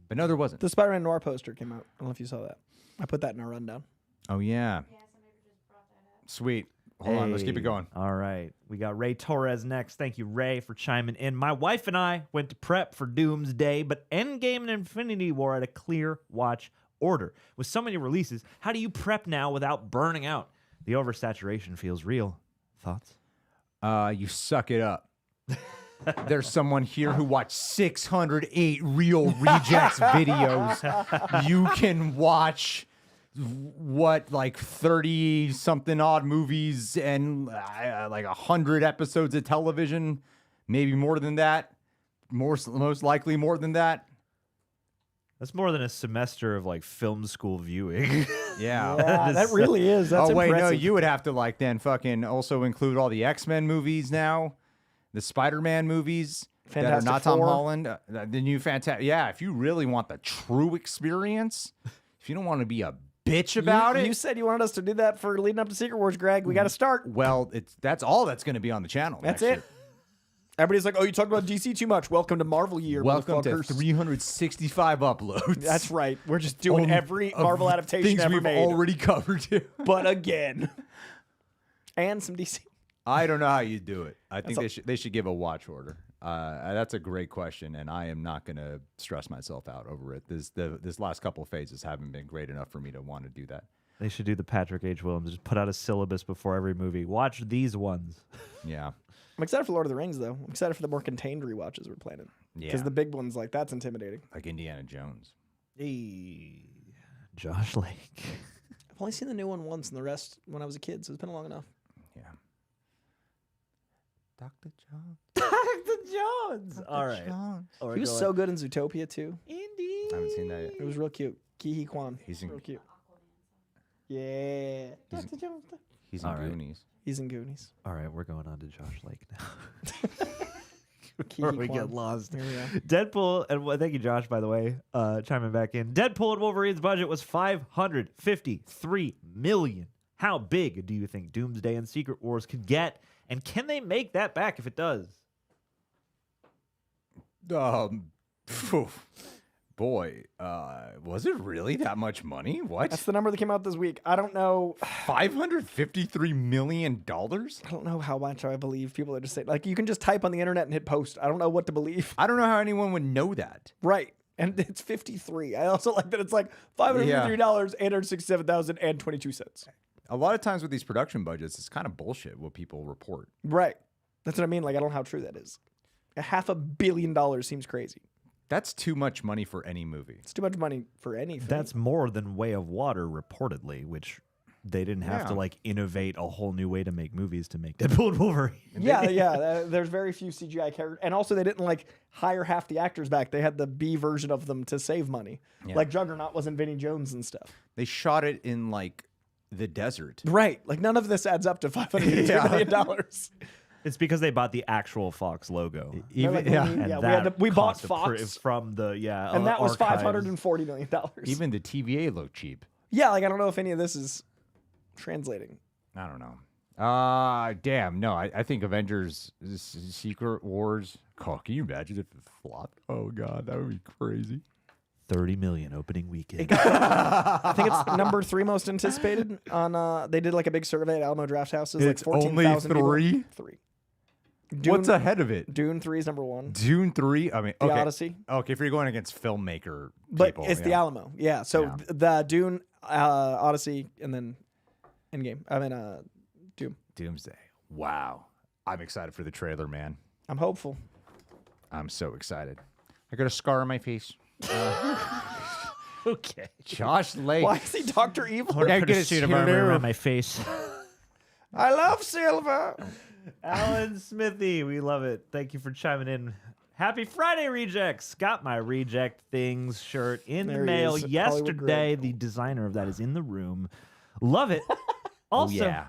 But no, there wasn't. The Spider-Man Noir poster came out. I don't know if you saw that. I put that in our rundown. Oh yeah. Yeah, somebody just brought that up. Sweet. Hold on, let's keep it going. All right. We got Ray Torres next. Thank you, Ray, for chiming in. My wife and I went to prep for Doomsday, but Endgame and Infinity War had a clear watch order. With so many releases, how do you prep now without burning out? The oversaturation feels real. Thoughts? You suck it up. There's someone here who watched 608 Real Rejects videos. You can watch like 30 something odd movies and like 100 episodes of television, maybe more than that. Most likely more than that. That's more than a semester of like film school viewing. Yeah. That really is. That's wait, no, impressive. you would have to like then fucking also include all the X-Men movies now, the Spider-Man movies that are Fantastic not Tom Four. Holland, the new Fantastic. Yeah, if you really want the true experience, if you don't want to be a bitch about You it, said you wanted us to do that for leading up to Secret Wars, Greg. We got to start. well, that's all that's going to be on the channel. That's next it. year. Everybody's like, oh, you talked about DC too much. Welcome to Marvel year, Welcome to motherfuckers. 365 uploads. That's right. We're just doing every of Marvel adaptation things ever we've made. already covered. But again. And some DC. I don't know how you do it. I think they should give a watch order. That's a great question, and I am not going to stress myself out over it. This last couple of phases haven't been great enough for me to want to do that. They should do the Patrick H. Willems. Just put out a syllabus before every movie. Watch these ones. Yeah. I'm excited for Lord of the Rings, though. I'm excited for the more contained rewatches we're planning. Yeah. Because the big ones, like, that's intimidating. Like Indiana Jones. Hey, Josh Lake. I've only seen the new one once and the rest when I was a kid, so it's been long enough. Yeah. Dr. Jones. Dr. Jones. All right. Jones. He was so good in Zootopia, too. Indeed. I haven't seen that yet. It was real cute. Ki-Hee Kwan. He's in- real cute. Yeah. Dr. Jones. He's in All right. Goonies. He's in Goonies. All right, we're going on to Josh Lake now. Ki-Hee Before we Kwan. get lost. Here we are. Deadpool, and thank you, Josh, by the way, chiming back in. Deadpool and Wolverine's budget was $553 million. How big do you think Doomsday and Secret Wars could get? And can they make that back if it does? Phew. Boy, was it really that much money? What? That's the number that came out this week. I don't know. $553 million? I don't know how much I believe. People are just saying, like, you can just type on the internet and hit post. I don't know what to believe. I don't know how anyone would know that. Right. And it's 53. I also like that it's like $553, 867,022 cents. A lot of times with these production budgets, it's kind of bullshit what people report. Right. That's what I mean. Like, I don't know how true that is. $500 million seems crazy. That's too much money for any movie. It's too much money for anything. That's more than Way of Water, reportedly, which they didn't have to Yeah. like innovate a whole new way to make movies to make Deadpool and Wolverine. yeah. There's very few CGI characters. And also, they didn't like hire half the actors back. They had the B version of them to save money. Yeah. Like Juggernaut wasn't Vinnie Jones and stuff. They shot it in like the desert. Right. Like none of this adds up to $553 million. It's because they bought the actual Fox logo. Even Like, yeah, And we bought cost a Fox. from the And that was archives. $540 million. even the TVA looked cheap. Yeah, like I don't know if any of this is translating. I don't know. Damn. No, I think Avengers Secret Wars. Oh, can you imagine if it flopped? Oh God, that would be crazy. 30 million opening weekend. I think it's number 3 most anticipated on they did like a big survey at Alamo Draft House. It's like only 14,000 people. 3? 3. What's ahead of it? Dune 3 is number 1. Dune 3. I mean, The okay. Odyssey. Okay, if you're going against filmmaker But people, it's the yeah. Alamo. Yeah. So Yeah. the Dune, Odyssey, and then Endgame. I mean, Doom. Doomsday. Wow. I'm excited for the trailer, man. I'm hopeful. I'm so excited. I got a scar on my face. Okay. Josh Lake. Why is he Dr. Evil? I'm gonna put a suit of armor around my face. I love Silver. Alan Smithy, we love it. Thank you for chiming in. Happy Friday, Rejects. Got my Reject Things shirt in There the he mail is, yesterday. Hollywood The designer of that is in the room. Love it. Also, yeah.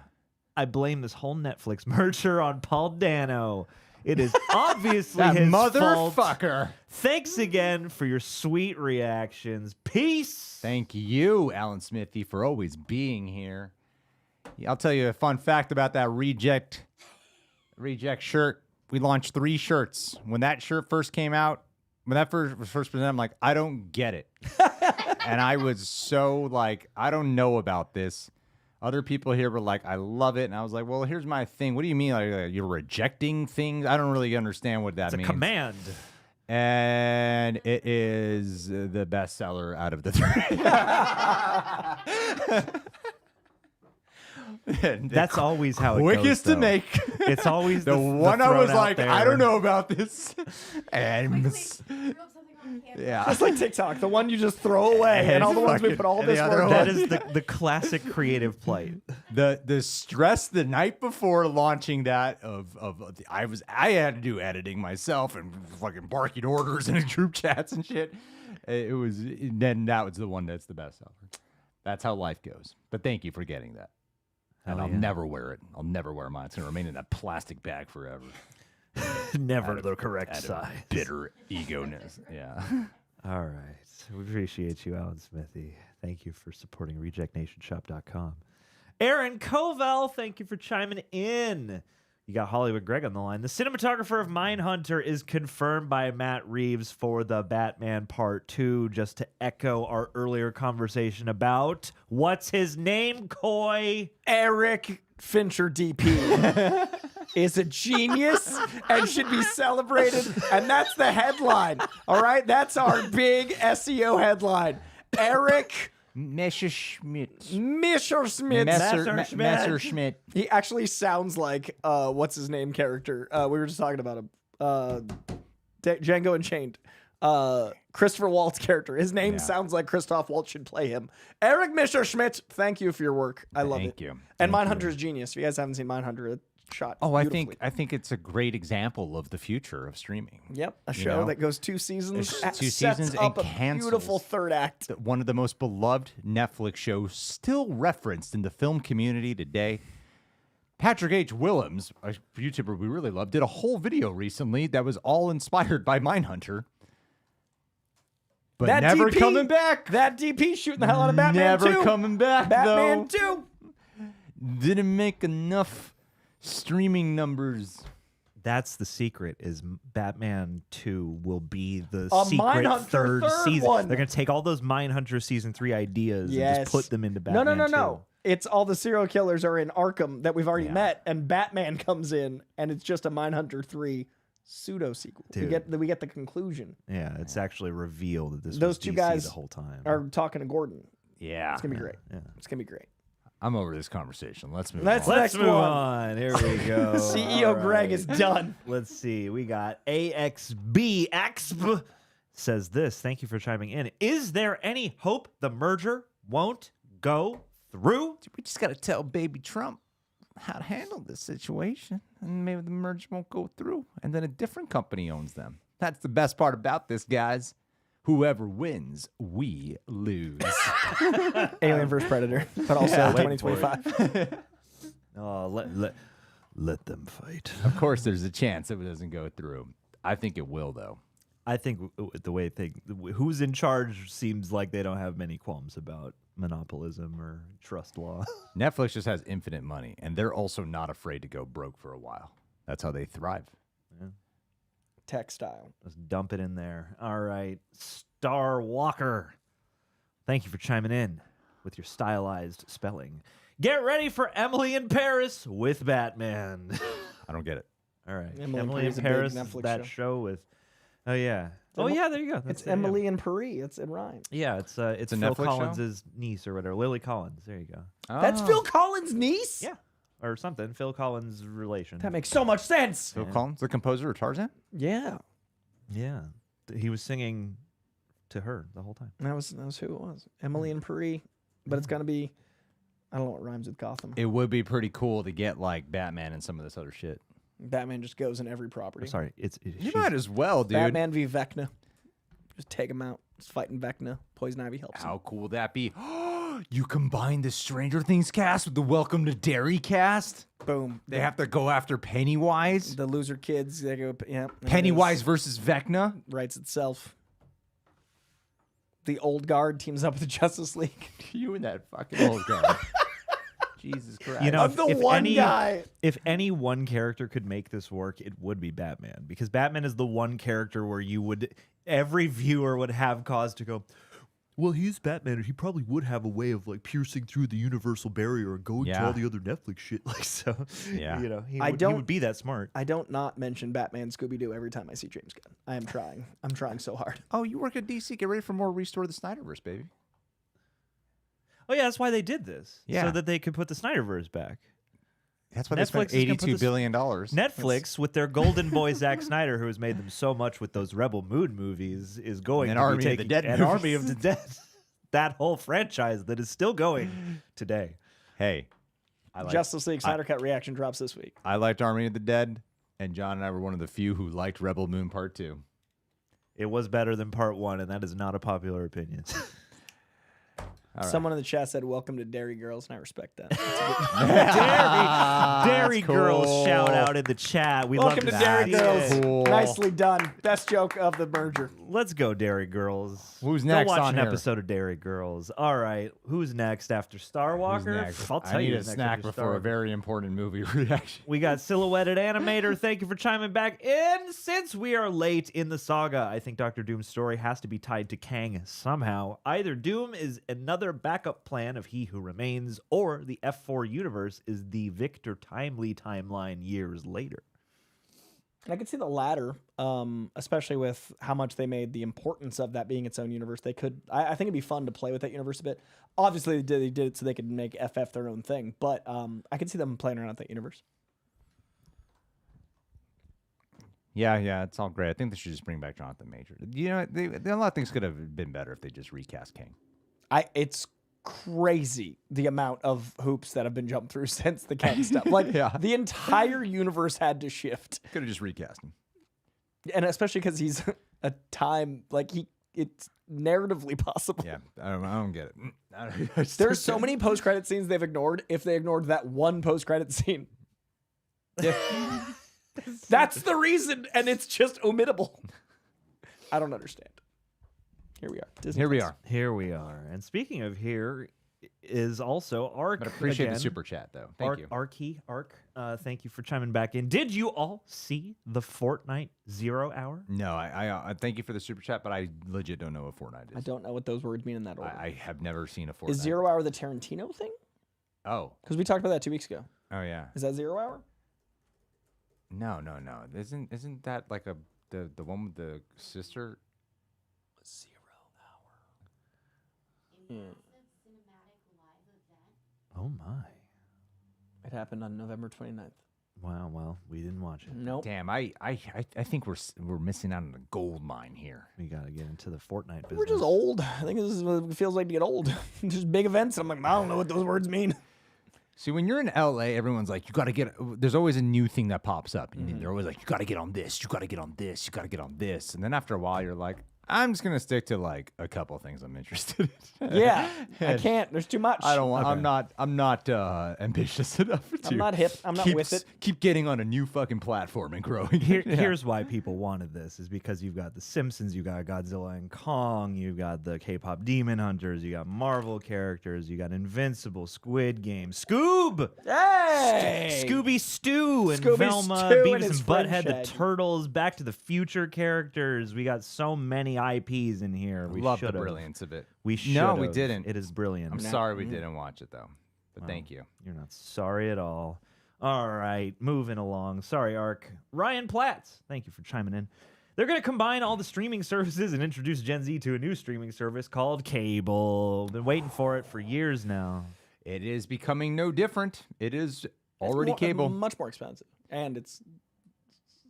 I blame this whole Netflix merger on Paul Dano. It is obviously That his fault. motherfucker. Thanks again for your sweet reactions. Peace. Thank you, Alan Smithy, for always being here. I'll tell you a fun fact about that reject shirt. We launched 3 shirts. When that shirt first came out, when that was first presented, I'm like, I don't get it. And I was so like, I don't know about this. Other people here were like, I love it. And I was like, well, here's my thing. What do you mean? Like, you're rejecting things? I don't really understand what that It's a means. command. And it is the best seller out of the 3. That's always how it quickest goes, to though. make. It's always the one I thrown was out like, there. I don't know about this. And Threw up something on camera. yeah. Just like TikTok, the one you just throw away, and all the ones we put all and the this other work one- on. That is the classic creative plight. The stress the night before launching that I had to do editing myself and fucking barking orders in group chats and shit. Then that was the one that's the best seller. That's how life goes. But thank you for getting that. And Hell I'll yeah. never wear it. I'll never wear mine. It's gonna remain in that plastic bag forever. Never the correct Out of size. bitter ego-ness. Yeah. All right. We appreciate you, Alan Smithy. Thank you for supporting RejectNationShop.com. Aaron Covell, thank you for chiming in. You got Hollywood Greg on the line. The cinematographer of Mindhunter is confirmed by Matt Reeves for the Batman Part 2, just to echo our earlier conversation about what's his name, Coy? Eric Fincher DP is a genius and should be celebrated. And that's the headline. All right? That's our big SEO headline. Eric Messerschmitt. Messerschmitt. He actually sounds like what's his name character. We were just talking about him. Django Unchained. Christopher Waltz character. His name sounds like Christoph Waltz should play him. Eric Messerschmitt, thank you for your work. I love it. Thank you. And Thank Mindhunter is genius. If you guys haven't seen Mindhunter, it's shot. Oh, I beautifully. think it's a great example of the future of streaming. Yep, a You show know? that goes 2 seasons, It's 2 sets seasons up and a cancels. beautiful third act. One of the most beloved Netflix shows, still referenced in the film community today. Patrick H. Willems, a YouTuber we really love, did a whole video recently that was all inspired by Mindhunter. But That never DP coming back. That DP shooting the hell out of Batman Never 2. coming back, Batman though. 2. Didn't make enough streaming numbers. That's the secret, is Batman 2 will be the A secret Mindhunter third third season. one. They're going to take all those Mindhunter Season 3 ideas and just put them into Batman 2. No. It's all the serial killers are in Arkham that we've already met, and Batman comes in, and it's just a Mindhunter 3 pseudo sequel. We get the conclusion. Yeah, it's actually revealed that this Those was two DC guys the whole time. Are talking to Gordon. Yeah. It's gonna be great. Yeah. It's gonna be great. I'm over this conversation. Let's move Let's on. next Let's move one. on. Here we go. CEO All Greg right. is done. Let's see. We got AXB says this. Thank you for chiming in. Is there any hope the merger won't go through? We just got to tell baby Trump how to handle this situation, and maybe the merger won't go through, and then a different company owns them. That's the best part about this, guys. Whoever wins, we lose. Alien vs Predator, but also 2025. Oh, let them fight. Of course, there's a chance it doesn't go through. I think it will, though. I think the way who's in charge seems like they don't have many qualms about monopolism or trust law. Netflix just has infinite money, and they're also not afraid to go broke for a while. That's how they thrive. Textile. Let's dump it in there. All right. Star Walker. Thank you for chiming in with your stylized spelling. Get ready for Emily in Paris with Batman. I don't get it. All right. Emily Emily in is a big Paris, Netflix that show. show with. Oh, yeah. Emma- Yeah, there you go. It's That's it, Emily in Paris. It's in rhyme. Yeah, it's a Phil Netflix show? Collins' niece or whatever. Lily Collins. There you go. That's Phil Collins' niece? Yeah. or something. Phil Collins' relation. That makes so much sense. Phil Collins, the composer of Tarzan? Yeah. Yeah. He was singing to her the whole time. That was who it was. Emily and Paris. But it's gonna be, I don't know what rhymes with Gotham. It would be pretty cool to get like Batman and some of this other shit. Batman just goes in every property. Sorry, You might as well, dude. Batman v Vecna. Just take him out. Just fighting Vecna. Poison Ivy helps him. How cool would that be? You combine the Stranger Things cast with the Welcome to Derry cast? Boom. They have to go after Pennywise? The loser kids, they go, yeah. Pennywise versus Vecna? Writes itself. The old guard teams up with the Justice League. You and that fucking old guy. Jesus Christ. You know, I'm the one guy. If any one character could make this work, it would be Batman. Because Batman is the one character where every viewer would have cause to go, well, he's Batman, and he probably would have a way of like piercing through the universal barrier and going to all the other Netflix shit. Like so, you know, he would be that smart. I don't not mention Batman, Scooby-Doo every time I see James Gunn. I am trying. I'm trying so hard. Oh, you work at DC. Get ready for more Restore the Snyderverse, baby. Oh yeah, that's why they did this. Yeah. So that they could put the Snyderverse back. That's why they spent $82 billion. Netflix, with their golden boy Zack Snyder, who has made them so much with those Rebel Moon movies, is going to be taking an Army of the Dead. That whole franchise that is still going today. Hey, Justice League Snyder Cut reaction drops this week. I liked Army of the Dead, and John and I were one of the few who liked Rebel Moon Part 2. It was better than Part 1, and that is not a popular opinion. Someone in the chat said, "Welcome to Dairy Girls," and I respect that. Dairy Girls shout out in the chat. We Welcome love to Dairy Girls. Cool. Nicely done. Best joke of the merger. Let's go, Dairy Girls. Who's Go next watch on an here? episode of Dairy Girls. All right, who's next after Star Walker? I'll tell I need you a who's next snack after before Star a very important movie reaction. We got Silhouetted Animator. Thank you for chiming back in. Since we are late in the saga, I think Dr. Doom's story has to be tied to Kang somehow. Either Doom is another backup plan of He Who Remains, or the F4 universe is the Victor Timely timeline years later. I could see the latter, especially with how much they made the importance of that being its own universe. They could, I think it'd be fun to play with that universe a bit. Obviously, they did it so they could make FF their own thing, but I could see them playing around with that universe. Yeah, it's all great. I think they should just bring back Jonathan Major. You know, a lot of things could have been better if they just recast King. It's crazy the amount of hoops that have been jumped through since the Kang stuff. Like, the entire universe had to shift. Could have just recast him. And especially because he's a time, like, it's narratively possible. Yeah, I don't get it. There's so many post-credit scenes they've ignored if they ignored that one post-credit scene. That's the reason, and it's just omittable. I don't understand. Here we are. Disney Here we Plus. are. Here we are. And speaking of here is also Ark. But appreciate again. the super chat, though. Thank you. Ark. Thank you for chiming back in. Did you all see the Fortnite 0 hour? No, I thank you for the super chat, but I legit don't know what Fortnite is. I don't know what those words mean in that order. I have never seen a Fortnite. Is 0 hour the Tarantino thing? Oh. Because we talked about that 2 weeks ago. Oh, yeah. Is that 0 hour? No. Isn't that like the one with the sister? 0 hour. Yeah. Oh, my. It happened on November 29th. Wow, well, we didn't watch it. Nope. Damn, I think we're missing out on a gold mine here. We got to get into the Fortnite business. We're just old. I think this is what it feels like to get old. Just big events. And I'm like, I don't know what those words mean. See, when you're in LA, everyone's like, you got to get, there's always a new thing that pops up. And they're always like, you got to get on this, you got to get on this, you got to get on this. And then after a while, you're like, I'm just going to stick to like a couple things I'm interested in. Yeah. I can't. There's too much. I don't want, I'm not ambitious enough to. I'm not hip. I'm not with it. Keep getting on a new fucking platform and growing. Here's why people wanted this is because you've got The Simpsons, you got Godzilla and Kong, you've got the K-pop Demon Hunters, you got Marvel characters, you got Invincible, Squid Game, Scoob! Hey! Scooby Stew and Scooby Velma, Stew Beavis and his and friend Butthead, the Shaggy. Turtles, Back to the Future characters. We got so many IPs in here. We love the should've. brilliance of it. We should. No, we didn't. It is brilliant. I'm sorry we didn't watch it though. But thank you. You're not sorry at all. All right, moving along. Sorry, Ark. Ryan Platts, thank you for chiming in. They're going to combine all the streaming services and introduce Gen Z to a new streaming service called cable. Been waiting for it for years now. It is becoming no different. It is already cable. Much more expensive, and it's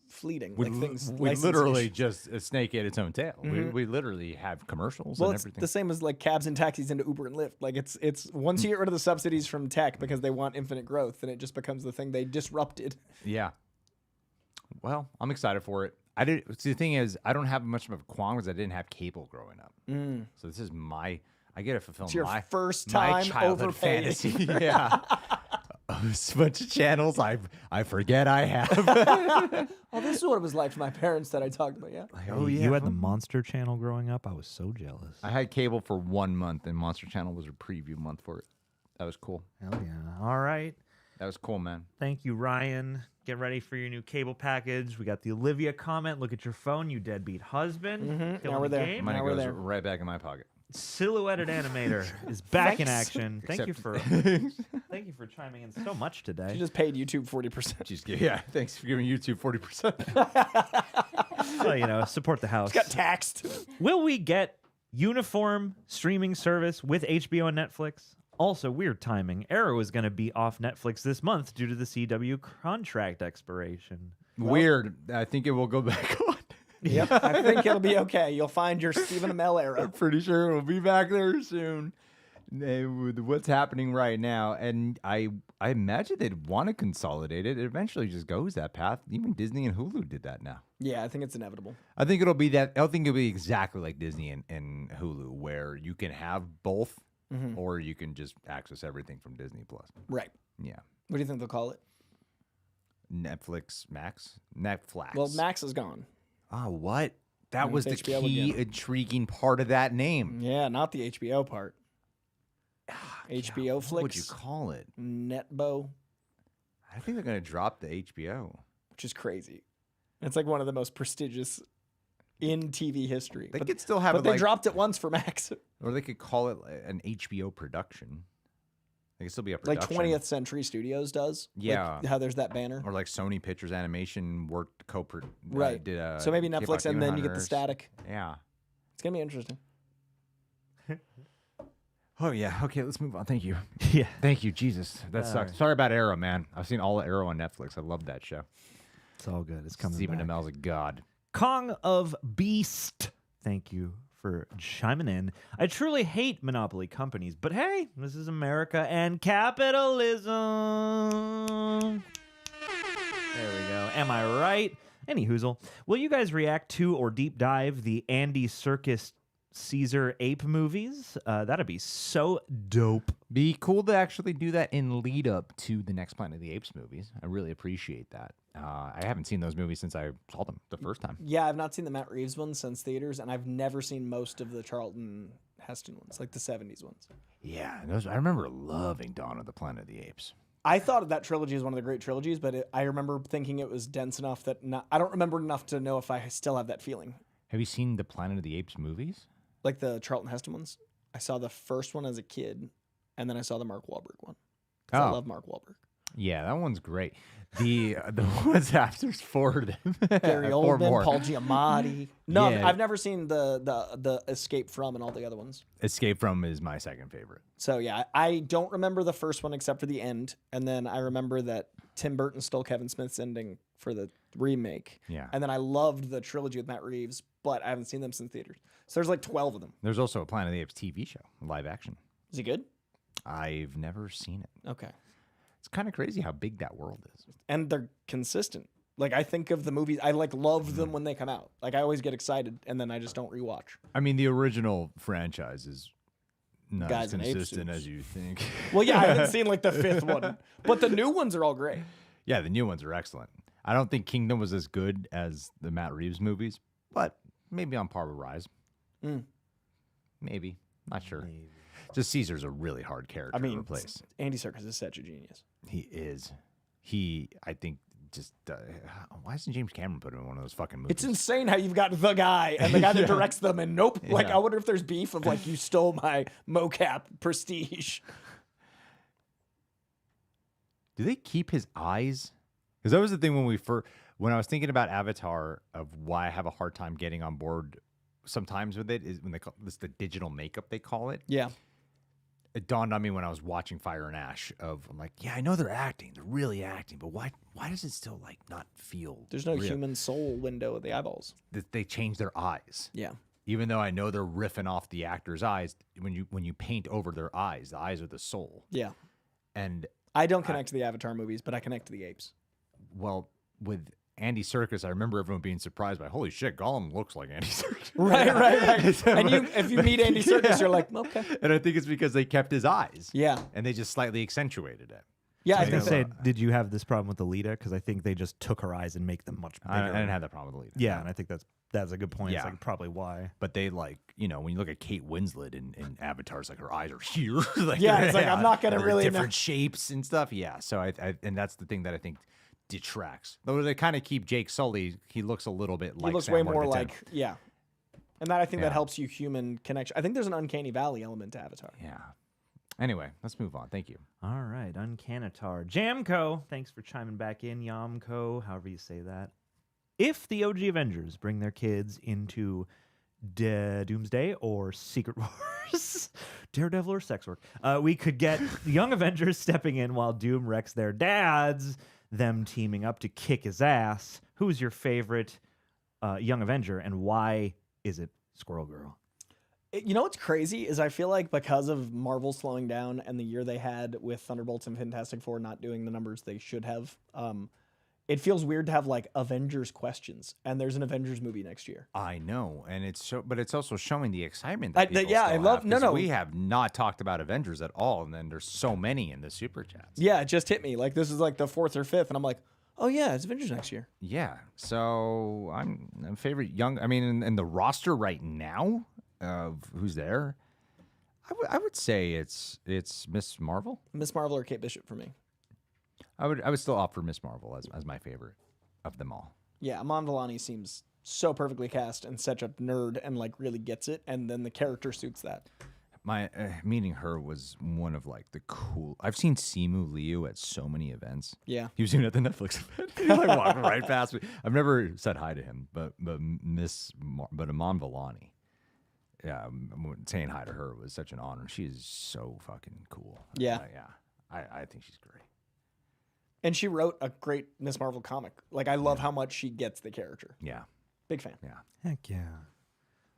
fleeting. We, like things, we license literally issues. just a snake ate its own tail. We literally have commercials Well, and it's everything. the same as like cabs and taxis into Uber and Lyft. Like it's once you get rid of the subsidies from tech because they want infinite growth, then it just becomes the thing they disrupted. Yeah. Well, I'm excited for it. I did. See, the thing is, I don't have much of a qualm because I didn't have cable growing up. So this is my. I get to fulfill It's your my first my time childhood overpaying. fantasy. Yeah. A bunch of channels I forget I have. Oh, this is what it was like for my parents that I talked about. Yeah. Oh yeah. You had the Monster Channel growing up. I was so jealous. I had cable for 1 month, and Monster Channel was a preview month for it. That was cool. Hell yeah. All right. That was cool, man. Thank you, Ryan. Get ready for your new cable package. We got the Olivia comment. Look at your phone, you deadbeat husband. Killing Now we're the there. game. Money Now we're goes there. right back in my pocket. Silhouetted Animator is back in Thanks. action. Thank you for chiming in so much today. You just paid YouTube 40%. Just yeah. Thanks for giving YouTube 40%. Well, support the house. Got taxed. Will we get uniform streaming service with HBO and Netflix? Also, weird timing. Arrow is going to be off Netflix this month due to the CW contract expiration. Weird. I think it will go back on. Yep. I think it'll be okay. You'll find your Stephen Amell era. I'm pretty sure we'll be back there soon. With what's happening right now, and I imagine they'd want to consolidate it. It eventually just goes that path. Even Disney and Hulu did that now. Yeah, I think it's inevitable. I think it'll be that. I think it'll be exactly like Disney and Hulu, where you can have both, or you can just access everything from Disney Plus. Right. Yeah, What do you think they'll call it? Netflix Netflix. Well, Max is gone. Oh, what? That was the HBO key again. intriguing part of that name. Yeah, not the HBO part. HBO What Flicks. would you call it? Netbo, I think they're going to drop the HBO. which is crazy. It's like one of the most prestigious in TV history. They but could still have but it they like, dropped it once for Max. or they could call it an HBO production. They could still be a Like production. 20th Century Studios does. Yeah. Like how there's that banner. Or like Sony Pictures Animation worked Right. Did So maybe K-pop Netflix and Demon then you get the Hunters. static. Yeah. It's going to be interesting. Oh yeah. Okay, let's move on. Thank you. Yeah. Thank you, Jesus. That sucks. right. Sorry about Arrow, man. I've seen all of Arrow on Netflix. I love that show. It's all good. It's coming Stephen back. Amell's a god. Kong of Beast. Thank you for chiming in. I truly hate monopoly companies, but hey, this is America and capitalism. There we go. Am I right? Any hoozle. Will you guys react to or deep dive the Andy Serkis Caesar ape movies? That'd be so dope. Be cool to actually do that in lead up to the next Planet of the Apes movies. I really appreciate that. I haven't seen those movies since I saw them the first time. Yeah, I've not seen the Matt Reeves ones since theaters, and I've never seen most of the Charlton Heston ones, like the 70s ones. Yeah, those, I remember loving Dawn of the Planet of the Apes. I thought that trilogy is one of the great trilogies, but I remember thinking it was dense enough that I don't remember enough to know if I still have that feeling. Have you seen the Planet of the Apes movies? Like the Charlton Heston ones. I saw the first one as a kid, and then I saw the Mark Wahlberg one. 'Cause I Oh. love Mark Wahlberg. Yeah, that one's great. The ones after's four of them. Gary Four Oldman, more. Paul Giamatti. No, Yeah. I've never seen the Escape From and all the other ones. Escape From is my second favorite. So yeah, I don't remember the first one except for the end, and then I remember that Tim Burton stole Kevin Smith's ending for the remake. Yeah. And then I loved the trilogy with Matt Reeves, but I haven't seen them since theaters. So there's like 12 of them. There's also a Planet of the Apes TV show, live action. Is he good? I've never seen it. Okay. It's kind of crazy how big that world is. And they're consistent. Like I think of the movies, I like love them when they come out. Like I always get excited, and then I just don't rewatch. I mean, the original franchise is not Guys as in ape consistent suits. as you think. Well, yeah, I haven't seen like the fifth one, but the new ones are all great. Yeah, the new ones are excellent. I don't think Kingdom was as good as the Matt Reeves movies, but maybe on par with Rise. Maybe. Not sure. Just Caesar's a really hard character I mean, to replace. Andy Serkis is such a genius. He is. I think, just why isn't James Cameron put him in one of those fucking movies? It's insane how you've got the guy and the guy that directs them, and nope. Like Yeah. I wonder if there's beef of like you stole my mocap prestige. Do they keep his eyes? Because that was the thing when I was thinking about Avatar, of why I have a hard time getting on board sometimes with it, is when they call this the digital makeup, they call it. Yeah. it dawned on me when I was watching Fire and Ash. I'm like, yeah, I know they're acting, they're really acting, but why does it still like not feel? There's no real? human soul window at the eyeballs. That they change their eyes. Yeah. Even though I know they're riffing off the actor's eyes, when you paint over their eyes, the eyes are the soul. Yeah. And I don't connect to the Avatar movies, but I connect to the apes. well, with Andy Serkis, I remember everyone being surprised by, holy shit, Gollum looks like Andy Serkis. Right. And if you meet Andy Serkis, Yeah. you're like, okay. And I think it's because they kept his eyes. Yeah. And they just slightly accentuated it. Yeah, I I was think gonna so. say, did you have this problem with Alita? Because I think they just took her eyes and make them much bigger. I didn't have that problem with Alita. Yeah, and I think that's a good point. Yeah. It's like probably why. But they when you look at Kate Winslet in Avatar, it's like her eyes are here. Like, Yeah, it's like, I'm not gonna they're really know. different shapes and stuff. Yeah, so I and that's the thing that I think detracts. Though they kind of keep Jake Sully, he looks a little bit like He looks Sam way more Worthington. like, yeah. And that I think Yeah. that helps you human connection. I think there's an uncanny valley element to Avatar. Yeah. Anyway, let's move on. Thank you. All right, Uncanitar. Jamco, thanks for chiming back in. Yamco, however you say that. If the OG Avengers bring their kids into Doomsday or Secret Wars, Daredevil or sex work, we could get the young Avengers stepping in while Doom wrecks their dads, them teaming up to kick his ass. Who's your favorite young Avenger, and why is it Squirrel Girl? You know what's crazy is I feel like because of Marvel slowing down and the year they had with Thunderbolts and Fantastic Four not doing the numbers they should have, it feels weird to have like Avengers questions, and there's an Avengers movie next year. I know, and but it's also showing the excitement. I That love. have, 'cause No. We have not talked about Avengers at all, and then there's so many in the super chats. Yeah, it just hit me. Like this is like the 4th or 5th, and I'm like, oh yeah, it's Avengers next year. Yeah. So I'm favorite young. I mean, in the roster right now of who's there, I would say it's Miss Marvel. Miss Marvel or Kate Bishop for me. I would still opt for Miss Marvel as my favorite of them all. Yeah, Amon Vellani seems so perfectly cast and such a nerd and like really gets it, and then the character suits that. My meeting her was one of like the cool. I've seen Simu Liu at so many events. Yeah. He was even at the Netflix event. He like walked right past me. I've never said hi to him, but Amon Vellani. Yeah, saying hi to her was such an honor. She is so fucking cool. Yeah. I think she's great. And she wrote a great Miss Marvel comic. Like I love how much she gets the character. Yeah. Big fan. Yeah. Heck yeah.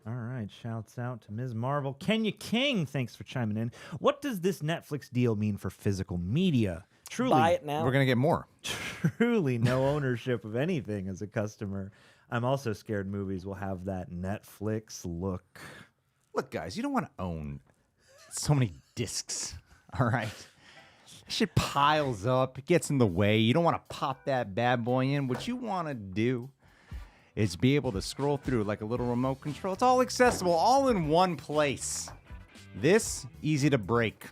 All right, shouts out to Ms. Marvel. Kenya King, thanks for chiming in. What does this Netflix deal mean for physical media? Truly, Buy it now. We're gonna get more. truly no ownership of anything as a customer. I'm also scared movies will have that Netflix look. Look, guys, you don't want to own so many discs. All right. Shit piles up. It gets in the way. You don't want to pop that bad boy in. What you want to do is be able to scroll through like a little remote control. It's all accessible, all in one place. This, easy to break.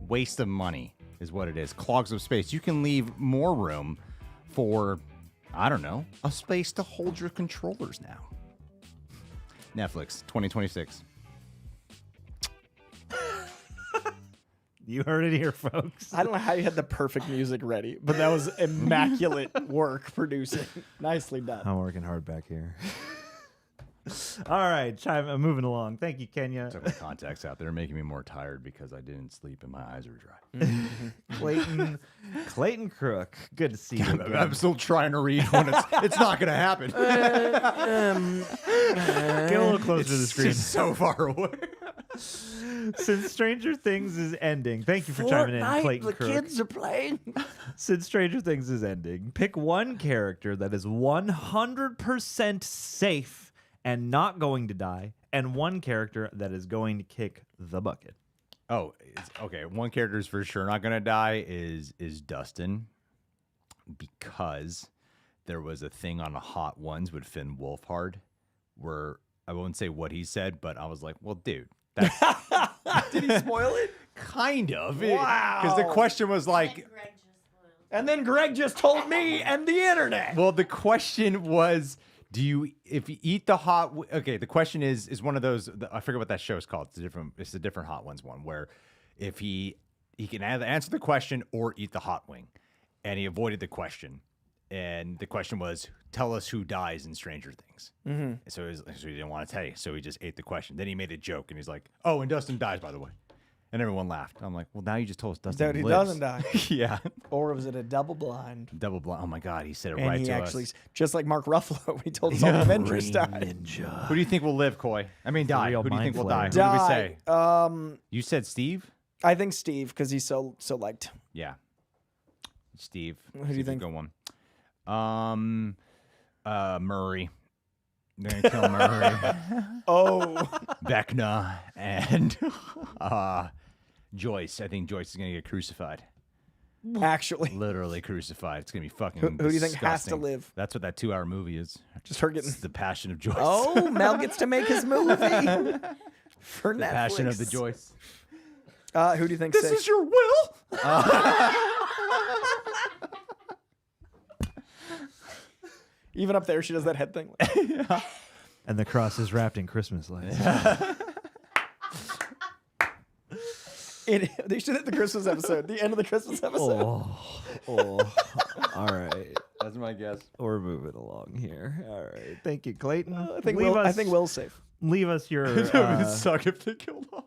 Waste of money is what it is. Clogs of space. You can leave more room for, I don't know, a space to hold your controllers now. Netflix, 2026. You heard it here, folks. I don't know how you had the perfect music ready, but that was immaculate work producing. Nicely done. I'm working hard back here. All right, I'm moving along. Thank you, Kenya. Took my contacts out. They're making me more tired because I didn't sleep and my eyes are dry. Clayton Crook. Good to see you again. I'm still trying to read when it's not going to happen. Get a little closer to the It's screen. just so far away. Since Stranger Things is ending, thank you for chiming in, Clayton Crook. are playing. Since Stranger Things is ending, pick one character that is 100% safe and not going to die, and one character that is going to kick the bucket. Oh, okay. One character is for sure not going to die is Dustin, because there was a thing on a Hot Ones with Finn Wolfhard where I won't say what he said, but I was like, well, dude, that's Did he spoil it? kind of. Wow. Because the question was like, And Greg just spoiled. And then Greg just told me and the internet. well, the question was, if you eat the hot, okay, the question is one of those, I forget what that show is called. It's a different Hot Ones one where if he can either answer the question or eat the hot wing, and he avoided the question. And the question was, tell us who dies in Stranger Things. Mm-hmm. So he didn't want to tell you. So he just ate the question. Then he made a joke and he's like, oh, and Dustin dies, by the way. And everyone laughed. I'm like, well, now you just told us Dustin Dude, he lives. doesn't die. Yeah. Or was it a double blind? Double blind. Oh my God, he said it And right he to actually, us. just like Mark Ruffalo, he told us all the Avengers died. Who do you think will live, Coy? I mean, die. real Who do you think will die? mind Who did we say? Die. You said Steve? I think Steve, because he's so liked. Yeah. Steve. Who do you think? Go one. Murray. They're gonna kill Murray. Oh. Vecna and Joyce. I think Joyce is gonna get crucified. Actually. Literally crucified. It's gonna be fucking. Who do you think has to disgusting. live? That's what that 2-hour movie is. Just her getting. It's the Passion of Joyce. Oh, Mel gets to make his movie for the Netflix. Passion of the Joyce. Who do you think? This is your will. Even up there, she does that head thing. And the cross is wrapped in Christmas lights. They should hit the Christmas episode. The end of the Christmas episode. All right. That's my guess. We're moving along here. All right. Thank you, Clayton. I think Will's safe. Leave us your It would suck if they killed off.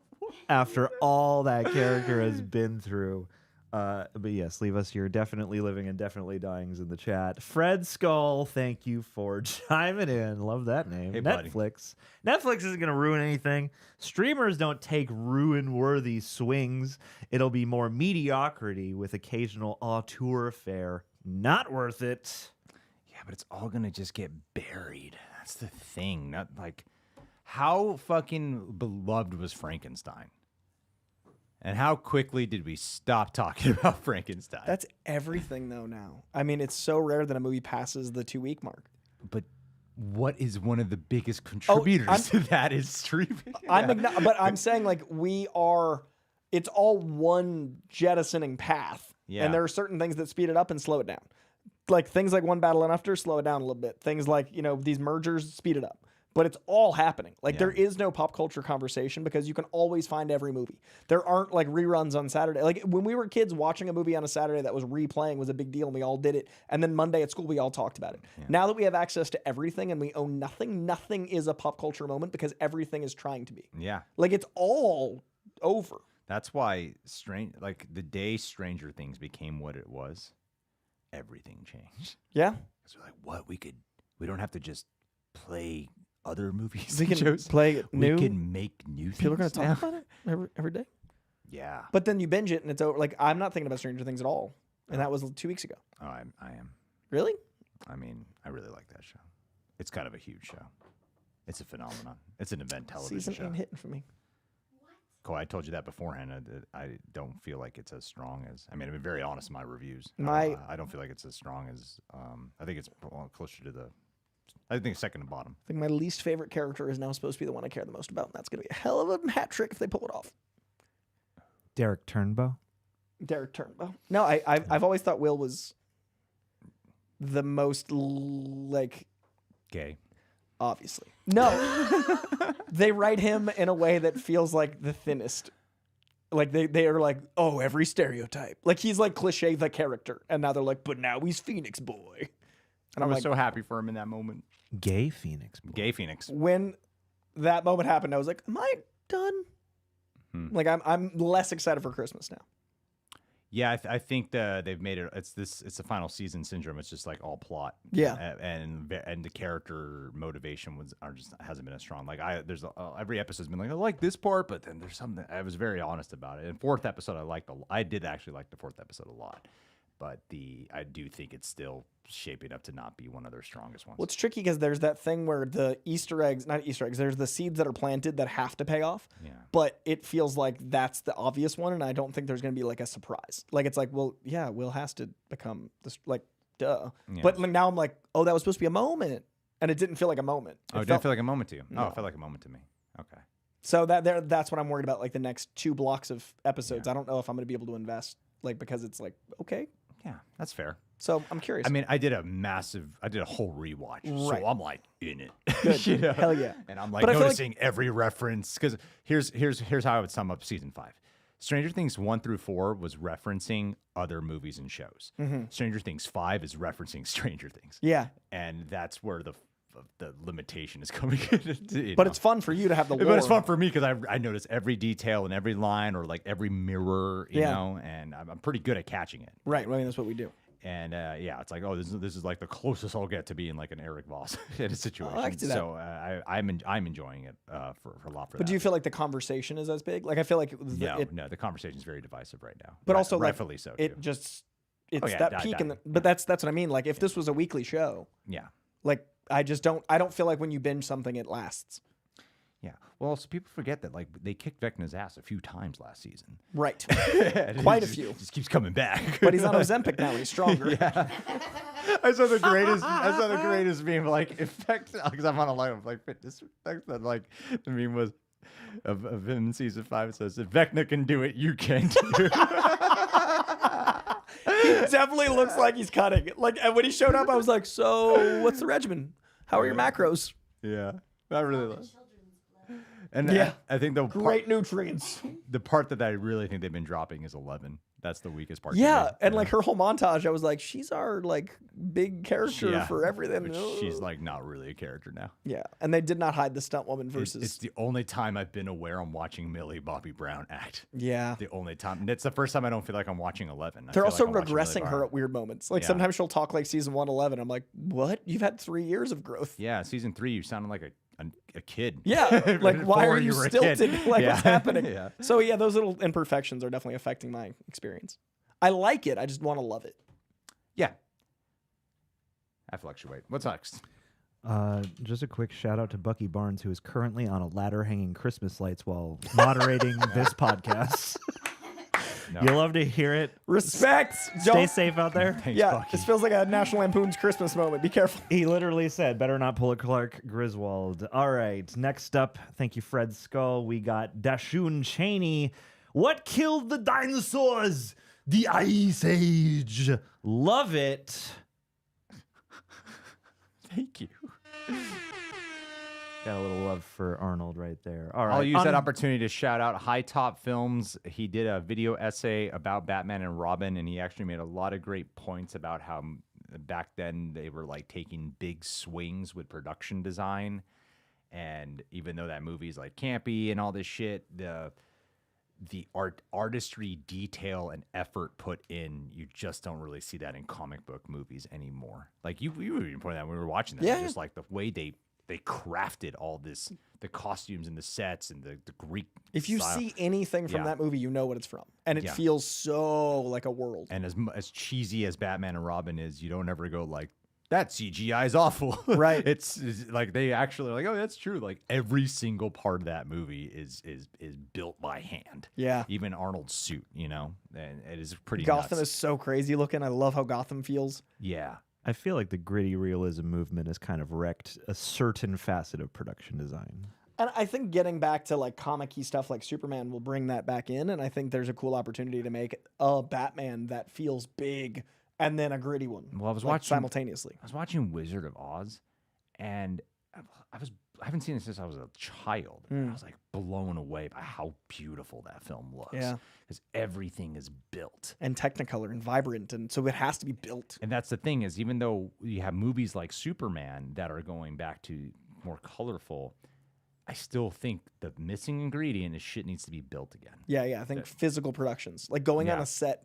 after all that character has been through. But yes, leave us your definitely living and definitely dyings in the chat. Fred Skull, thank you for chiming in. Love that name. Hey, buddy. Netflix. Netflix isn't going to ruin anything. Streamers don't take ruin-worthy swings. It'll be more mediocrity with occasional auteur fare. Not worth it. Yeah, but it's all gonna just get buried. That's the thing. Not like how fucking beloved was Frankenstein? And how quickly did we stop talking about Frankenstein? That's everything, though, now. I mean, it's so rare that a movie passes the 2-week mark. But what is one of the biggest contributors to that is streaming? But I'm saying, like, it's all one jettisoning path. Yeah. And there are certain things that speed it up and slow it down. Like, things like One Battle and After slow it down a little bit. Things like, these mergers speed it up. But it's all happening. Like, there is no pop culture conversation because you can always find every movie. There aren't, like, reruns on Saturday. Like, when we were kids, watching a movie on a Saturday that was replaying was a big deal, and we all did it. And then Monday at school, we all talked about it. Yeah. Now that we have access to everything and we own nothing, nothing is a pop culture moment because everything is trying to be. Yeah. Like, it's all over. That's why the day Stranger Things became what it was, everything changed. Yeah. Because we're like, what? We don't have to just play other movies. We can shows. play new. We can make new things. People are going to now. talk about it every day. Yeah. But then you binge it and it's over. Like, I'm not thinking about Stranger Things at all. And that was 2 weeks ago. Oh, I am. Really? I mean, I really like that show. It's kind of a huge show. It's a phenomenon. It's an event television Season show. ain't hitting for me. Cool. I told you that beforehand. I don't feel like it's as strong as. I mean, I've been very honest in my reviews. I don't feel like it's as strong as. I think it's closer to the. I think second to bottom. I think my least favorite character is now supposed to be the one I care the most about, and that's going to be a hell of a hat trick if they pull it off. Derek Turnbow. Derek Turnbow. No, I've always thought Will was the most like gay. Obviously, no. They write him in a way that feels like the thinnest. Like they are like, oh, every stereotype. Like he's like cliche the character, and now they're like, but now he's Phoenix Boy. And I was like, so happy for him in that moment. Gay Phoenix. Gay Phoenix. When that moment happened, I was like, am I done? Like I'm less excited for Christmas now. Yeah, I think they've made it. It's the final season syndrome. It's just like all plot. Yeah, and the character motivation hasn't been as strong. Like every episode's been like I like this part, but then there's something. I was very honest about it. And fourth episode, I did actually like the fourth episode a lot, but I do think it's still shaping up to not be one of their strongest ones. Well, it's tricky because there's that thing where the not Easter eggs, there's the seeds that are planted that have to pay off. Yeah. But it feels like that's the obvious one, and I don't think there's going to be like a surprise. Like it's like, well, yeah, Will has to become this, like, duh. Yeah. But like, now I'm like, oh, that was supposed to be a moment, and it didn't feel like a moment. It didn't feel like a moment to you? No. Oh, it felt like a moment to me. Okay. So that's what I'm worried about, like the next 2 blocks of episodes. Yeah. I don't know if I'm going to be able to invest, like, because it's like, okay. Yeah, that's fair. So I'm curious. I mean, I did a whole rewatch, right. So I'm like in it. Good. You know? Hell yeah. And I'm like noticing every reference because here's how I would sum up season 5. Stranger Things 1 through 4 was referencing other movies and shows. Mm-hmm. Stranger Things 5 is referencing Stranger Things. Yeah. And that's where the limitation is coming in. But it's fun for you to have the lore. But it's fun for me because I notice every detail and every line or like every mirror, you know, and I'm pretty good at catching it. Right. I mean, that's what we do. And it's like, oh, this is like the closest I'll get to being like an Eric Voss in a situation. I can see that. So I'm enjoying it for a lot for that. But do you feel like the conversation is as big? Like I feel like No, the conversation is very divisive right now. But also, rightfully like, so. it too. just it's yeah, that peak in the. But that's what I mean. Like if this was a weekly show, Yeah. like I don't feel like when you binge something it lasts. Yeah. Well, so people forget that like they kicked Vecna's ass a few times last season. Right. And Quite a he few. Just keeps coming back. But he's on Ozempic now. He's stronger. Yeah. I saw the greatest meme like effect because I'm on a line of like fitness effects that like the meme was of him in season 5. It says if Vecna can do it, you can too. He definitely looks like he's cutting. Like and when he showed up, I was like, "So, what's the regimen? How are your macros?" Yeah. I really love. Children's blood. And Yeah. I think the Great nutrients. the part that I really think they've been dropping is 11. That's the weakest part. to Yeah, me. and like her whole montage, I was like, she's our like big character Yeah, for everything. which she's like not really a character now. Yeah, and they did not hide the stunt woman versus. It's the only time I've been aware I'm watching Millie Bobby Brown act. Yeah, The only time. And it's the first time I don't feel like I'm watching 11. I they're feel also like I'm watching Millie regressing Bobby her Brown. at weird moments. Like Yeah. sometimes she'll talk like season 111. I'm like, what? You've had 3 years of growth. Yeah, season 3, you sounded like a kid. Yeah, like why Before are you were a kid. stilted? Like Yeah. what's happening? Yeah. So yeah, those little imperfections are definitely affecting my experience. I like it. I just want to love it. Yeah. I fluctuate. What's next? Just a quick shout out to Bucky Barnes, who is currently on a ladder hanging Christmas lights while moderating this podcast. No. You love to hear it. Respect. Stay Don't- safe out there. Thanks, Yeah, Bucky. this feels like a National Lampoon's Christmas moment. Be careful. He literally said, better not pull a Clark Griswold. All right, next up, thank you, Fred Skull. We got Dashun Cheney. What killed the dinosaurs? The Ice Age. Love it. Thank you. Got a little love for Arnold right there. All right. I'll use that opportunity to shout out High Top Films. He did a video essay about Batman and Robin, and he actually made a lot of great points about how back then they were like taking big swings with production design. And even though that movie's like campy and all this shit, the artistry, detail, and effort put in, you just don't really see that in comic book movies anymore. Like you were even pointing out when we were watching that. Yeah. Just like the way they crafted all this, the costumes and the sets and the Greek. If you style. see anything from Yeah. that movie, you know what it's from, and it Yeah. feels so like a world. And as cheesy as Batman and Robin is, you don't ever go like, that CGI is awful. Right. it's like they actually are like, oh, that's true. Like every single part of that movie is built by hand. Yeah. Even Arnold's suit, you know, and it is pretty Gotham nuts. is so crazy looking. I love how Gotham feels. Yeah. I feel like the gritty realism movement has kind of wrecked a certain facet of production design. And I think getting back to like comic-y stuff like Superman will bring that back in. And I think there's a cool opportunity to make a Batman that feels big and then a gritty one. Well, I was like, watching simultaneously. I was watching Wizard of Oz, and I haven't seen it since I was a child. And I was like blown away by how beautiful that film looks. Yeah. Because everything is built. And Technicolor and vibrant. And so it has to be built. And that's the thing is, even though you have movies like Superman that are going back to more colorful, I still think the missing ingredient is shit needs to be built again. Yeah, yeah. I think physical productions, like going on Yeah. a set,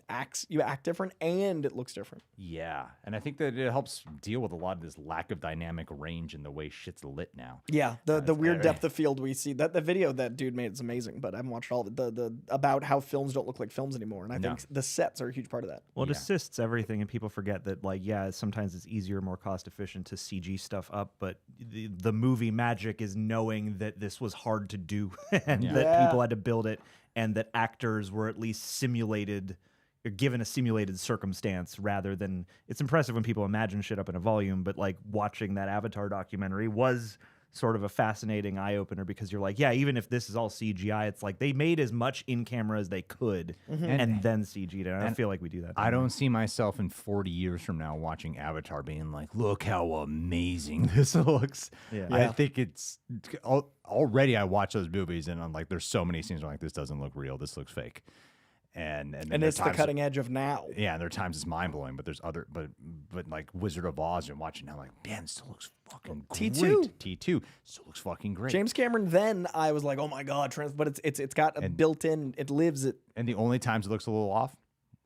you act different and it looks different. Yeah, and I think that it helps deal with a lot of this lack of dynamic range in the way shit's lit now. Yeah, the weird very- depth of field we see. That the video that dude made is amazing, but I haven't watched all of it. The about how films don't look like films anymore, and I think the sets are a huge part of that. Well, it Yeah. assists everything, and people forget that, like, yeah, sometimes it's easier, more cost efficient to CG stuff up, but the movie magic is knowing that this was hard to do and Yeah. that Yeah. people had to build it, and that actors were at least simulated or given a simulated circumstance rather than. It's impressive when people imagine shit up in a volume, but like watching that Avatar documentary was sort of a fascinating eye opener because you're like, yeah, even if this is all CGI, it's like they made as much in camera as they could and then CG'd it. I feel like we do that. I don't see myself in 40 years from now watching Avatar being like, look how amazing this looks. Yeah. I think it's already I watch those movies and I'm like, there's so many scenes where I'm like, this doesn't look real. This looks fake. and And it's the cutting edge of now. Yeah, and there are times it's mind blowing, but there's other, but like Wizard of Oz and watching now, like, man, it still looks fucking great. T2 still looks fucking great. James Cameron, then I was like, oh my god, but it's got a built-in, it lives it. And the only times it looks a little off,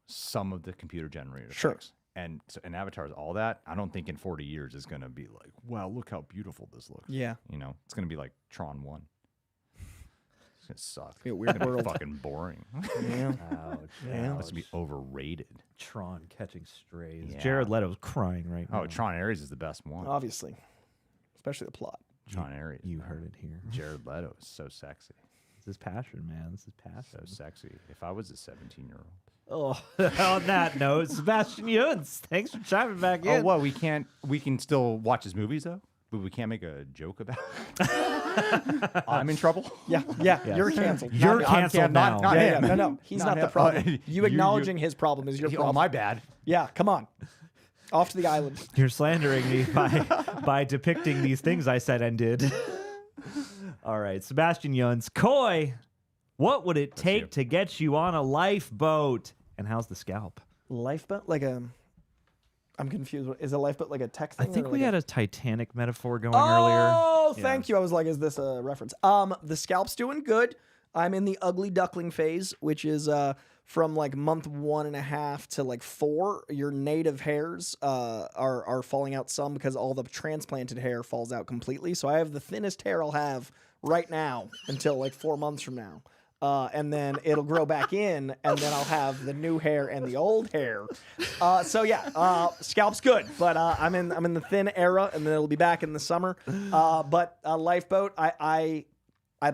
some of the computer generated effects. And so, and Avatar's all that. I don't think in 40 years is gonna be like, wow, look how beautiful this looks. Yeah, you know, it's gonna be like Tron 1. It's gonna suck. It's gonna be a weird world. Fucking boring. Yeah. Ouch. Yeah. It's gonna be overrated. Tron catching strays. Yeah. Jared Leto's crying right now. Oh, Tron Ares is the best one. Obviously, especially the plot. Tron Ares. You man. heard it here. Jared Leto is so sexy. This is passion, man. This is passion. So sexy. If I was a 17-year-old. Oh, on that note, Sebastian Yuns, thanks for chiming back in. Oh, what? We can still watch his movies though, but we can't make a joke about it. I'm in trouble. Yeah, you're canceled. You're canceled now. Not him. No, he's not the him. problem. You acknowledging his problem is your Oh, problem. my bad. Yeah, come on. Off to the island. You're slandering me by depicting these things I said and did. All right, Sebastian Yuns, Coy, what would it take to get you on a lifeboat? And how's the scalp? Lifeboat? Like I'm confused. Is a lifeboat like a tech thing? I think or we like had a Titanic metaphor going earlier. Oh, thank you. I was like, is this a reference? The scalp's doing good. I'm in the ugly duckling phase, which is from like month 1.5 to like 4. Your native hairs are falling out some because all the transplanted hair falls out completely. So I have the thinnest hair I'll have right now until like 4 months from now. And then it'll grow back in, and then I'll have the new hair and the old hair. So yeah, scalp's good, but I'm in the thin era, and then it'll be back in the summer. But a lifeboat, I'd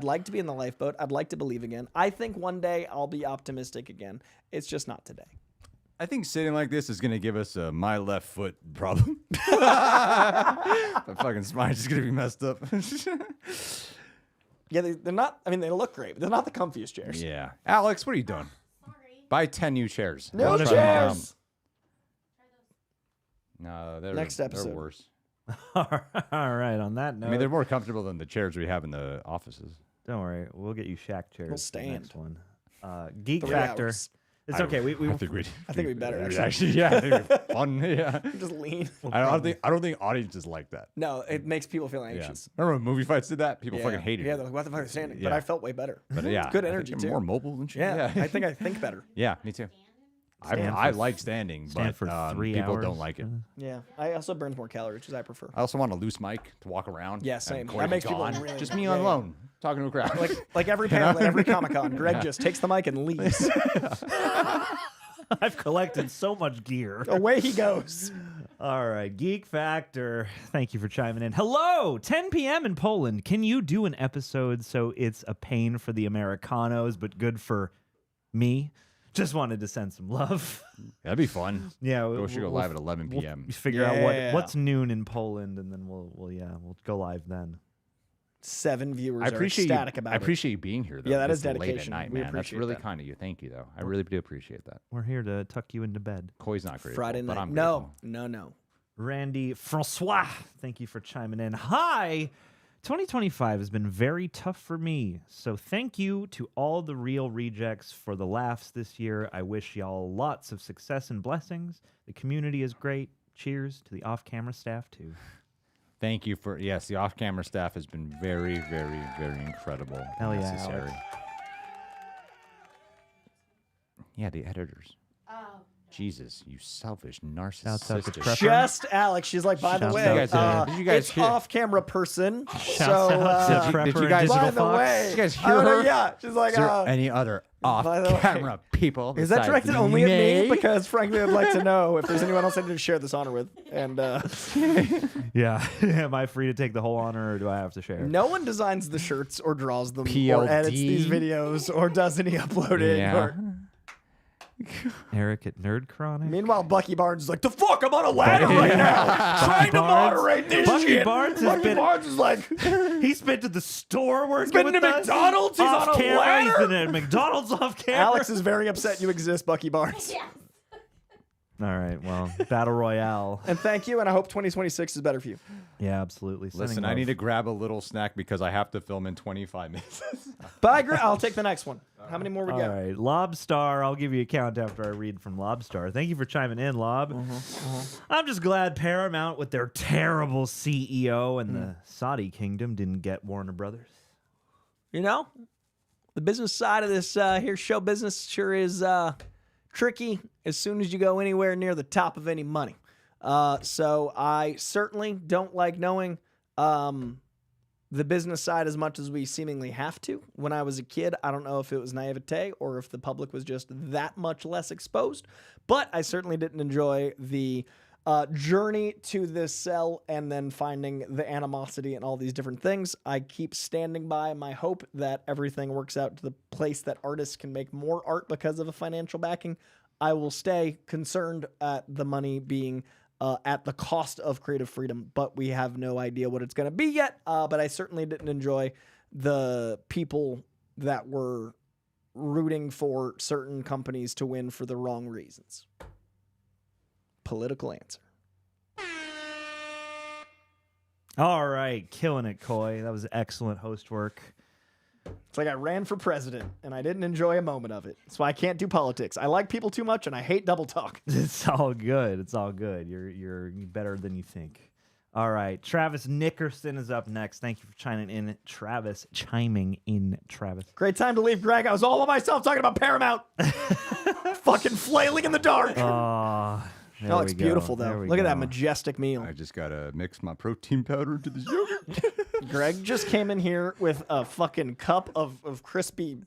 like to be in the lifeboat. I'd like to believe again. I think one day I'll be optimistic again. It's just not today. I think sitting like this is going to give us a my left foot problem. My fucking spine's just going to be messed up. Yeah, they're not. I mean, they look great, but they're not the comfiest chairs. Yeah. Alex, what are you doing? Sorry. Buy 10 new chairs. No I'll try chairs. them. No, they're, Next episode. they're worse. All right, on that note. I mean, they're more comfortable than the chairs we have in the offices. Don't worry, we'll get you Shaq chairs. We'll for the stand. next one. Geek 3 Factor. hours. It's okay. I think we better, yeah, actually. yeah, I think it'd be fun. Yeah. Just lean. I don't think audiences like that. No, it makes people feel Yeah. anxious. Remember when movie fights did that? People fucking hated Yeah, it. they're like, what the fuck is standing? But Yeah. I felt way better. But yeah, It's good I think energy you're too. more mobile and shit. Yeah, I think better. Yeah, me too. Stand I for- like standing, Stand but for 3 people hours. don't like it. Yeah, I also burns more calories, which I prefer. I also want a loose mic to walk around. Yeah, and same. Corey's That makes people gone. really- Just me yeah, on yeah. alone talking to a crowd. Like every panel, every Comic-Con, Greg just takes the mic and leaves. I've collected so much gear. Away he goes. All right, Geek Factor. Thank you for chiming in. Hello, 10 p.m. in Poland. Can you do an episode so it's a pain for the Americanos, but good for me? Just wanted to send some love. That'd be fun. Yeah, We should go live at 11 p.m. We'll figure out Yeah. what's noon in Poland, and then we'll go live then. 7 viewers I appreciate are ecstatic you. about I it. appreciate you being here. Though, Yeah, that this is late at dedication. night, We man. That's appreciate really that. kind of you. Thank you, though. I really do appreciate that. We're here to tuck you into bed. Coy's not great. Friday but night. I'm No. grateful. Randy Francois, thank you for chiming in. Hi! 2025 has been very tough for me, so thank you to all the real rejects for the laughs this year. I wish y'all lots of success and blessings. The community is great. Cheers to the off-camera staff, too. Thank you for the off-camera staff has been very, very, very incredible. Hell and yeah, necessary. Alex. Yeah, the editors. Oh. Jesus, you selfish Shouts out to narcissistic. Prep. Just Alex. She's like, by the Shouts way, out to- Did you guys it's hear- off-camera person. Shouts So, out to did Prepper you and guys- by Digital the Fox. way, Did you guys I hear don't know, her? yeah, she's like, Is there any other by the way- off-camera people? is that besides directed only at me? me? Because frankly, I'd like to know if there's anyone else I need to share this honor with. And Yeah. Am I free to take the whole honor, or do I have to share? no one designs the shirts or draws them or PLD. edits these videos or does any uploading. Yeah. Or... Eric at Nerd Chronic. Meanwhile, Bucky Barnes is like, the fuck, I'm on a ladder right now, trying to Barnes- moderate this Bucky shit. Barnes has Bucky been- Barnes is like, He's been to the store working been with to us. McDonald's, he's off on a camera. ladder. He's been at McDonald's off camera. Alex is very upset you exist, Bucky Barnes. Yes. All right. Well, Battle Royale. And thank you, and I hope 2026 is better for you. Yeah, absolutely. Listen, I need to grab a little snack because I have to film in 25 minutes. But I agree. I'll take the next one. How many more we All got? right. Lobstar, I'll give you a count after I read from Lobstar. Thank you for chiming in, Lob. I'm just glad Paramount, with their terrible CEO and the Saudi kingdom, didn't get Warner Brothers. You know, the business side of this here show business sure is tricky as soon as you go anywhere near the top of any money. So I certainly don't like knowing the business side as much as we seemingly have to. When I was a kid, I don't know if it was naivete or if the public was just that much less exposed, but I certainly didn't enjoy the journey to this cell and then finding the animosity and all these different things. I keep standing by my hope that everything works out to the place that artists can make more art because of a financial backing. I will stay concerned at the money being at the cost of creative freedom, but we have no idea what it's going to be yet. But I certainly didn't enjoy the people that were rooting for certain companies to win for the wrong reasons. Political answer. All right. Killing it, Coy. That was excellent host work. It's like I ran for president and I didn't enjoy a moment of it. That's why I can't do politics. I like people too much and I hate double talk. It's all good. It's all good. You're better than you think. All right. Travis Nickerson is up next. Thank you for chiming in, Travis. Great time to leave, Greg. I was all by myself talking about Paramount. Fucking flailing in the dark. There Oh, it's we go. beautiful, though. There we Look at that go. majestic meal. I just got to mix my protein powder into this yogurt. Greg just came in here with a fucking cup of crispy.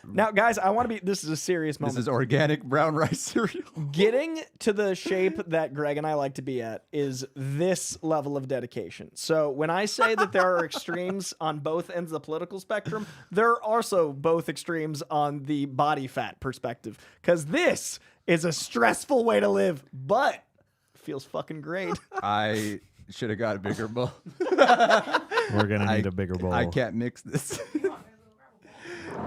Now, guys, I want to be. This is a serious moment. This is organic brown rice cereal. Getting to the shape that Greg and I like to be at is this level of dedication. So when I say that there are extremes on both ends of the political spectrum, there are also both extremes on the body fat perspective. Because this is a stressful way to live, but feels fucking great. I should have got a bigger bowl. We're going to need a bigger bowl. I can't mix this.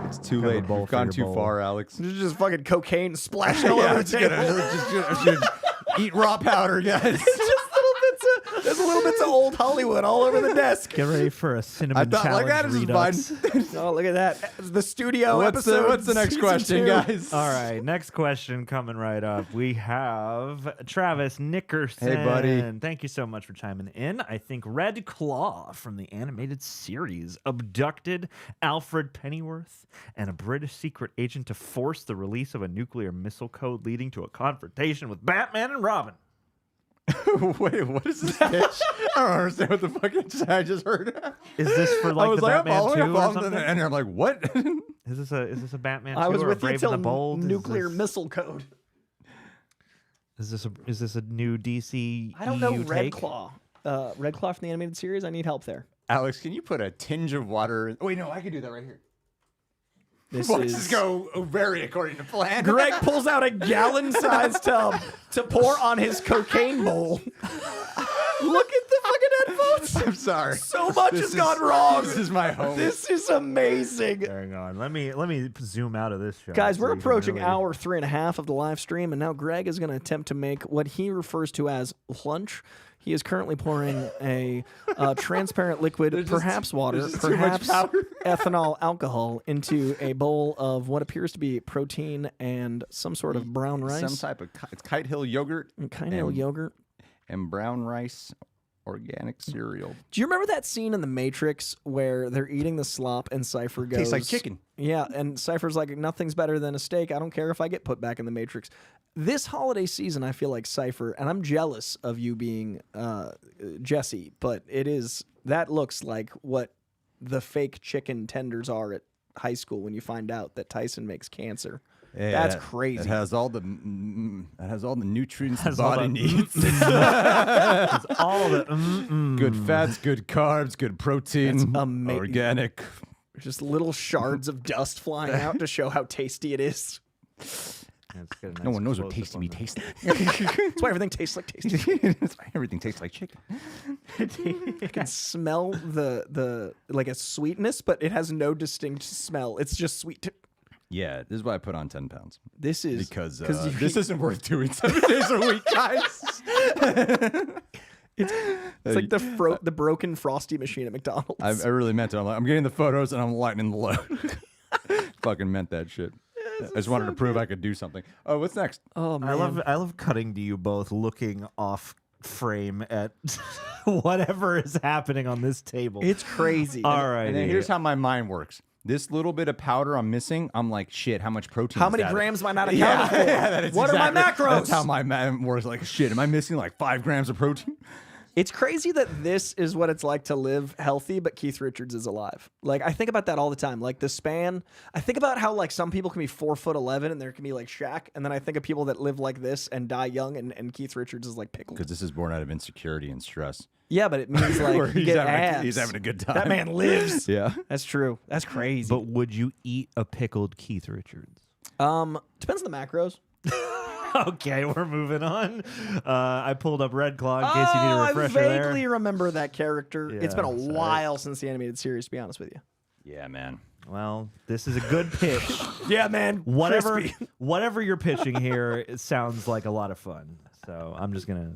It's too Have a late. bowl We've for gone your too bowl. far, Alex. There's just fucking cocaine splashing all Yeah, over the table. I should eat raw powder, guys. There's little bits of old Hollywood all over the desk. Get ready for a cinnamon I thought challenge like that is redux. fine. Oh, look at that. The studio What's episode. the next season question, 2. guys? All right, next question coming right up. We have Travis Nickerson. Hey, buddy. Thank you so much for chiming in. I think Red Claw from the animated series abducted Alfred Pennyworth and a British secret agent to force the release of a nuclear missile code, leading to a confrontation with Batman and Robin. Wait, what is this pitch? I don't understand what the fuck I just heard. Is this for I like was the like, Batman 2 or and something? I'm like, what? Is this a Batman 2 I was or a with you Brave till and the Bold? nuclear missile code. Is this a new DC? I don't know EU Red take? Claw. Red Claw from the animated series. I need help there. Alex, can you put a tinge of water? Wait, no, I can do that right here. This Let's is just go very according to plan. Greg pulls out a gallon-sized tub to pour on his cocaine bowl. Look at the fucking headphones. I'm sorry. So much This has is- gone wrong. This is my home. This is amazing. Hang on. Let me zoom out of this shot. Guys, so we're you can approaching really- hour 3.5 of the live stream, and now Greg is going to attempt to make what he refers to as lunch. He is currently pouring a transparent liquid, perhaps water, there's just too much perhaps powder. ethanol alcohol, into a bowl of what appears to be protein and some sort of brown rice. Some type of it's Kite Hill yogurt Kind of yogurt. and brown rice organic cereal. Do you remember that scene in The Matrix where they're eating the slop and Cypher goes... Tastes like chicken. Yeah, and Cypher's like, nothing's better than a steak. I don't care if I get put back in the Matrix. This holiday season, I feel like Cypher, and I'm jealous of you being Jesse, but that looks like what the fake chicken tenders are at high school when you find out that Tyson makes cancer. Yeah, That's crazy. It has all the nutrients the Has all body the- needs. It's all the Good fats, good carbs, good protein, That's amazing. organic. Just little shards of dust flying out to show how tasty it is. No one knows what tasty meat tastes like. That's why everything tastes like tasty. That's why everything tastes like chicken. I can smell the like a sweetness, but it has no distinct smell. It's just sweet. Yeah, this is why I put on 10 pounds. This is Because this isn't worth doing 7 days a week, guys. It's like the broken Frosty machine at McDonald's. I really meant it. I'm getting the photos and I'm lightening the load. Fucking meant that shit. I just wanted to prove I could do something. Oh, what's next? Oh man, I love cutting to you both looking off frame at whatever is happening on this table. it's crazy. All right. And then here's how my mind works. This little bit of powder I'm missing, I'm like, shit, how much protein How is many that? grams am I not accounting for? that is What are my exactly- macros? That's how my mind works. Like, shit, am I missing like 5 grams of protein? It's crazy that this is what it's like to live healthy, but Keith Richards is alive. Like, I think about that all the time. Like, the span. I think about how, like, some people can be 4'11" and there can be, like, Shaq. And then I think of people that live like this and die young, and Keith Richards is like pickled. Because this is born out of insecurity and stress. Yeah, but it means, Where like, you get abs. he's having a good time. That man lives. Yeah. That's true. That's crazy. But would you eat a pickled Keith Richards? Depends on the macros. Okay, we're moving on. I pulled up Red Claw in case you need a refresher I vaguely remember that character. It's been a Yeah, while since the animated series, to be honest with you. Yeah, man. Well, this is a good pitch. Yeah, man. Whatever you're pitching here, it sounds like a lot of fun. So I'm just gonna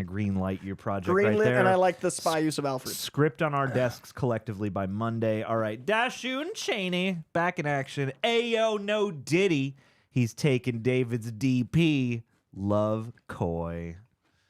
green light your project right Greenlit, there. and I like the spy use of Alfred. Script on our desks collectively by Monday. All right, Dashoon Cheney back in action. Ayo, no Diddy. He's taking David's DP. Love Coy.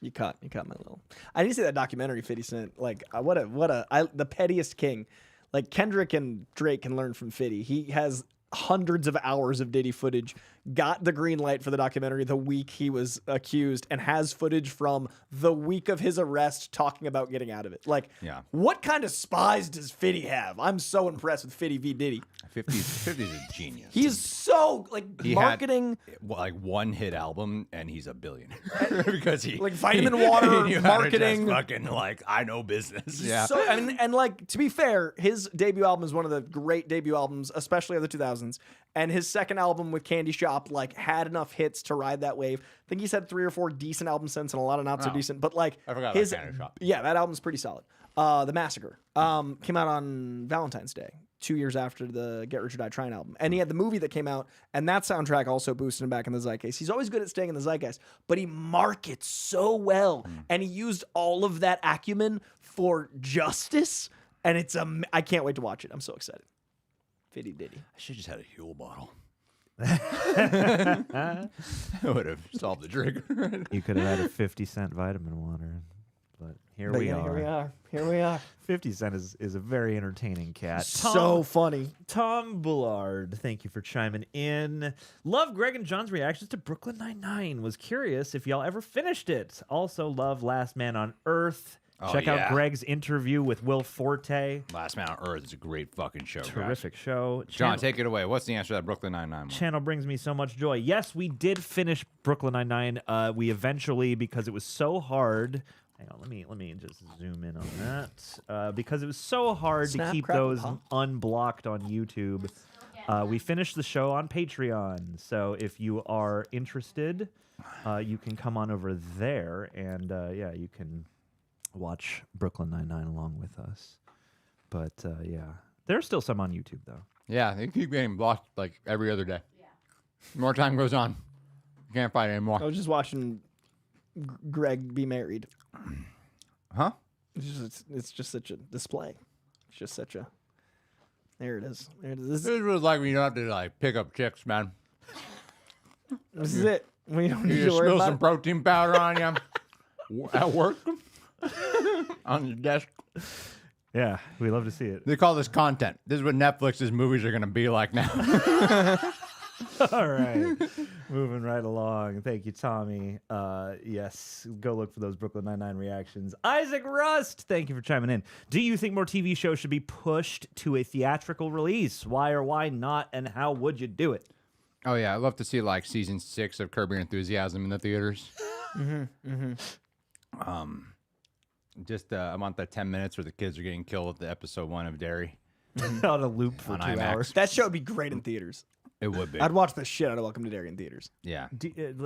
You caught my little. I need to see that documentary 50 Cent. Like, the pettiest king. Like, Kendrick and Drake can learn from 50. He has hundreds of hours of Diddy footage, got the green light for the documentary the week he was accused, and has footage from the week of his arrest talking about getting out of it. Like, what kind of spies does 50 have? I'm so impressed with 50 v. Diddy. 50's a genius. He's so, like, marketing. Had, like, one hit album, and he's a billionaire. Because he... Like, vitamin water, he knew how to marketing. just fucking, like, I know business. Yeah. So, and like, to be fair, his debut album is one of the great debut albums, especially of the 2000s. And his second album with Candy Shop, like, had enough hits to ride that wave. I think he's had 3 or 4 decent albums since, and a lot of not so decent. But, like, I forgot about Candy Shop. Yeah, that album's pretty solid. The Massacre came out on Valentine's Day, 2 years after the Get Rich or Die Trying album. And he had the movie that came out, and that soundtrack also boosted him back in the zeitgeist. He's always good at staying in the zeitgeist, but he markets so well, and he used all of that acumen for justice, and I can't wait to watch it. I'm so excited. Fitty Diddy. I should have just had a Huel bottle. That would have solved the trigger. You could have had a 50-cent vitamin water. But here we are. Here we are. 50 Cent is a very entertaining cat. So funny. Tom Bullard, thank you for chiming in. Love Greg and John's reactions to Brooklyn Nine-Nine. Was curious if y'all ever finished it. Also love Last Man on Earth. Check out Greg's interview with Will Forte. Last Man on Earth is a great fucking show. Terrific show. John, take it away. What's the answer to that Brooklyn Nine-Nine one? Channel brings me so much joy. Yes, we did finish Brooklyn Nine-Nine. We eventually, because it was so hard. Hang on, let me just zoom in on that. Because it was so hard to keep those unblocked on YouTube. We finished the show on Patreon. So if you are interested, you can come on over there and you can watch Brooklyn Nine-Nine along with us. But there's still some on YouTube though. Yeah, they keep getting blocked like every other day. Yeah. The more time goes on, you can't find it anymore. I was just watching Greg be married. Huh? It's just such a display. It's just such a. There it is. There it is. This is what it's like when you don't have to like pick up chicks, man. This is it. We don't need You to just worry spill about some protein powder on you at work on your desk. Yeah, we love to see it. They call this content. This is what Netflix's movies are going to be like now. All right. Moving right along. Thank you, Tommy. Yes, go look for those Brooklyn Nine-Nine reactions. Isaac Rust, thank you for chiming in. Do you think more TV shows should be pushed to a theatrical release? Why or why not, and how would you do it? Oh, yeah. I'd love to see like season 6 of Curb Your Enthusiasm in the theaters. I want that 10 minutes where the kids are getting killed at the episode 1 of Dairy. On a loop for On 2 IMAX. hours. that show would be great in theaters. It would be. I'd watch the shit out of Welcome to Derry in theaters. Yeah.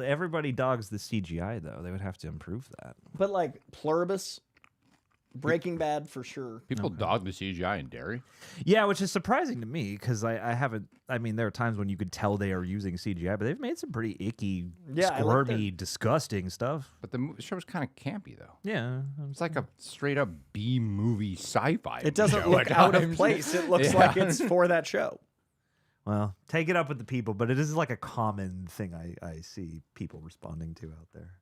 Everybody dogs the CGI, though. They would have to improve that. But like Pluribus, Breaking Bad for sure. People dog the CGI in Derry. Yeah, which is surprising to me because I haven't. I mean, there are times when you could tell they are using CGI, but they've made some pretty icky, squirmy, disgusting stuff. But the show's kind of campy, though. Yeah, It's like a straight up B movie sci-fi. It doesn't show look at out of times. place. It looks Yeah. like it's for that show. well, take it up with the people, but it is like a common thing I see people responding to out there.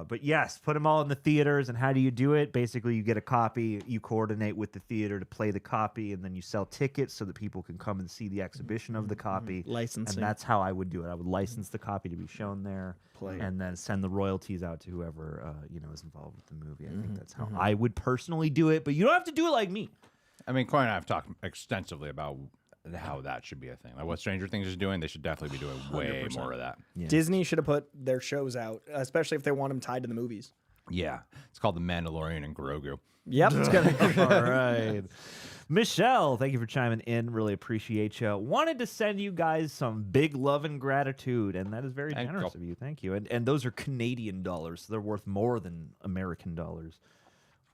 But yes, put them all in the theaters. And how do you do it? Basically, you get a copy, you coordinate with the theater to play the copy, and then you sell tickets so that people can come and see the exhibition of the copy. Licensing. And that's how I would do it. I would license the copy to be shown there, and then send the royalties out to whoever is involved with the movie. I think that's how I would personally do it. But you don't have to do it like me. I mean, Quentin and I have talked extensively about how that should be a thing. Like what Stranger Things is doing, they should definitely be doing way 100%. more of that. Yeah. Disney should have put their shows out, especially if they want them tied to the movies. Yeah. It's called The Mandalorian and Grogu. Yep, it's gonna. All right. Michelle, thank you for chiming in. Really appreciate you. Wanted to send you guys some big love and gratitude, and that is very Thank generous you. of you. Thank you. And those are Canadian dollars, so they're worth more than American dollars.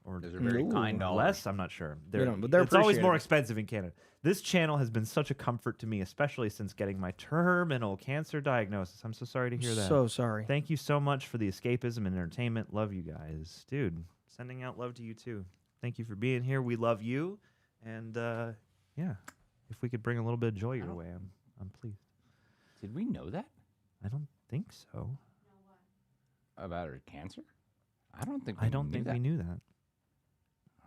Or Those are very kind dollars. less, I'm not sure. But they're it's always more appreciated. expensive in Canada. This channel has been such a comfort to me, especially since getting my terminal cancer diagnosis. I'm so sorry to hear that. So sorry. Thank you so much for the escapism and entertainment. Love you guys. Dude, sending out love to you too. Thank you for being here. We love you. And yeah, if we could bring a little bit of joy your way, I'm pleased. Did we know that I don't think so. about her cancer? I don't think we knew that.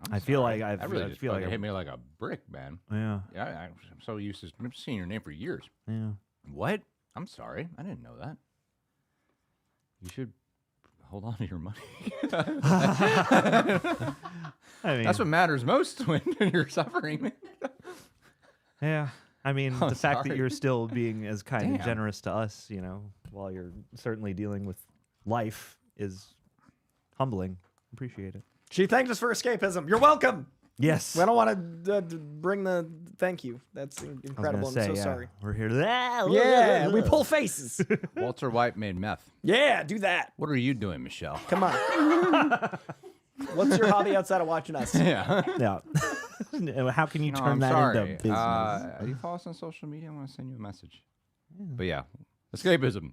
I'm I feel sorry. like I've- that really I just feel like fucking hit me like a brick, man. Yeah. Yeah, I'm so used to seeing your name for years. Yeah. What? I'm sorry. I didn't know that. You should hold on to your money. I mean, That's what matters most when you're suffering. yeah. I mean, Oh, the fact that sorry. you're still being as kind and Damn. generous to us, while you're certainly dealing with life is humbling. Appreciate it. She thanked us for escapism. You're welcome. Yes. I don't want to bring the thank you. That's I was incredible. gonna say, I'm so yeah, sorry. We're here. Yeah, we pull faces. Walter White made meth. Yeah, do that. What are you doing, Michelle? Come on. What's your hobby outside of watching us? Yeah. Yeah. How can you No, turn I'm that sorry. into business? You follow us on social media? I want to send you a message. But yeah, escapism.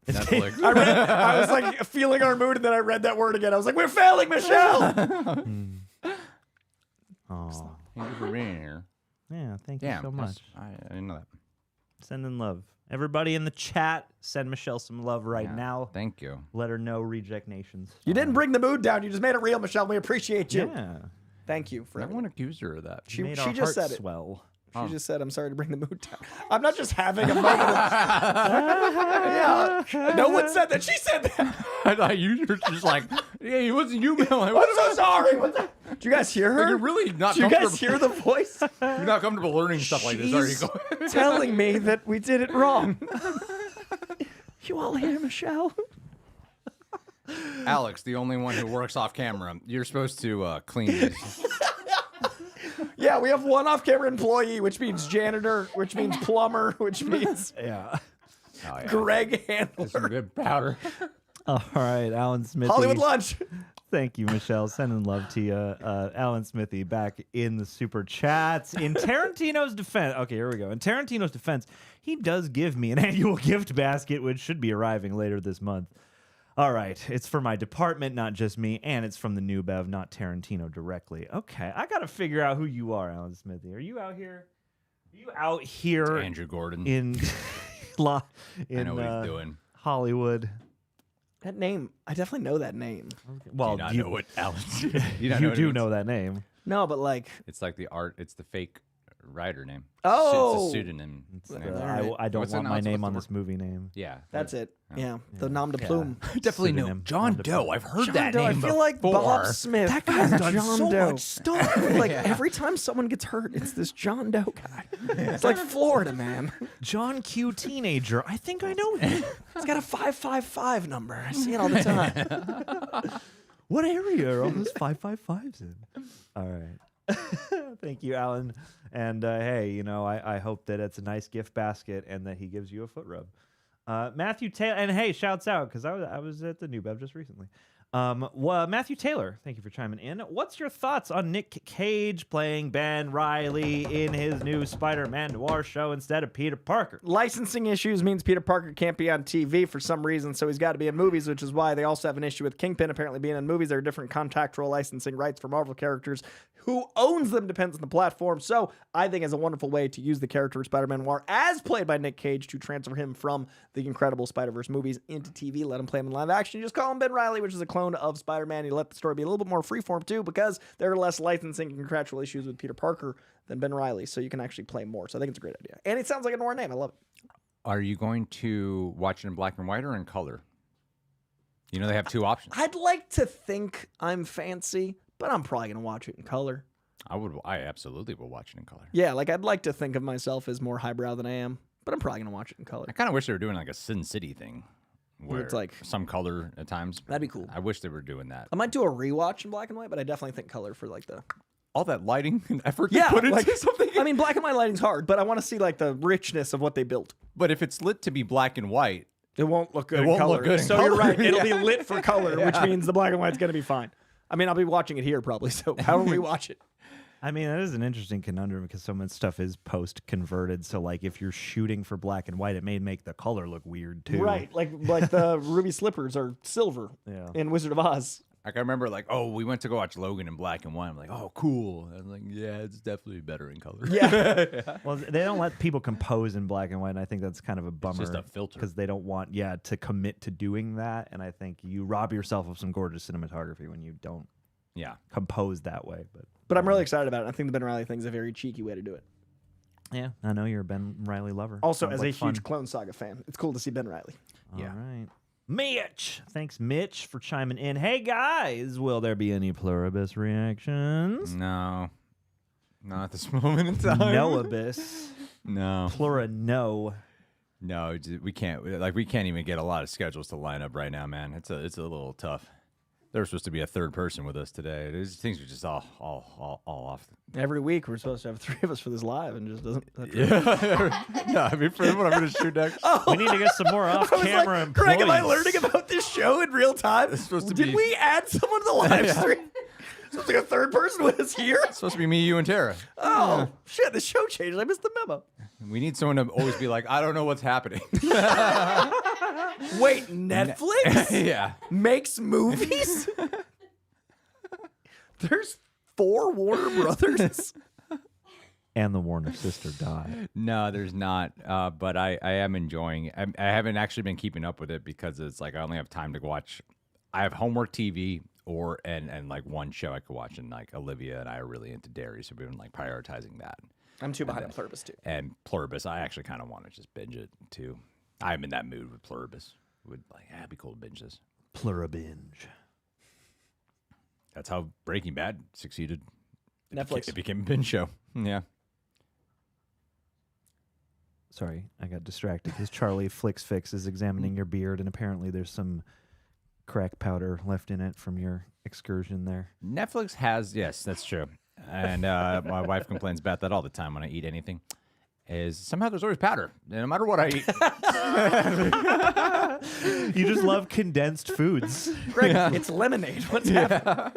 Netflix. I was like feeling our mood, and then I read that word again. I was like, we're failing, Michelle. Aw. Thank you for being here. Yeah, thank Damn, you so much. I didn't know that. Sending love. Everybody in the chat, send Michelle some love right Yeah, now. Thank you. Let her know Reject Nations. You didn't bring the mood down. You just made it real, Michelle. We appreciate you. Yeah. Thank you for No everything. one accused her of that. She Made our just hearts said it. swell. She just said, I'm sorry to bring the mood down. I'm not just having a moment of... Yeah. No one said that. She said that. I thought you were just like, yeah, it wasn't you, man. Like, I'm so sorry. What the... Did you guys hear her? You're really not Did you comfortable. guys hear the voice? You're not comfortable learning stuff like this, are you? She's telling me that we did it wrong. You all hear Michelle? Alex, the only one who works off camera, you're supposed to clean these. Yeah, we have one off-camera employee, which means janitor, which means plumber, which means Yeah. Oh, yeah. Greg Some Handler. good powder. All right, Alan Smithy. Hollywood lunch. Thank you, Michelle. Sending love to you. Alan Smithy back in the super chats. In Tarantino's defense, okay, here we go. In Tarantino's defense, he does give me an annual gift basket, which should be arriving later this month. All right, it's for my department, not just me, and it's from the new Bev, not Tarantino directly. Okay, I got to figure out who you are, Alan Smithy. Are you out here? Are you out here Andrew Gordon. in I know what he's doing. Hollywood? That name, I definitely know that name. Well, Do you not know what Alex You you do know that name. No, but like, It's like the art. It's the fake writer name. Oh. It's a pseudonym. name. I don't What's the want my what's name the on word? this movie name. Yeah, that's it. Yeah, the nom de plume. Definitely know Pseudonym. John Nom de Doe. plume. I've heard John that Doe, name I feel like before. Bob Smith. That guy's done John so Doe. much stuff. Like every time someone gets hurt, it's this John Doe guy. It's like Florida man. John Q. Teenager. I think I know him. He's got a 555 number. I see it all the time. What area are all those 555s in? All right. Thank you, Alan. And hey, I hope that it's a nice gift basket and that he gives you a foot rub. Matthew Taylor, and hey, shouts out because I was at the New Bev just recently. Matthew Taylor, thank you for chiming in. What's your thoughts on Nick Cage playing Ben Reilly in his new Spider-Man Noir show instead of Peter Parker? Licensing issues means Peter Parker can't be on TV for some reason, so he's got to be in movies, which is why they also have an issue with Kingpin apparently being in movies. There are different contractual licensing rights for Marvel characters. Who owns them depends on the platform. So I think it's a wonderful way to use the character of Spider-Man Noir as played by Nick Cage to transfer him from the Incredible Spider-Verse movies into TV. Let him play him in live action. You just call him Ben Reilly, which is a clone of Spider-Man. You let the story be a little bit more freeform too, because there are less licensing and contractual issues with Peter Parker than Ben Reilly, so you can actually play more. So I think it's a great idea. And it sounds like a Noir name. I love it. Are you going to watch it in black and white or in color? You know they have two options. I'd like to think I'm fancy, but I'm probably going to watch it in color. I absolutely will watch it in color. Yeah, like I'd like to think of myself as more highbrow than I am, but I'm probably going to watch it in color. I kind of wish they were doing like a Sin City thing, where it's like some color at times. That'd be cool. I wish they were doing that. I might do a rewatch in black and white, but I definitely think color for like the All that lighting and effort yeah, they put into like, something. I mean, black and white lighting's hard, but I want to see like the richness of what they built. But if it's lit to be black and white, It won't look good. It in won't color. look good in so you're color. right. It'll Yeah. be lit for color, which means the black and white's gonna be fine. I mean, I'll be watching it here probably. So how will we watch it? I mean, that is an interesting conundrum because so much stuff is post-converted. So, like, if you're shooting for black and white, it may make the color look weird, too. Right, like the ruby slippers are silver Yeah. in Wizard of Oz. like I remember, like, oh, we went to go watch Logan in black and white. I'm like, oh, cool. I was like, yeah, it's definitely better in color. Yeah. Well, they don't let people compose in black and white, and I think that's kind of a bummer. just a filter. Because they don't want, to commit to doing that. And I think you rob yourself of some gorgeous cinematography when you don't Yeah. compose that way. But I'm really excited about it. I think the Ben Reilly thing is a very cheeky way to do it. Yeah, I know you're a Ben Reilly lover. Also, Sounds as like a fun. huge Clone Saga fan, it's cool to see Ben Reilly. Yeah. All right. Mitch. Thanks, Mitch, for chiming in. Hey, guys, will there be any pluribus reactions? No. Not at this moment in time. No abyss. No. Plura no. No, we can't. Like, we can't even get a lot of schedules to line up right now, man. It's a little tough. There's supposed to be a third person with us today. These things are just all off. Every week we're supposed to have three of us for this live, and just doesn't. Yeah. No, I mean, for what I'm going to shoot next. We need to get some more off-camera employees. Greg, am I learning about this show in real time? It's supposed to Did be- we add someone to the live Yeah. stream? Supposed to be a third person with us here? It's supposed to be me, you, and Tara. Oh, shit, the show changed. I missed the memo. We need someone to always be like, I don't know what's happening. Wait, Netflix Yeah. makes movies? There's 4 Warner Brothers? And the Warner sister died. No, there's not. But I am enjoying. I haven't actually been keeping up with it because it's like I only have time to watch. I have homework TV and like one show I could watch, and like Olivia and I are really into dairy, so we've been like prioritizing that. I'm too behind on Pluribus, too. And Pluribus, I actually kind of want to just binge it too. I'm in that mood with Pluribus. Would like, it'd be cool to binge this. Pluribinge. That's how Breaking Bad succeeded. Netflix. It became a binge show. Yeah. Sorry, I got distracted because Charlie Fix is examining your beard, and apparently there's some crack powder left in it from your excursion there. Netflix has, yes, that's true. And my wife complains about that all the time when I eat anything. Is somehow there's always powder, no matter what I eat. You just love condensed foods. Greg, it's lemonade. What's happening?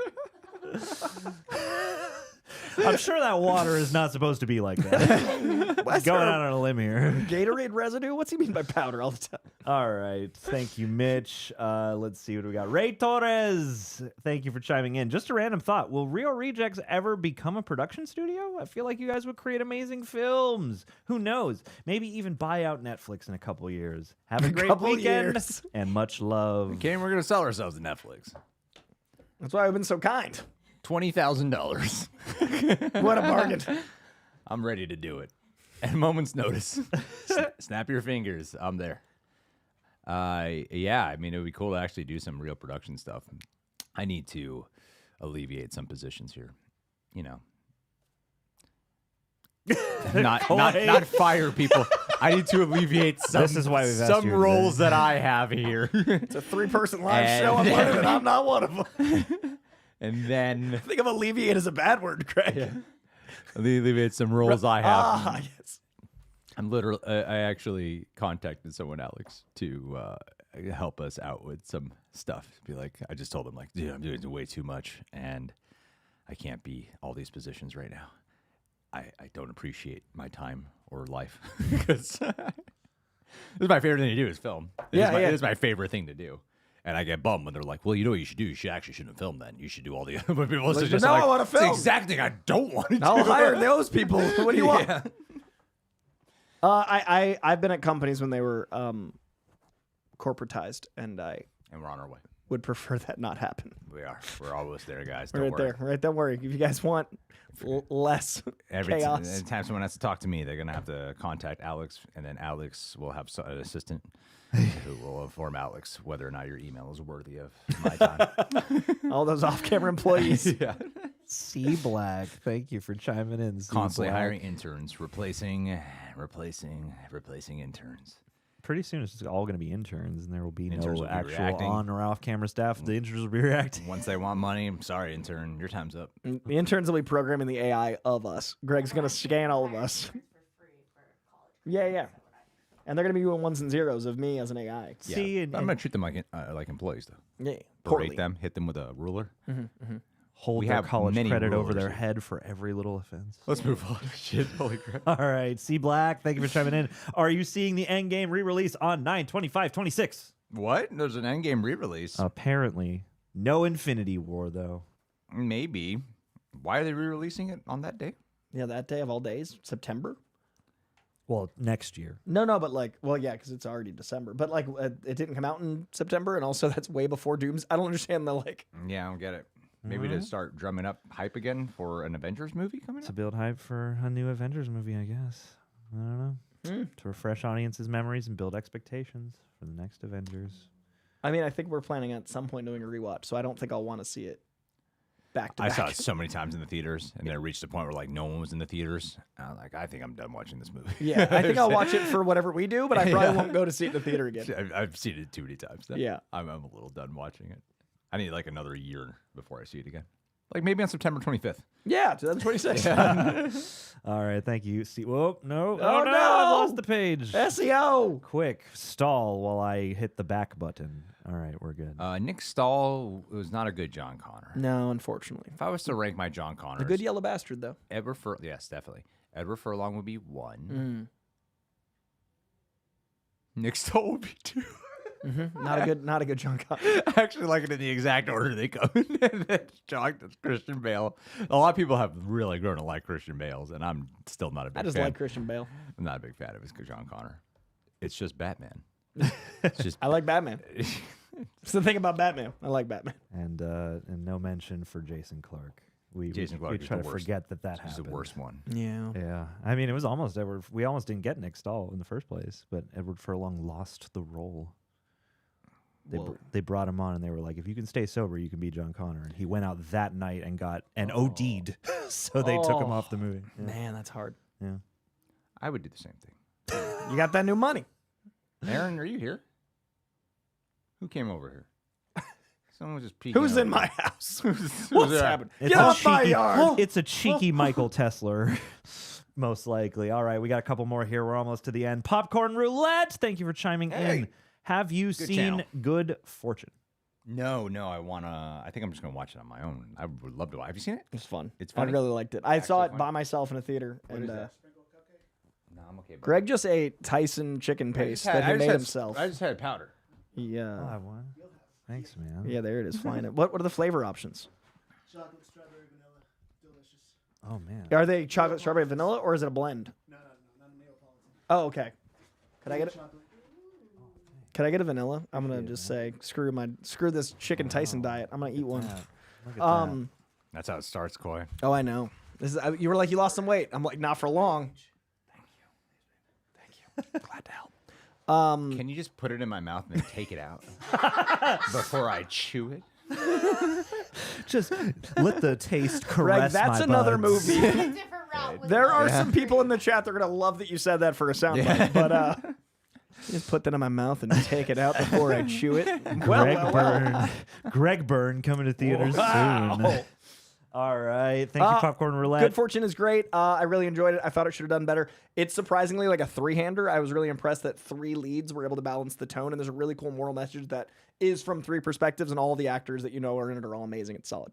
I'm sure that water is not supposed to be like that. What's Going our out on a limb here. Gatorade residue? What's he mean by powder all the time? All right. Thank you, Mitch. Let's see what we got. Ray Torres. Thank you for chiming in. Just a random thought. Will Real Rejects ever become a production studio? I feel like you guys would create amazing films. Who knows? Maybe even buy out Netflix in a couple years. Have a great couple weekend years. and much love. Okay, we're going to sell ourselves to Netflix. That's why I've been so kind. $20,000. What a bargain. I'm ready to do it. At a moment's notice. Snap your fingers. I'm there. Yeah, I mean, it would be cool to actually do some real production stuff. I need to alleviate some positions here. You know. not fire people. I need to alleviate some, This is why we've asked some you roles that I have here. It's a 3-person live And- show. I'm learning it. I'm not one of them. And then I think of alleviate as a bad word, Craig. alleviate some roles I have. Ah, yes. I actually contacted someone, Alex, to help us out with some stuff. Be like, I just told him, like, dude, I'm doing way too much, and I can't be all these positions right now. I don't appreciate my time or life because this is my favorite thing to do is film. It is my favorite thing to do. And I get bummed when they're like, well, you know what you should do? You shouldn't film then. You should do all the other people. Like, Just no, like, I want to film. It's the exact thing I don't want to do. I'll hire those people. What do you want? I've been at companies when they were corporatized, and we're on our way. would prefer that not happen. We are. We're almost there, guys. We're Don't right worry. there. Right, don't worry. If you guys want less chaos. Every time someone has to talk to me, they're going to have to contact Alex, and then Alex will have an assistant who will inform Alex whether or not your email is worthy of my time. All those off-camera employees. Yeah. C Black, thank you for chiming in. C Constantly Black. hiring interns, replacing interns. Pretty soon it's just all going to be interns, and there will be Interns no will be actual reacting. on or off camera staff. The interns will be reacting. Once they want money, I'm sorry, intern, your time's up. The interns will be programming the AI of us. Greg's going to scan all of us. For free for college. Yeah. And they're going to be doing ones and zeros of me as an AI. See, I'm going to treat them like employees, though. Yeah. Berate them, hit them with a ruler. hold We their have college many credit over rulers their here. head for every little offense. Let's move on. Shit, holy crap. All right, C Black, thank you for chiming in. Are you seeing the Endgame re-release on 9/25/26? What? There's an Endgame re-release. Apparently, no Infinity War though. Maybe. Why are they re-releasing it on that day? Yeah, that day of all days, September. Well, next year. No, but because it's already December. But it didn't come out in September, and also that's way before Dooms. I don't understand the Yeah, I don't get it. Maybe to start drumming up hype again for an Avengers movie coming To up? build hype for a new Avengers movie, I guess. I don't know. To refresh audiences' memories and build expectations for the next Avengers. I mean, I think we're planning at some point doing a rewatch, so I don't think I'll want to see it back to I back. saw it so many times in the theaters, and then it reached a point where like no one was in the theaters. I was like, I think I'm done watching this movie. Yeah, I think I'll watch it for whatever we do, but I probably won't go to see it in the theater again. I've seen it too many times now. Yeah. I'm a little done watching it. I need like another year before I see it again. Like maybe on September 25th. Yeah, 2026. All right, thank you. See, whoa, no. Oh, no! I lost the page. SEO. Quick, stall while I hit the back button. All right, we're good. Nick Stahl was not a good John Connor. No, unfortunately. If I was to rank my John Connors, A good yellow bastard, though. yes, definitely. Edward Furlong would be 1. Nick Stahl would be 2. Not a good John Connor. I actually like it in the exact order they come. And then John, Christian Bale. A lot of people have really grown to like Christian Bale's, and I'm still not a big I just fan. like Christian Bale. I'm not a big fan of his John Connor. It's just Batman. It's just I like Batman. It's the thing about Batman. I like Batman. And no mention for Jason Clarke. Jason Clarke we is try the to worst. forget that He's happened. the worst one. Yeah. Yeah, I mean, it was almost Edward. We almost didn't get Nick Stahl in the first place, but Edward Furlong lost the role. They brought him on, and they were like, "If you can stay sober, you can be John Connor." And he went out that night and OD'd, so they took him off the movie. Yeah. Man, that's hard. Yeah. I would do the same thing. You got that new money. Aaron, are you here? Who came over here? Someone was just peeking. Who's over in my here. house? Who's What's there? happening? It's Get a off my cheeky- yard. It's a cheeky Michael Tesler, most likely. All right, we got a couple more here. We're almost to the end. Popcorn Roulette. Thank you for chiming in. Have you seen channel. Good Fortune? No, I wanna. I think I'm just gonna watch it on my own. I would love to. Have you seen it? It's fun. It's I funny. really liked it. I saw it Actually by funny. myself in a theater. What and is that? No, I'm okay. Greg just ate Tyson chicken paste that he made himself. I just had powder. Yeah. I won. Thanks, man. Yeah, there it is. Flying it. What are the flavor options? Chocolate, strawberry, vanilla, delicious. Oh man. Are they chocolate, strawberry, vanilla, or is it a blend? No, not a Neapolitan. Oh, okay. Could I get it? Chocolate. Could I get a vanilla? I'm gonna just say screw this chicken Tyson diet. I'm gonna eat one. Look at that. That's how it starts, Coy. Oh, I know. This is. You were like you lost some weight. I'm like not for long. Thank you. Glad to help. Can you just put it in my mouth and then take it out before I chew it? Just let the taste Greg, caress that's my another buds. movie. Different route with There it. are some people in the chat that are gonna love that you said that for a soundbite, but just put that in my mouth and take it out before I chew it. Greg Byrne coming to theaters soon. All right. Thank you, Popcorn Roulette. Good Fortune is great. I really enjoyed it. I thought it should have done better. It's surprisingly like a three-hander. I was really impressed that 3 leads were able to balance the tone, and there's a really cool moral message that is from 3 perspectives, and all the actors that you know are in it are all amazing. It's solid.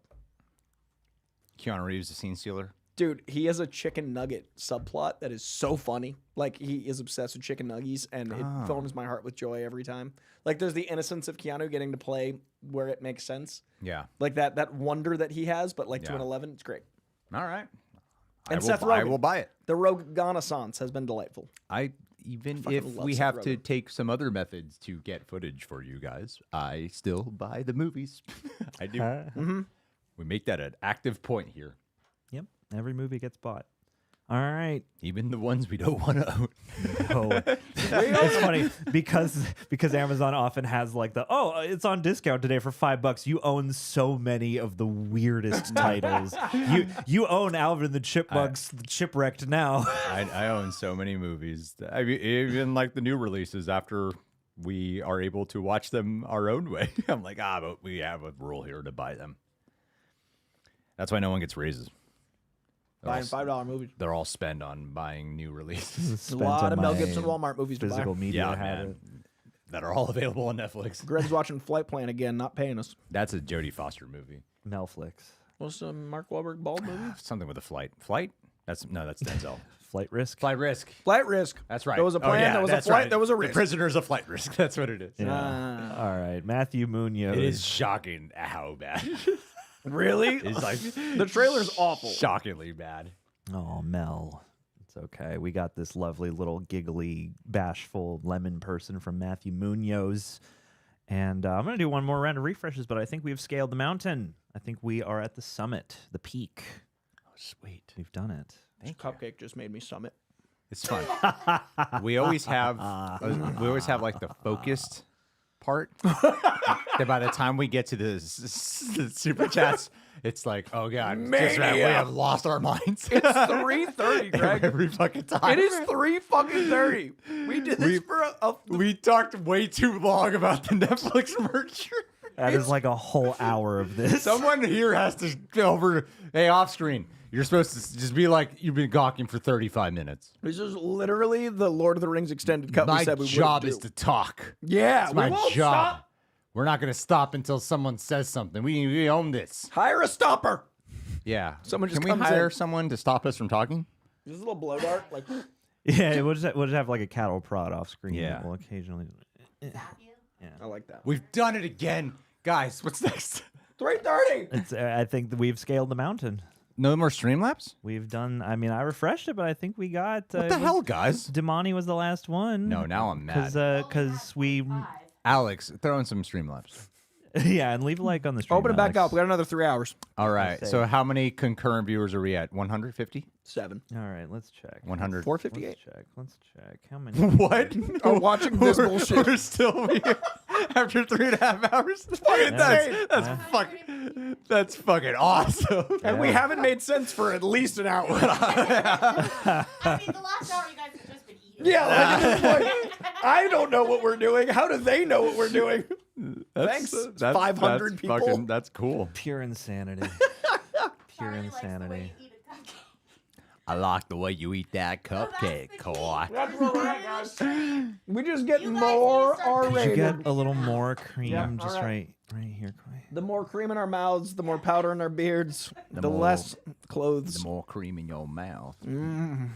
Keanu Reeves, the scene stealer. Dude, he has a chicken nugget subplot that is so funny. Like, he is obsessed with chicken nuggies, and it fills my heart with joy every time. Like, there's the innocence of Keanu getting to play where it makes sense. Yeah. Like, that wonder that he has, but, like, to an 11, it's great. All right. And I Seth will, I Rogen. will buy it. The Rogenaissance has been delightful. Even Fucking if love we Seth have to Rogen. take some other methods to get footage for you guys, I still buy the movies. I do. We make that an active point here. Yep. Every movie gets bought. All right. Even the ones we don't want to own. Oh, it's funny because Amazon often has like it's on discount today for $5. You own so many of the weirdest titles. You own Alvin and the Chipmunks Shipwrecked now. I own so many movies. I mean, even like the new releases after we are able to watch them our own way. I'm like, but we have a rule here to buy them. That's why no one gets raises. Buying $5 movies. They're all spent on buying new releases. There's a lot of Mel Gibson Walmart movies to buy. Physical media Yeah, habit. man. That are all available on Netflix. Greg's watching Flight Plan again, not paying us. That's a Jodie Foster movie. Melflix. What's the Mark Wahlberg bald movie? Something with a flight. Flight? That's Denzel. Flight Risk. Flight Risk. Flight Risk. That's right. There was a plan, there was a that's flight, right. there was a The risk. Prisoner's a flight risk. That's what it is. Yeah. All right. Matthew Munoz. It is shocking how bad. Really? It's like The trailer's awful. shockingly bad. Oh, Mel. It's okay. We got this lovely little giggly, bashful lemon person from Matthew Munoz. And I'm going to do one more round of refreshes, but I think we've scaled the mountain. I think we are at the summit, the peak. Oh, sweet. We've done it. Cupcake just made me summit. It's fun. we always have like the focused part. That by the time we get to the super chats, it's like, oh god, just, we have lost our minds. It's 3:30, Greg. Every fucking time. It is 3:30. We did this for We talked way too long about the Netflix merger. That is like a whole hour of this. Someone here has to go over. Hey, off screen. You're supposed to just be like, you've been gawking for 35 minutes. This is literally the Lord of the Rings extended cut. My we said we job wouldn't is do. to talk. Yeah, It's we my won't job. stop. We're not going to stop until someone says something. We own this. Hire a stopper. Yeah. Someone just Can we comes hire in. someone to stop us from talking? Just a little blow dart, like Yeah, we'll just have like a cattle prod off screen. Yeah. We'll occasionally. I like that. We've done it again. Guys, what's next? 3:30. It's. I think that we've scaled the mountain. No more Streamlabs? We've done. I mean, I refreshed it, but I think we got. What the hell, guys? Damani was the last one. No, now I'm mad. Because we. 5. Alex, throw in some Streamlabs. Yeah, and leave a like on the stream. Open it back Alex. up. We got another 3 hours. All right. say- So how many concurrent viewers are we at? 150? 7. All right, let's check. 100? 458. Let's check. How many? What? Oh, watching this bullshit. We're still here after 3.5 hours. That's fucking awesome. And we haven't made sense for at least an hour. I mean, the last hour you guys have just been eating. Yeah, like at this point, I don't know what we're doing. How do they know what we're doing? Thanks. It's 500 people. Fucking, that's cool. Pure insanity. Pure Charlie likes the way insanity. you eat a cupcake. I like the way you eat that cupcake, the Koi. That's where we're at, guys. We just get You guys more need to start Could you R-rated. get a little more cream Yeah, just all right. right here, Coy? The more cream in our mouths, the more powder in our beards, the more- less clothes. The more cream in your mouth. We're gonna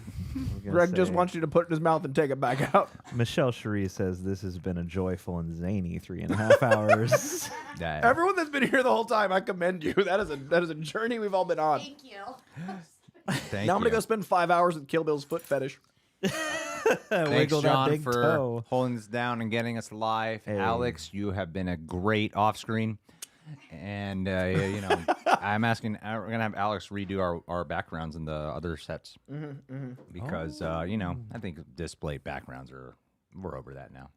Greg just say- wants you to put it in his mouth and take it back out. Michelle Cherie says this has been a joyful and zany 3.5 hours. Yeah. Everyone that's been here the whole time, I commend you. That is a journey we've all been on. Thank you. Thank Now I'm gonna you. go spend 5 hours with Kill Bill's foot fetish. Thanks, Wiggle that John, big for toe. holding us down and getting us live. Hey. Alex, you have been a great off-screen. And, you know, I'm asking, we're going to have Alex redo our backgrounds in the other sets. Because, you know, I think display backgrounds we're over that now.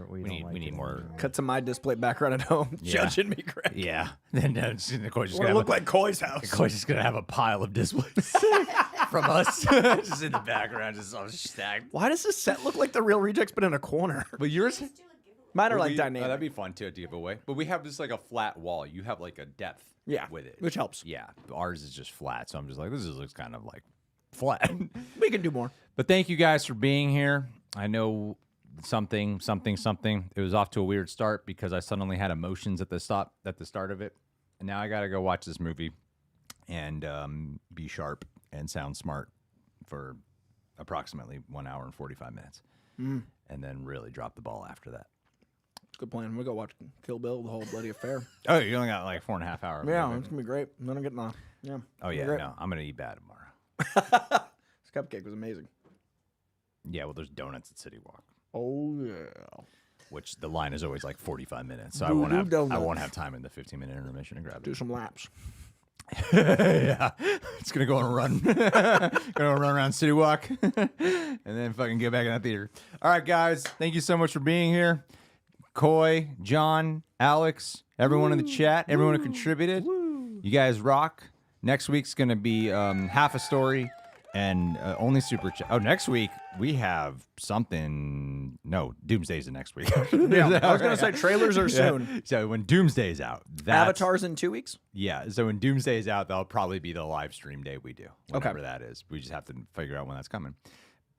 We need more. Cut to my display background at home, Yeah. judging me, Greg. Yeah. Then Coy's just What going it look like Coy's house. just going to have a pile of displays from us. Just in the background, just all stacked. Why does this set look like the Real Rejects but in a corner? But yours... Let's do a giveaway. Mine are Would like we- dynamic. that'd be fun to give away. But we have just like a flat wall. You have like a depth with it. which helps. Yeah. Ours is just flat. So I'm just like, this looks kind of like flat. We can do more. But thank you guys for being here. I know something. It was off to a weird start because I suddenly had emotions at the start of it. And now I got to go watch this movie and be sharp and sound smart for approximately 1 hour and 45 minutes. And then really drop the ball after that. It's a good plan. We'll go watch Kill Bill, the whole bloody affair. Oh, you only got like 4.5 hours. Yeah, it's gonna be great. And then I'm getting on. Yeah. Oh, yeah. Great. No, I'm going to eat bad tomorrow. This cupcake was amazing. Yeah, well, there's donuts at City Walk, Oh yeah. which the line is always like 45 minutes. So Voodoo I donuts. won't have time in the 15-minute intermission to grab Do it. some laps. Yeah, it's gonna go and run, gonna run around City Walk, and then fucking get back in that theater. All right, guys, thank you so much for being here. Coy, John, Alex, everyone in the chat, everyone who contributed. You guys rock. Next week's gonna be half a story and only super chat. Oh, next week we have something. No, Doomsday's the next week. Yeah, I was gonna say trailers are soon. So when Doomsday's out, that's, Avatar's in 2 weeks. yeah. So when Doomsday's out, that'll probably be the live stream day we do. Okay. Whenever that is. We just have to figure out when that's coming.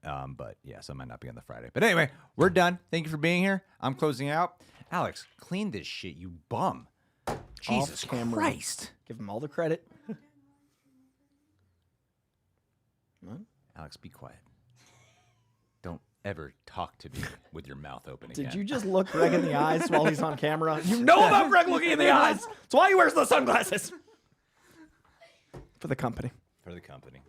But yeah, so it might not be on the Friday. But anyway, we're done. Thank you for being here. I'm closing out. Alex, clean this shit, you bum. Jesus camera. Christ. Give them all the credit. Alex, be quiet. Don't ever talk to me with your mouth open again. Did you just look Greg in the eyes while he's on camera? You know about Greg looking in the eyes. That's why he wears the sunglasses. For the company. For the company.